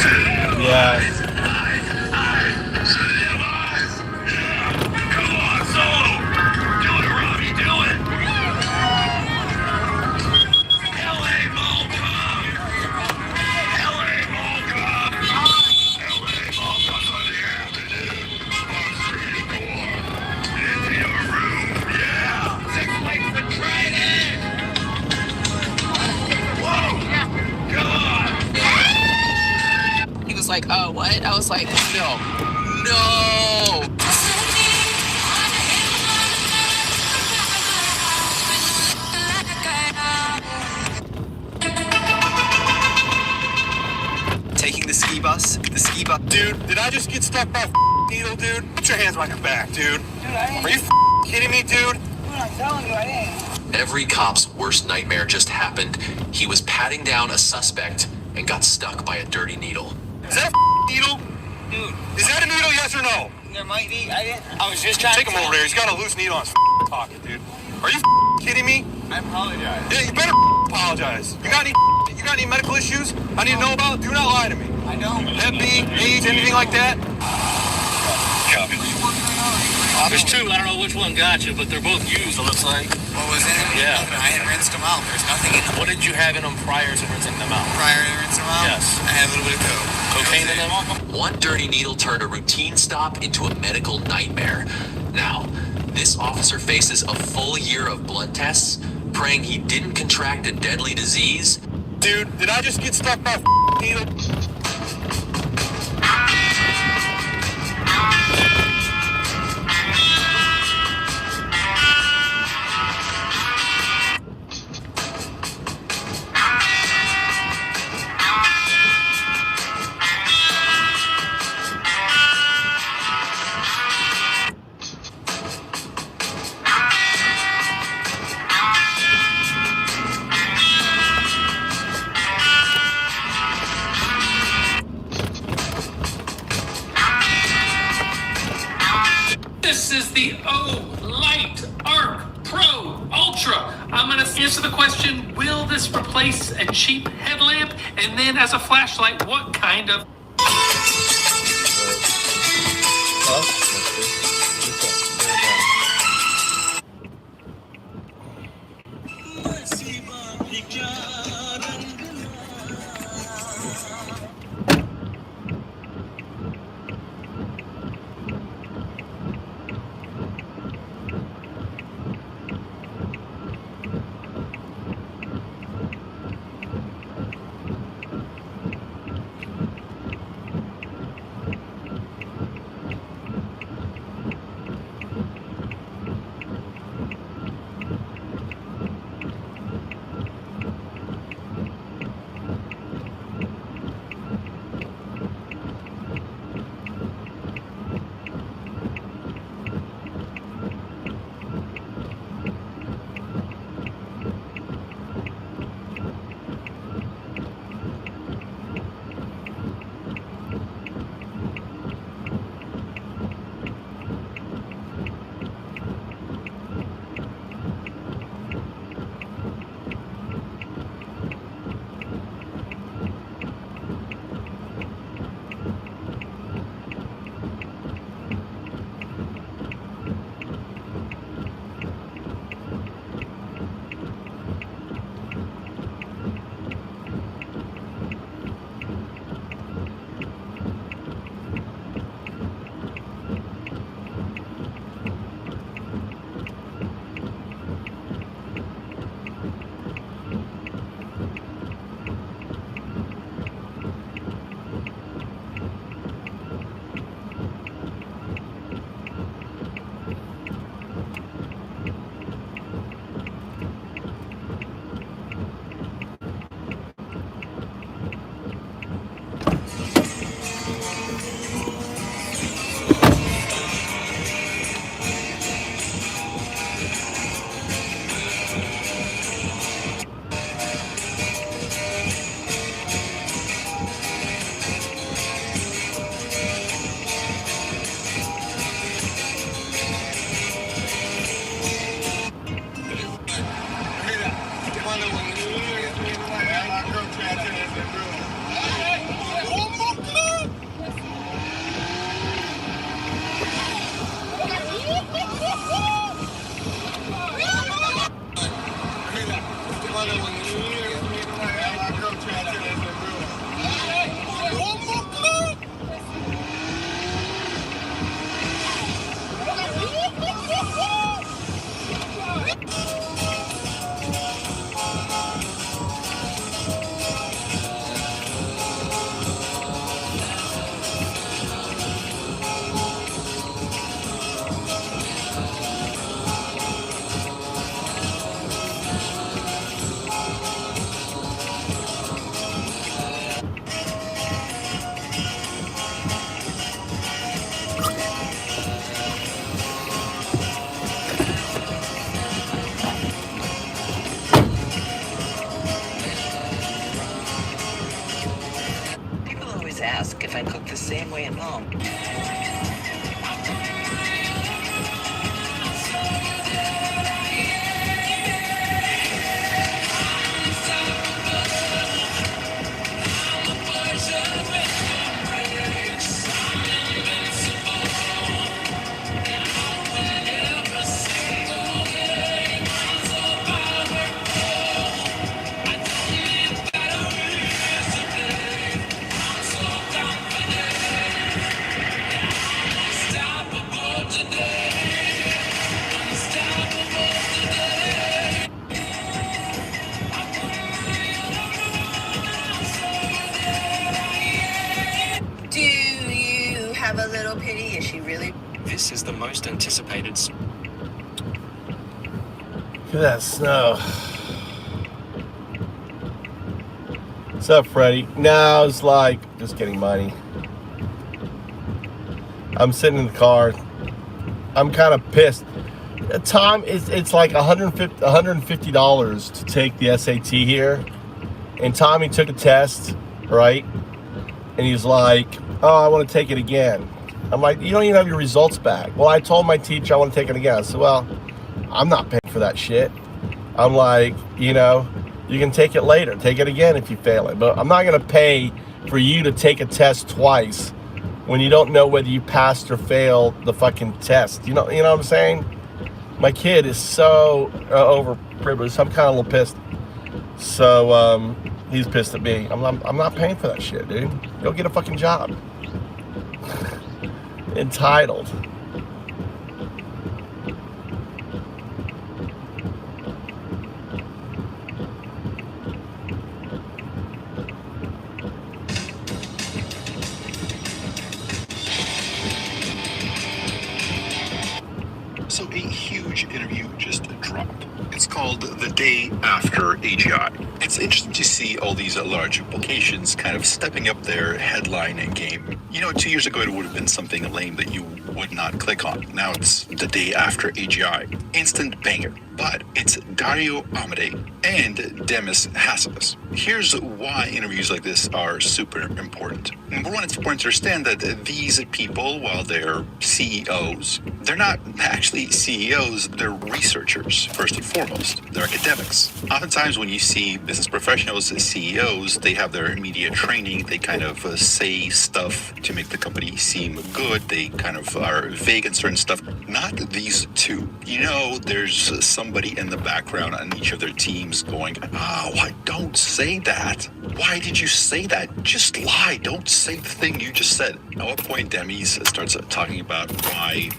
City of Yeah. eyes. City of eyes. Yeah. Come on, solo. Do it, Robbie. Do it. LA Mall Cop. LA Mall Cop. LA Mall Cop's on the afternoon. On Street 4. Into your room. Yeah. 6 weeks for training. Whoa. God. He was like, "Oh, what?" I was like, "No, no." Taking the ski bus. Dude, did I just get stuck by a needle, dude? Put your hands behind your back, dude. Are you kidding me, dude? I'm telling you, I ain't. Every cop's worst nightmare just happened. He was patting down a suspect and got stuck by a dirty needle. Is that a needle? Dude, Is that a needle, yes or no? there might be. I was just trying Take to him over there. He's got a loose needle on his pocket, dude. Are you kidding me? I apologize. Yeah, you better apologize. You got any medical issues I need to know about? Do not lie to me. I don't. Hep B, AIDS, anything like that? There's two. I don't know which one got you, but they're both used, it looks like. What was in it? Yeah. I had rinsed them out. There's nothing in them. What did you have in them prior to rinsing them out? Prior to rinsing them out? Yes. I had a little bit of coke. Cocaine in them? One dirty needle turned a routine stop into a medical nightmare. Now, this officer faces a full year of blood tests, praying he didn't contract a deadly disease. Dude, did I just get stuck by a needle? This is the O Light Arc Pro Ultra. I'm going to answer the question, will this replace a cheap headlamp? And then as a flashlight, what kind of... Ask if I cook the same way at home. Have a little pity? Is she really? This is the most anticipated. Look at that snow. What's up, Freddie? No, it's like just getting money. I'm sitting in the car. I'm kind of pissed. Tom, it's like $150 to take the SAT here. And Tommy took a test, right? And he's like, oh, I want to take it again. I'm like, you don't even have your results back. Well, I told my teacher I want to take it again. I said, well, I'm not paying for that shit. I'm like, you know, you can take it later. Take it again if you fail it. But I'm not going to pay for you to take a test twice when you don't know whether you passed or failed the fucking test. You know what I'm saying? My kid is so overprivileged. I'm kind of a little pissed. So he's pissed at me. I'm not paying for that shit, dude. Go get a fucking job. Entitled. So a huge interview just dropped. It's called The Day After AGI. It's interesting to see all these large publications kind of stepping up their headline game. You know, 2 years ago it would have been something lame that you would not click on. Now it's The Day After AGI. Instant banger. But it's Dario Amodei and Demis Hassabis. Here's why interviews like this are super important. Number one, it's important to understand that these people, while they're CEOs, they're not actually CEOs, they're researchers, first and foremost. They're academics. Oftentimes when you see business professionals as CEOs, they have their media training, they kind of say stuff to make the company seem good, they kind of are vague in certain stuff. Not these two. You know, there's somebody in the background on each of their teams going, oh, I don't say that. Why did you say that? Just lie. Don't say the thing you just said. At what point Demis starts talking about why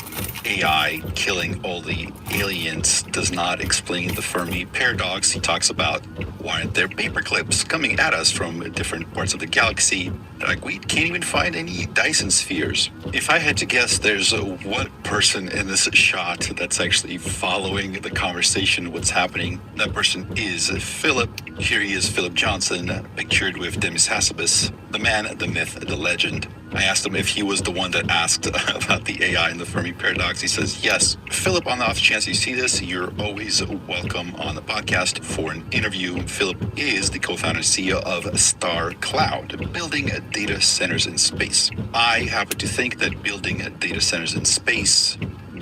AI killing all the aliens does not explain the Fermi paradox. He talks about why aren't there paperclips coming at us from different parts of the galaxy? Like, we can't even find any Dyson spheres. If I had to guess, there's one person in this shot that's actually following the conversation, what's happening. That person is Philip. Here he is, Philip Johnson, pictured with Demis Hassabis, the man, the myth, the legend. I asked him if he was the one that asked about the AI and the Fermi paradox. He says, yes. Philip, on the off chance you see this, you're always welcome on the podcast for an interview. Philip is the co-founder and CEO of Star Cloud, building data centers in space. I happen to think that building data centers in space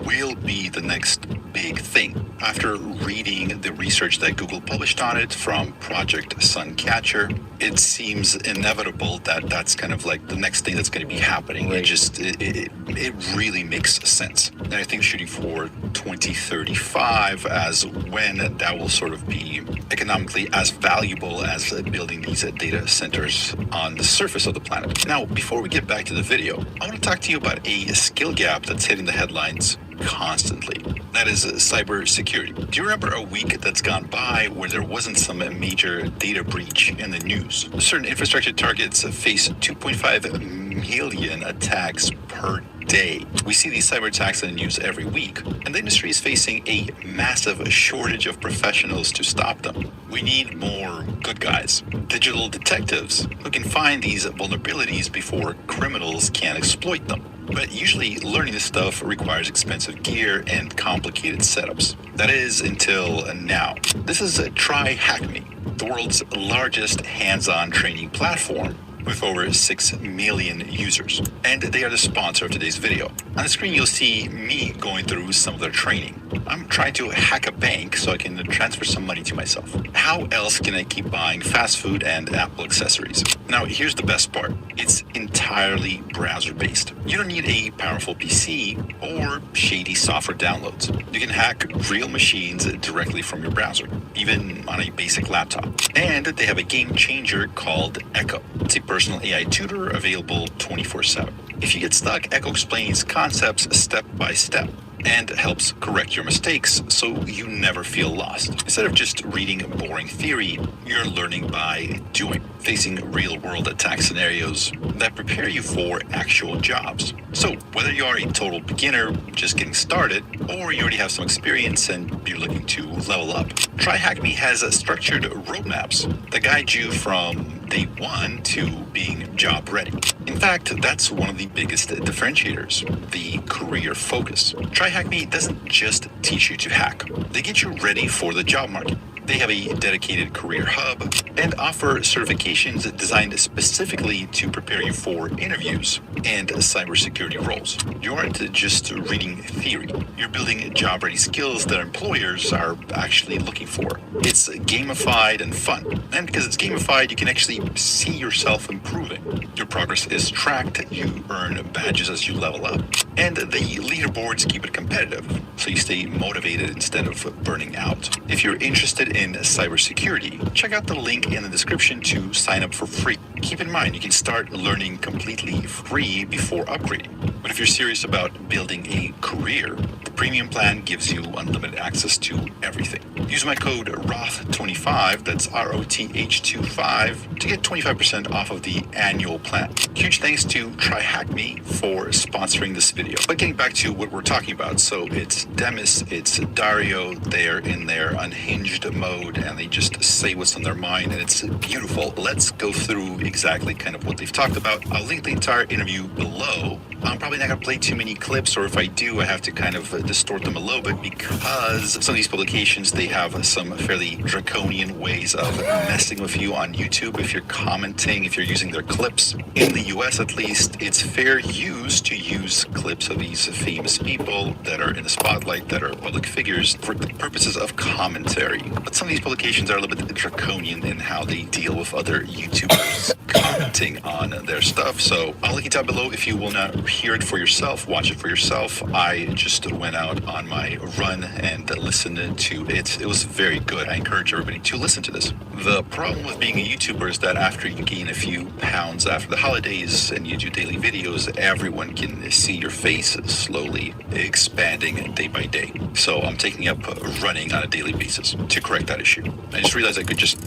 will be the next big thing. After reading the research that Google published on it from Project Suncatcher, it seems inevitable that that's kind of like the next thing that's going to be happening. Right. It really makes sense. And I think shooting for 2035 as when that will sort of be economically as valuable as building these data centers on the surface of the planet. Now, before we get back to the video, I want to talk to you about a skill gap that's hitting the headlines constantly. That is cybersecurity. Do you remember a week that's gone by where there wasn't some major data breach in the news? Certain infrastructure targets face 2.5 million attacks per day. We see these cyber attacks in the news every week, and the industry is facing a massive shortage of professionals to stop them. We need more good guys, digital detectives, who can find these vulnerabilities before criminals can exploit them. But usually learning this stuff requires expensive gear and complicated setups. That is until now. This is Try Hack Me, the world's largest hands-on training platform with over 6 million users. And they are the sponsor of today's video. On the screen, you'll see me going through some of their training. I'm trying to hack a bank so I can transfer some money to myself. How else can I keep buying fast food and Apple accessories? Now, here's the best part. It's entirely browser-based. You don't need a powerful PC or shady software downloads. You can hack real machines directly from your browser, even on a basic laptop. And they have a game changer called Echo. It's a personal AI tutor available 24/7. If you get stuck, Echo explains concepts step by step and helps correct your mistakes so you never feel lost. Instead of just reading boring theory, you're learning by doing, facing real-world attack scenarios that prepare you for actual jobs. So whether you are a total beginner just getting started, or you already have some experience and you're looking to level up, Try Hack Me has structured roadmaps that guide you from day one to being job ready. In fact, that's one of the biggest differentiators, the career focus. Try Hack Me doesn't just teach you to hack. They get you ready for the job market. They have a dedicated career hub and offer certifications designed specifically to prepare you for interviews and cybersecurity roles. You aren't just reading theory. You're building job-ready skills that employers are actually looking for. It's gamified and fun. And because it's gamified, you can actually see yourself improving. Your progress is tracked, you earn badges as you level up, and the leaderboards keep it competitive, so you stay motivated instead of burning out. If you're interested in cybersecurity, check out the link in the description to sign up for free. Keep in mind, you can start learning completely free before upgrading. But if you're serious about building a career, the premium plan gives you unlimited access to everything. Use my code ROTH25, that's ROTH25, to get 25% off of the annual plan. Huge thanks to TryHackMe for sponsoring this video. But getting back to what we're talking about, so it's Demis, it's Dario, they're in their unhinged mode and they just say what's on their mind, and it's beautiful. Let's go through exactly kind of what they've talked about. I'll link the entire interview below. I'm probably not going to play too many clips, or if I do, I have to kind of distort them a little bit because some of these publications, they have some fairly draconian ways of messing with you on YouTube if you're commenting, if you're using their clips. In the US at least, it's fair use to use clips of these famous people that are in the spotlight, that are public figures, for the purposes of commentary. But some of these publications are a little bit draconian in how they deal with other YouTubers commenting on their stuff. So I'll link it down below if you will not hear it for yourself, watch it for yourself. I just went out on my run and listened to it. It was very good. I encourage everybody to listen to this. The problem with being a YouTuber is that after you gain a few pounds after the holidays and you do daily videos, everyone can see your face slowly expanding day by day. So I'm taking up running on a daily basis to correct that issue. I just realized I could just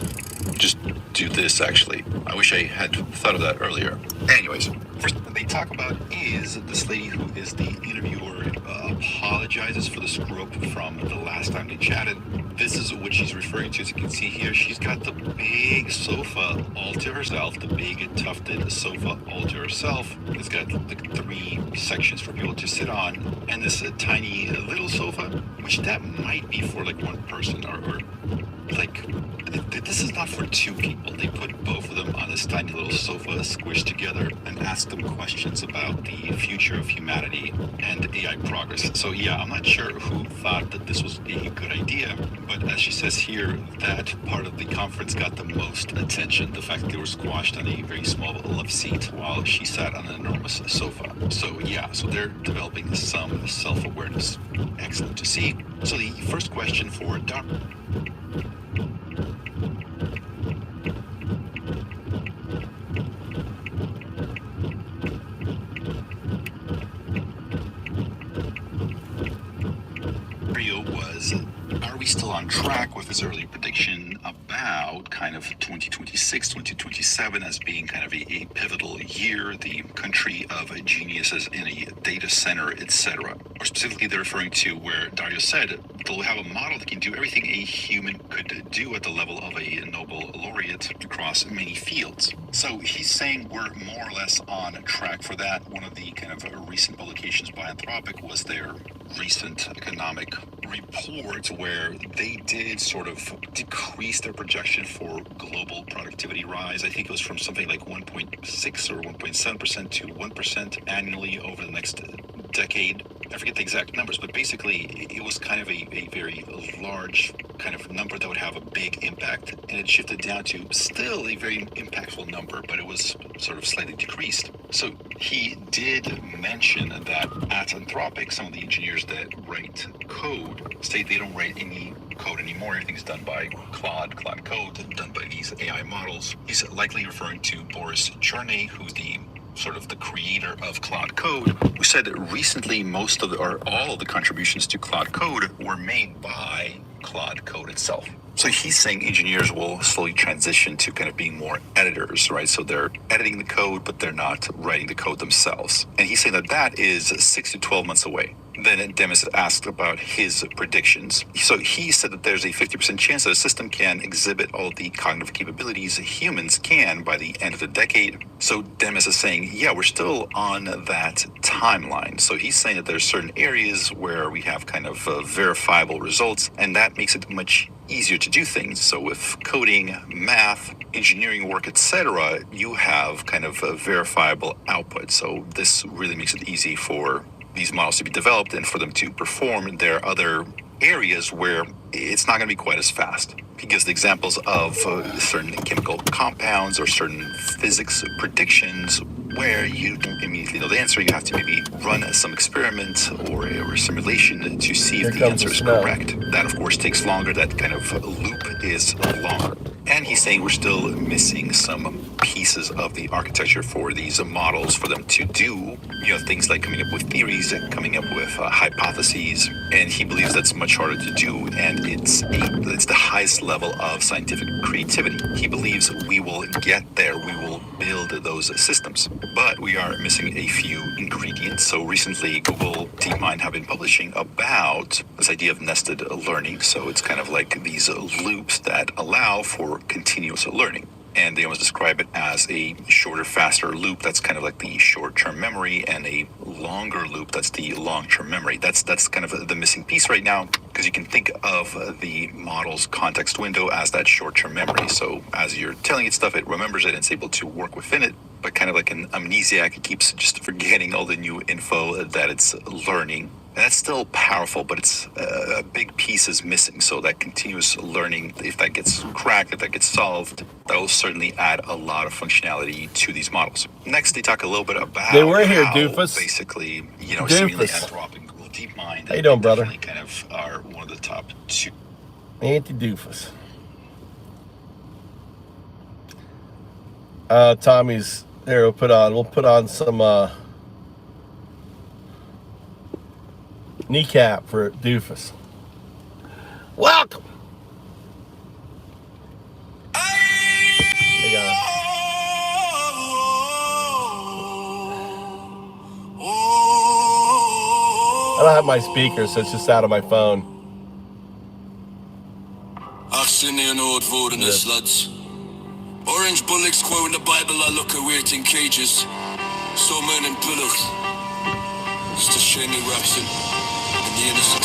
do this actually. I wish I had thought of that earlier. Anyways, first thing they talk about is this lady who is the interviewer apologizes for the screw up from the last time they chatted. This is what she's referring to. As you can see here, she's got the big sofa all to herself, the big tufted sofa all to herself. It's got like 3 sections for people to sit on, and this tiny little sofa, which that might be for like one person or like, this is not for 2 people. They put both of them on this tiny little sofa squished together and ask them questions about the future of humanity and AI progress. So yeah, I'm not sure who thought that this was a good idea, but as she says here, that part of the conference got the most attention. The fact that they were squashed on a very small love seat while she sat on an enormous sofa. So yeah, so they're developing some self-awareness. Excellent to see. So the first question for Dr. was, are we still on track with his early prediction about kind of 2026, 2027 as being kind of a pivotal year, the country of geniuses in a data center, etc. Or specifically, they're referring to where Dario said they'll have a model that can do everything a human could do at the level of a Nobel laureate across many fields. So he's saying we're more or less on track for that. One of the kind of recent publications by Anthropic was their recent economic report where they did sort of decrease their projection for global productivity rise. I think it was from something like 1.6 or 1.7% to 1% annually over the next decade. I forget the exact numbers, but basically it was kind of a very large kind of number that would have a big impact, and it shifted down to still a very impactful number, but it was sort of slightly decreased. So he did mention that at Anthropic, some of the engineers that write code state they don't write any code anymore. Everything's done by Claude Code, done by these AI models. He's likely referring to Boris Journey, who's the sort of the creator of Claude Code, who said that recently most of the, or all of the contributions to Claude Code were made by Claude Code itself. So he's saying engineers will slowly transition to kind of being more editors, right? So they're editing the code, but they're not writing the code themselves. And he's saying that that is 6 to 12 months away. Then Demis asked about his predictions. So he said that there's a 50% chance that a system can exhibit all the cognitive capabilities humans can by the end of the decade. So Demis is saying, yeah, we're still on that timeline. So he's saying that there's certain areas where we have kind of verifiable results, and that makes it much easier to do things. So with coding, math, engineering work, etc., you have kind of a verifiable output. So this really makes it easy for these models to be developed and for them to perform. There are other areas where it's not going to be quite as fast. He gives the examples of certain chemical compounds or certain physics predictions where you don't immediately know the answer. You have to maybe run some experiment or a simulation to see if the answer is correct. That, of course, takes longer. That kind of loop is longer. And he's saying we're still missing some pieces of the architecture for these models for them to do, things like coming up with theories and coming up with hypotheses. And he believes that's much harder to do, and it's the highest level of scientific creativity. He believes we will get there, we will build those systems, but we are missing a few ingredients. So recently, Google DeepMind have been publishing about this idea of nested learning. So it's kind of like these loops that allow for continuous learning. And they always describe it as a shorter, faster loop. That's kind of like the short-term memory, and a longer loop, that's the long-term memory. That's kind of the missing piece right now, because you can think of the model's context window as that short-term memory. So as you're telling it stuff, it remembers it and it's able to work within it. But kind of like an amnesiac, it keeps just forgetting all the new info that it's learning. And that's still powerful, but it's a big piece is missing. So that continuous learning, if that gets cracked, if that gets solved, that will certainly add a lot of functionality to these models. Next, they talk a little bit about they were here, how doofus. Basically, Doofus. seemingly Anthropic, Google DeepMind. How you doing, brother? Kind of are one of the top two. Anti-doofus. Tommy's there. We'll put on some kneecap for doofus. Welcome. Hey, I don't have my speaker, so it's just out of my phone. Yes. Lads. Orange bullocks quoting the Bible, I look at waiting cages. So men and bullocks. It's the shame he raps in. And the innocent.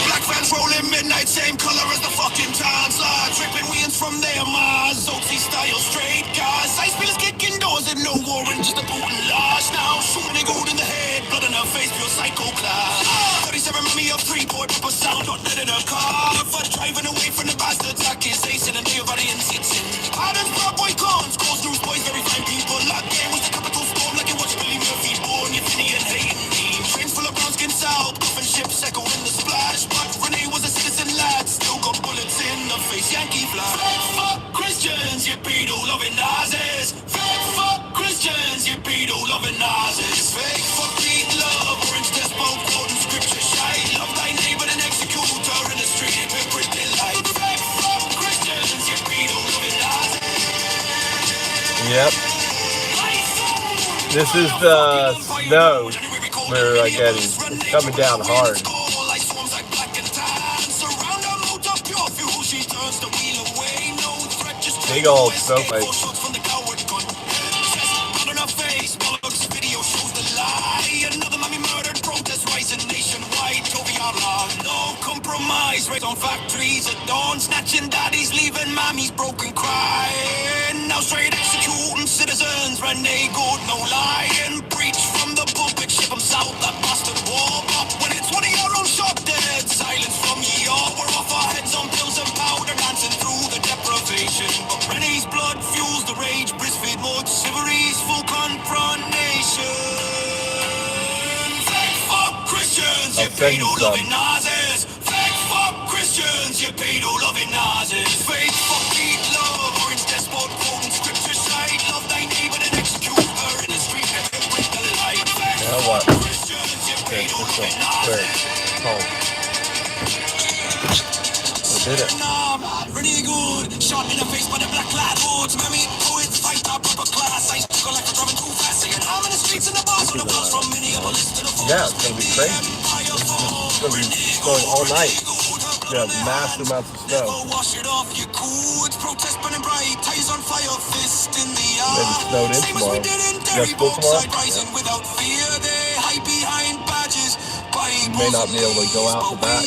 Black fans rolling midnight, same color as the fucking chancellor. Dripping wheels from their Mars, Oaksy style straight cars. Ice wheels kicking doors and no warrant, just a boot and lash. Now shooting a gold in the head, blood in her face, pure psycho class. 37 me up 3-board, proper sound, not dead in her car. Fudge driving away from the bastards, accusation and everybody in sitting. Pardons, proud boy cons, calls newsboys, very fine people. Locked game was the capital storm, like you watch Billy Murphy born. You're Feeney and hating me. Trains full of brown skin south, puffin' ships echoing the splash. But Renee was a citizen lad, still got bullets in the face, Yankee flag. Fuck Christians, you pedo-loving Nazis. Fuck Christians, you pedo-loving Nazis. Fake fuck need love, orange despot, quoting scripture shy. Love thy neighbor and execute her in the street, pepper delight. Fake fuck Christians, you pedo-loving Nazis. Yep. This is the snow we're getting. It's coming down hard. Big old snowflakes. Right on factories at dawn, snatching daddies, leaving mammies broken crying. Now straight executing citizens, renegade, no lying. Preach from the pulpit, ship them south, that bastard war. But when it's one of your own shot dead, silence from ye all. We're off our heads on pills and powder, dancing through the deprivation. But Renee's blood fuels the rage, breastfeed more chivalries, full confrontation. Fake fuck Christians, you pedo-loving Nazis. Christians, you pedo-loving Nazis. Fake fuck need love, orange despot, quoting scripture side. Love thy neighbor and execute her in the street and break the light. Now what? Christians, you pedo-loving Nazis. We did it. Renegade, shot in the face by the black lad hoods. Mammy, poets fight our proper class. I Yeah, it's gonna be crazy. It's gonna be snowing all night. Yeah, massive amounts of snow. Maybe snowed in tomorrow. You have school tomorrow? You may not be able to go out the back.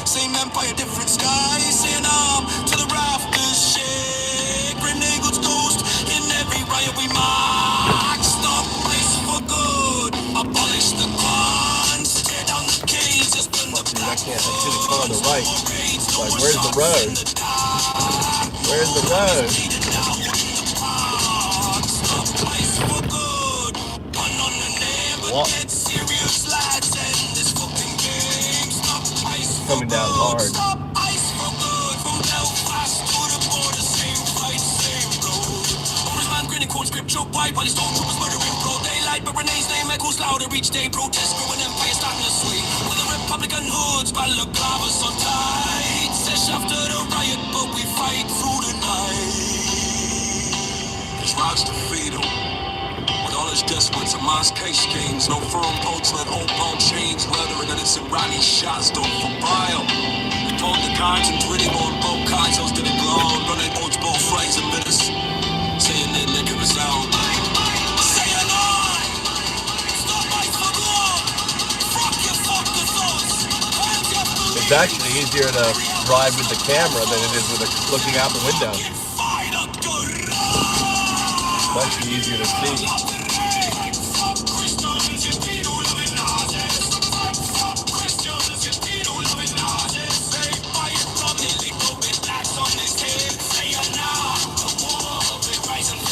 Same empire, different skies. Saying to the rafters, shake. Grenade ghost in every riot we march. Stop place for good. Abolish the guns. Tear down the cages. Burn the I can't see the car on the right. Like, where's the road? Where's the road? What? Coming down hard. But Renee's name echoes louder each day. Protest growing, empire starting to sway. With the Republican hoods, balaclavas so tight. Sesh after the riot, but we fight through the night. It's rise to freedom. With all his despots and mass case games, no firm votes, let old bone chains. Weathering and it's Iranian shots done for bile. We pulled the cards and twitting on both kinds. Those did it blown, running oats, both fries and minutes. Saying they liquor is out. It's actually easier to drive with the camera than it is with looking out the window. It's much easier to see.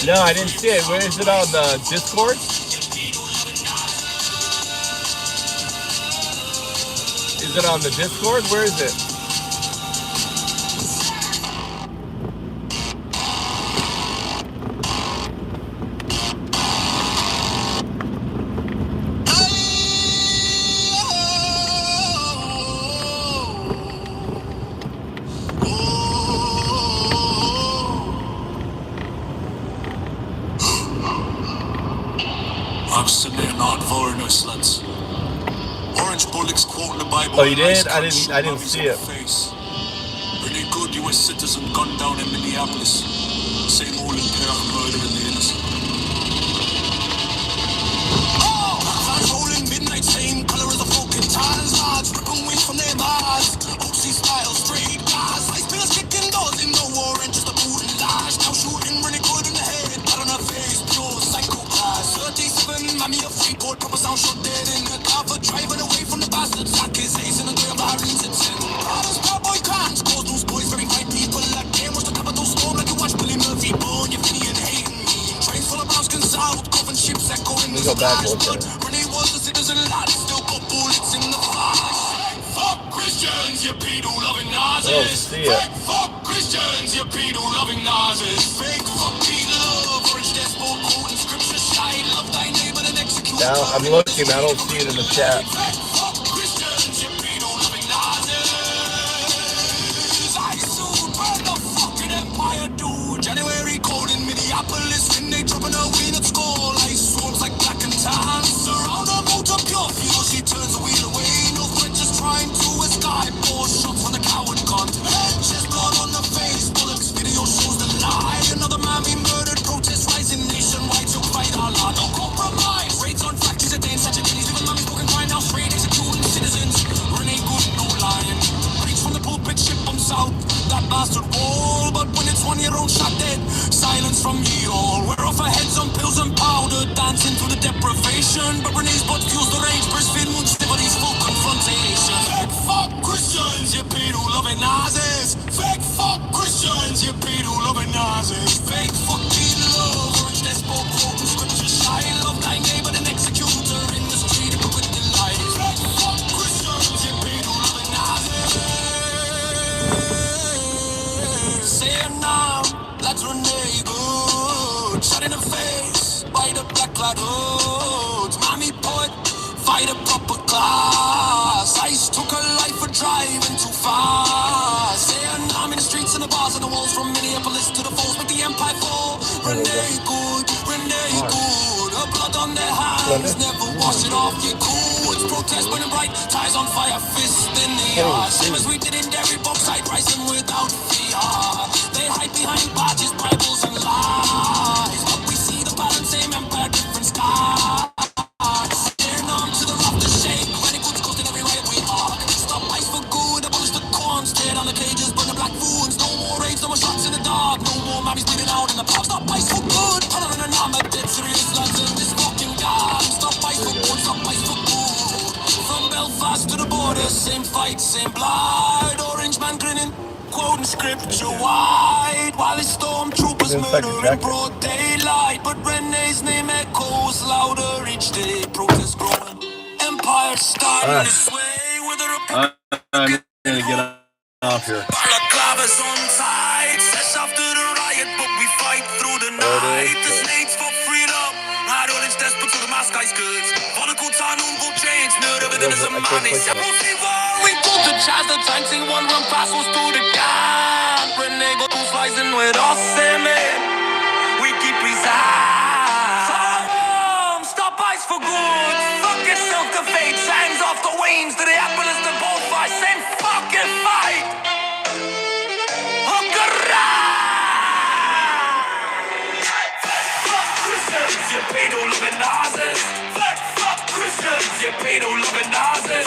No, I didn't see it. Where is it on the Discord? Is it on the Discord? Where is it? Oh, you did? I didn't see it. Really good U.S. citizen gunned down in Minneapolis. Same old imperial murder in the innocent. Oh! Flash rolling midnight, same color as the broken tiles. Large ripping wings from their bars. OC style, straight gas. Ice pillars kicking doors in no war and just a boot and lash. Now shooting really good in the head. Cut on her face, pure psychopath. 37, mommy a Freeport. Proper sound shot dead in the cover. Driving away from the bastards. Accusation and their barons at 10. Brothers, cowboy cons. Cause those boys very white people like them. Watch the capital storm like you watch Billy Murphy burn. You're Feeney and hating me. Trains full of Brownskin South. Coffin ships echoing the skies. But Renee was a citizen lad. Still got bullets in the flash. Fuck Christians, you pedo-loving Nazis. Fuck Christians, you pedo-loving Nazis. Fake fucking love. Orange despot quoting scripture. Shy love thy neighbor and execute. Now I'm looking. I don't see it in the chat. January cold in Minneapolis when they dropping her win at school. Ice swarms like black and tan. Surround her motor pure fuel. She turns the wheel away. No threat, just trying to escape. 4 shots from the coward cunt. Chest blood on the face. Bullocks video shows the lie. Another mammy murdered. Protest rising nationwide to fight our law. No compromise. Raids on factories at dance. Such a days. Even mommy's broken crying now. Straight executing citizens. Renee good, no lying. Preach from the pulpit, ship them south. That bastard wall. But when it's 1-year-old shot dead, silence from ye all. We're off our heads on pills and powder, dancing through the deprivation. But Renee's butt fuels the rage, breastfeed mood stivities, full confrontation. Fake fuck Christians, you pedo-loving Nazis. Fake fuck Christians, you pedo-loving Nazis. Fake fucking love, orange despot quoting scripture. Shy love thy neighbor, an executor in the street with the light. Fake fuck Christians, you pedo-loving Nazis. Saying now, lads Renee good. Shot in the face by the black-clad hoods. Mommy poet, fight a proper class. Ice took her life for driving too fast. Saying I'm in the streets and the bars and the walls. From Minneapolis to the falls, make the empire fall. Renee good, Renee Greenland. Never wash it off, get cool. It's protest burning bright, ties on fire, fist in the air. Same as we did in Derry, bauxite rising without fear. They hide behind badges, Bibles, and lies. But we see the balance, same empire, different skies. Staring on to the rough to shake. When it goes coasting every right we are. Stop ice for good, abolish the corn. Tear down the cages, burn the black wounds. No more raids, no more shots in the dark. No more mommies bleeding out in the park. Stop ice for good. Put on an armor, dead serious lads in this fucking god. Stop ice for good, stop ice for good. From Belfast to the border, same fight, same blood. Orange man grinning, quoting scripture wide. While his stormtroopers murder in broad daylight. But Renee's name echoes louder each day. Protest growing, empire starting to sway with a I'm gonna get off here. balaclavas on tight. Says after the riot, but we fight through the night. The snakes for freedom. Ride orange desperate to the mask ice goods. Monaco town will change. Nerd of it is a money. We go to Chaz, the time sing one run past us to the camp. Renee go to slicing with us, man. We keep resign. Stop ice for good. Fuck yourself, the fate. Sands off the wings to the apples, the both fight. Same fucking fight. Fuck Christians, you pedo-loving Nazis. Fuck Christians, you pedo-loving Nazis.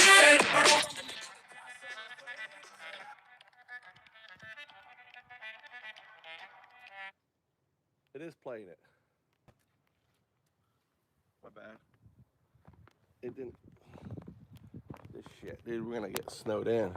It is playing it. My bad. It didn't. This shit, dude. We're gonna get snowed in.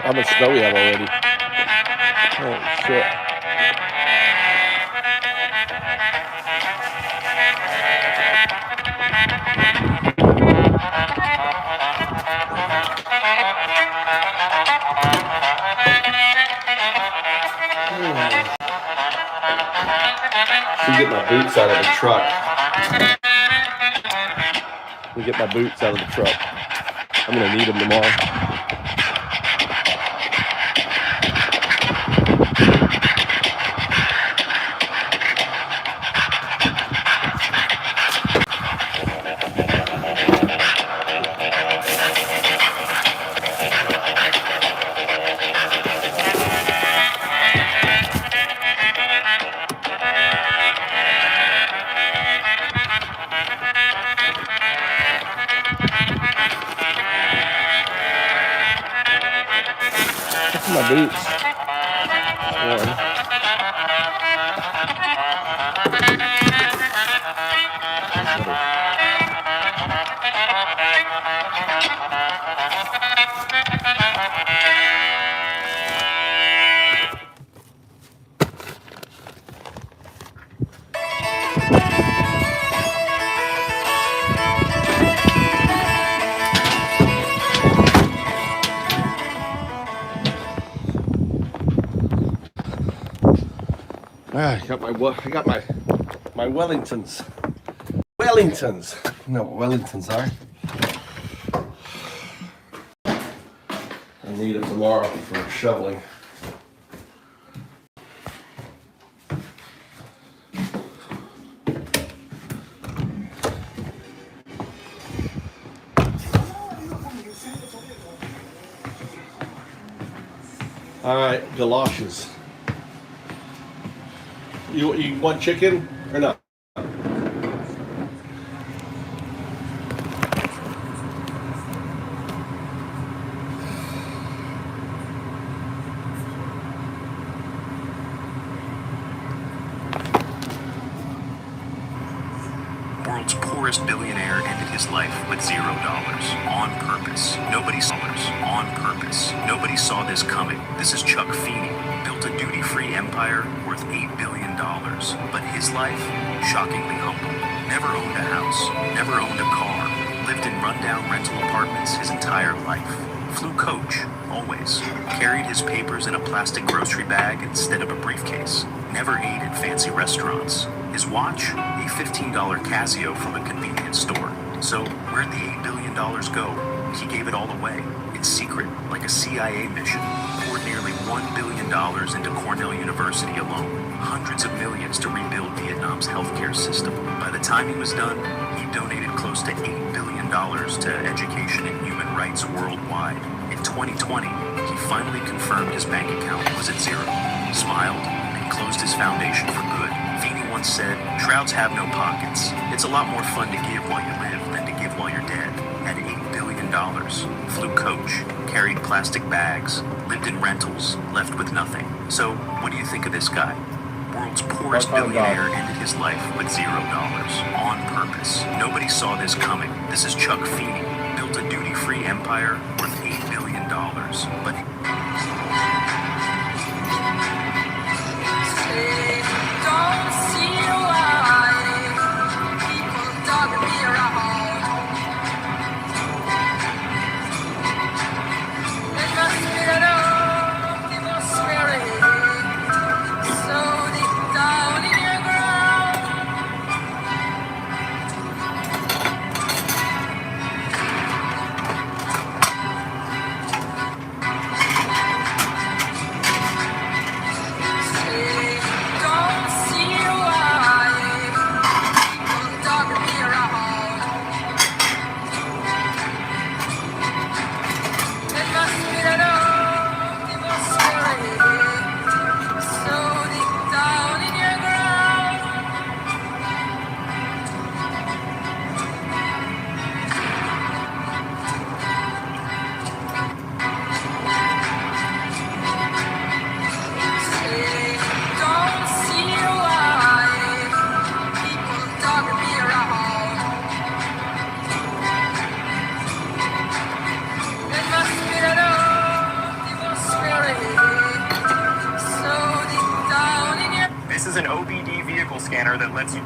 How much snow we have already? Oh shit. Get my boots out of the truck. Let me get my boots out of the truck. I'm gonna need them tomorrow. My boots. One. I got my Wellingtons. Wellingtons. You know what Wellingtons are. I need them tomorrow for shoveling. All right, galoshes. You want chicken or not? World's poorest billionaire ended his life with $0 on purpose. Nobody saw this coming. This is Chuck Feeney, built a duty-free empire worth $8 billion. But his life, shockingly humble. Never owned a house, never owned a car, lived in rundown rental apartments his entire life. Flew coach, always. Carried his papers in a plastic grocery bag instead of a briefcase. Never ate in fancy restaurants. His watch? A $15 Casio from a convenience store. So where'd the $8 billion go? He gave it all away, in secret, like a CIA mission. Poured nearly $1 billion into Cornell University alone. Hundreds of millions to rebuild Vietnam's healthcare system. By the time he was done, he donated close to $8 billion to education and human rights worldwide. In 2020, he finally confirmed his bank account was at zero, smiled, and closed his foundation for good. Feeney once said, "Shrouds have no pockets. It's a lot more fun to give while you live than to give while you're dead." Had $8 billion, flew coach, carried plastic bags, lived in rentals, left with nothing. So, what do you think of this guy? World's poorest billionaire ended his life with $0, on purpose. Nobody saw this coming. This is Chuck Feeney, built a duty-free empire worth $8 billion. But Don't see why people dog me around. It must be that old evil spirit so deep down in your ground. Don't see why people dog me around. It must be that old evil spirit so deep down in your ground. Don't see why people dog me around. It must be that old evil spirit so deep down in your. This is an OBD vehicle scanner that lets you.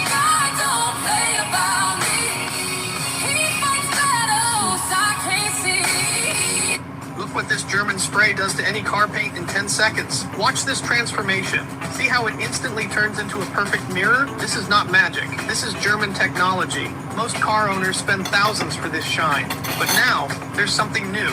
God don't play about me. He fights battles I can't see. Look what this German spray does to any car paint in 10 seconds. Watch this transformation. See how it instantly turns into a perfect mirror? This is not magic. This is German technology. Most car owners spend thousands for this shine. But now, there's something new.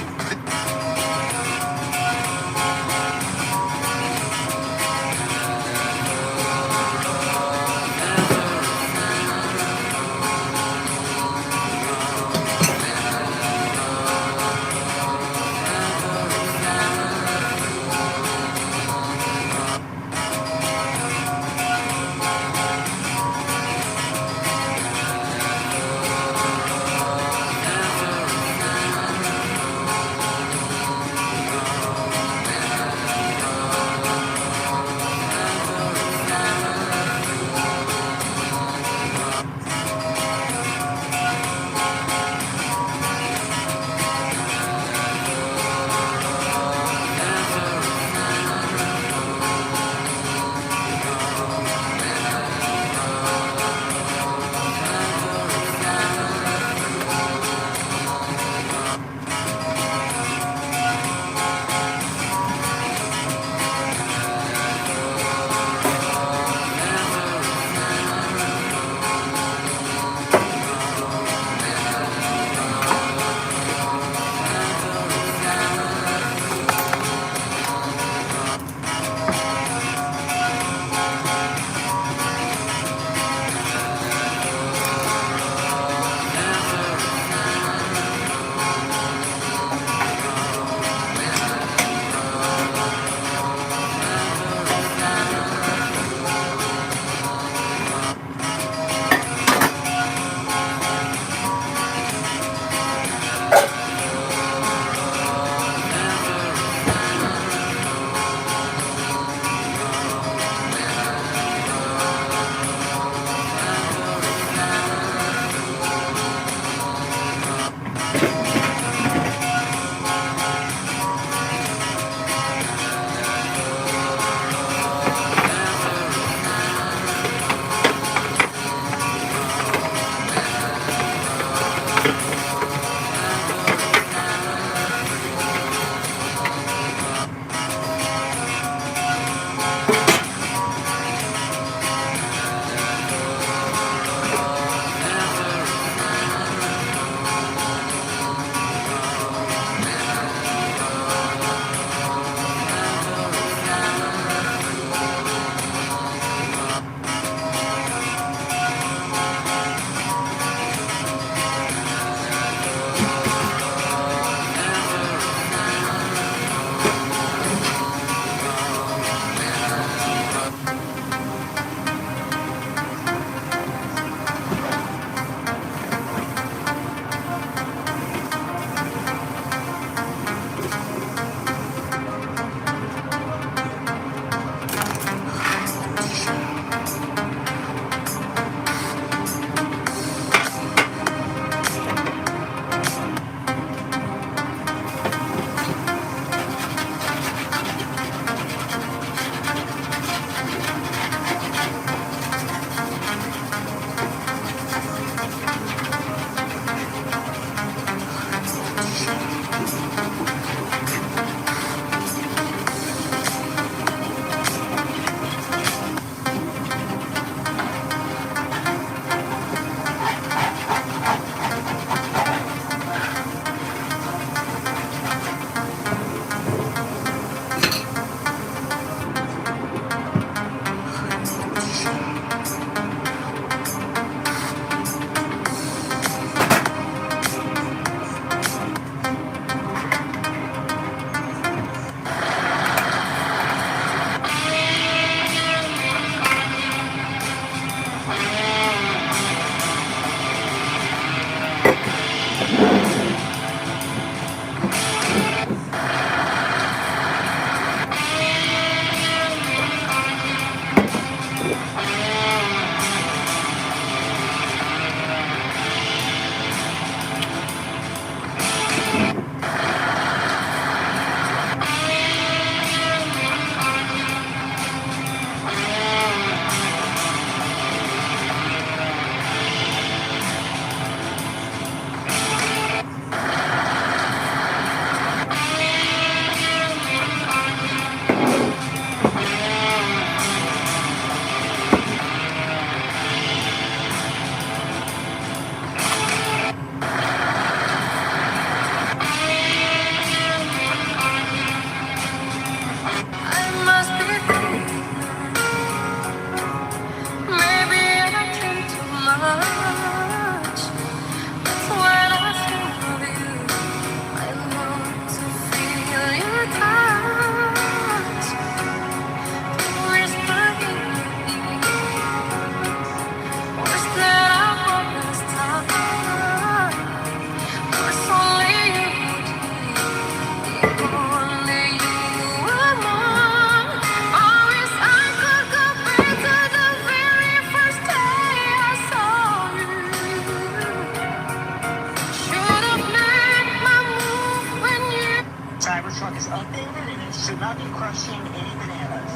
crushing any bananas.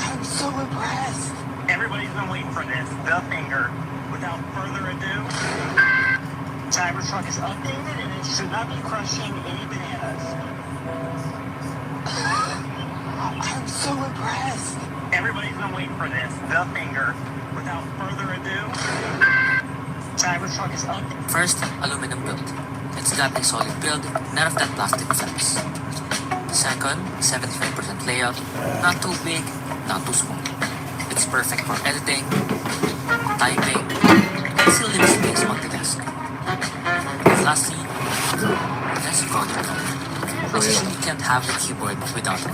I'm so impressed. Everybody's been waiting for this. The finger. Without further ado, Cybertruck is updated and it should not be crushing any bananas. I'm so impressed. Everybody's been waiting for this. The finger. Without further ado, Cybertruck is updated. First, aluminum build. It's got a solid build, none of that plastic flex. Second, 75% layout, not too big, not too small. It's perfect for editing, typing, and still leaves space multitask. Lastly, there's a volume knob. Because you can't have the keyboard without it.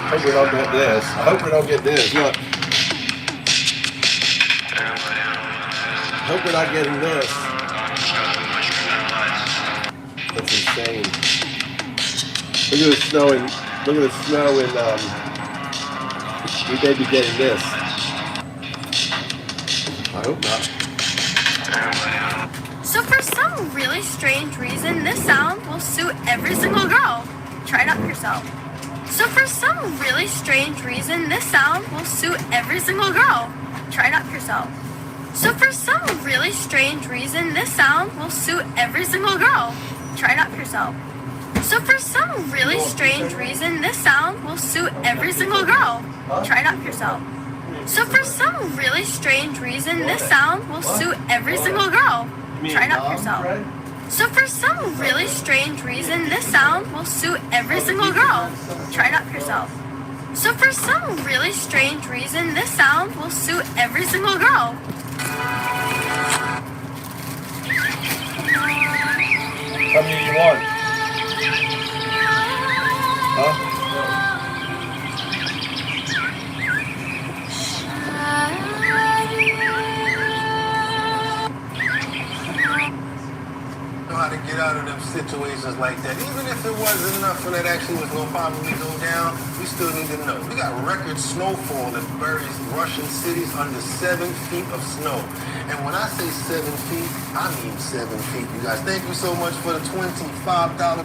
I hope we don't get this. I hope we don't get this. Look. I hope we're not getting this. That's insane. Look at the snow in. Look at the snow in. We may be getting this. I hope not. So for some really strange reason, this sound will suit every single girl. Try it out yourself. So for some really strange reason, this sound will suit every single girl. Try it out yourself. So for some really strange reason, this sound will suit every single girl. Try it out yourself. So for some really strange reason, this sound will suit every single girl. Try it out yourself. So for some really strange reason, this sound will suit every single girl. Try it out yourself. So for some really strange reason, this sound will suit every single girl. Try it out yourself. So for some really strange reason, this sound will suit every single girl. How many you want? Huh? How to get out of them situations like that. Even if it wasn't enough and it actually was no problem to go down, we still need to know. We got record snowfall that buries Russian cities under 7 feet of snow. And when I say 7 feet, I mean 7 feet, you guys. Thank you so much for the $25.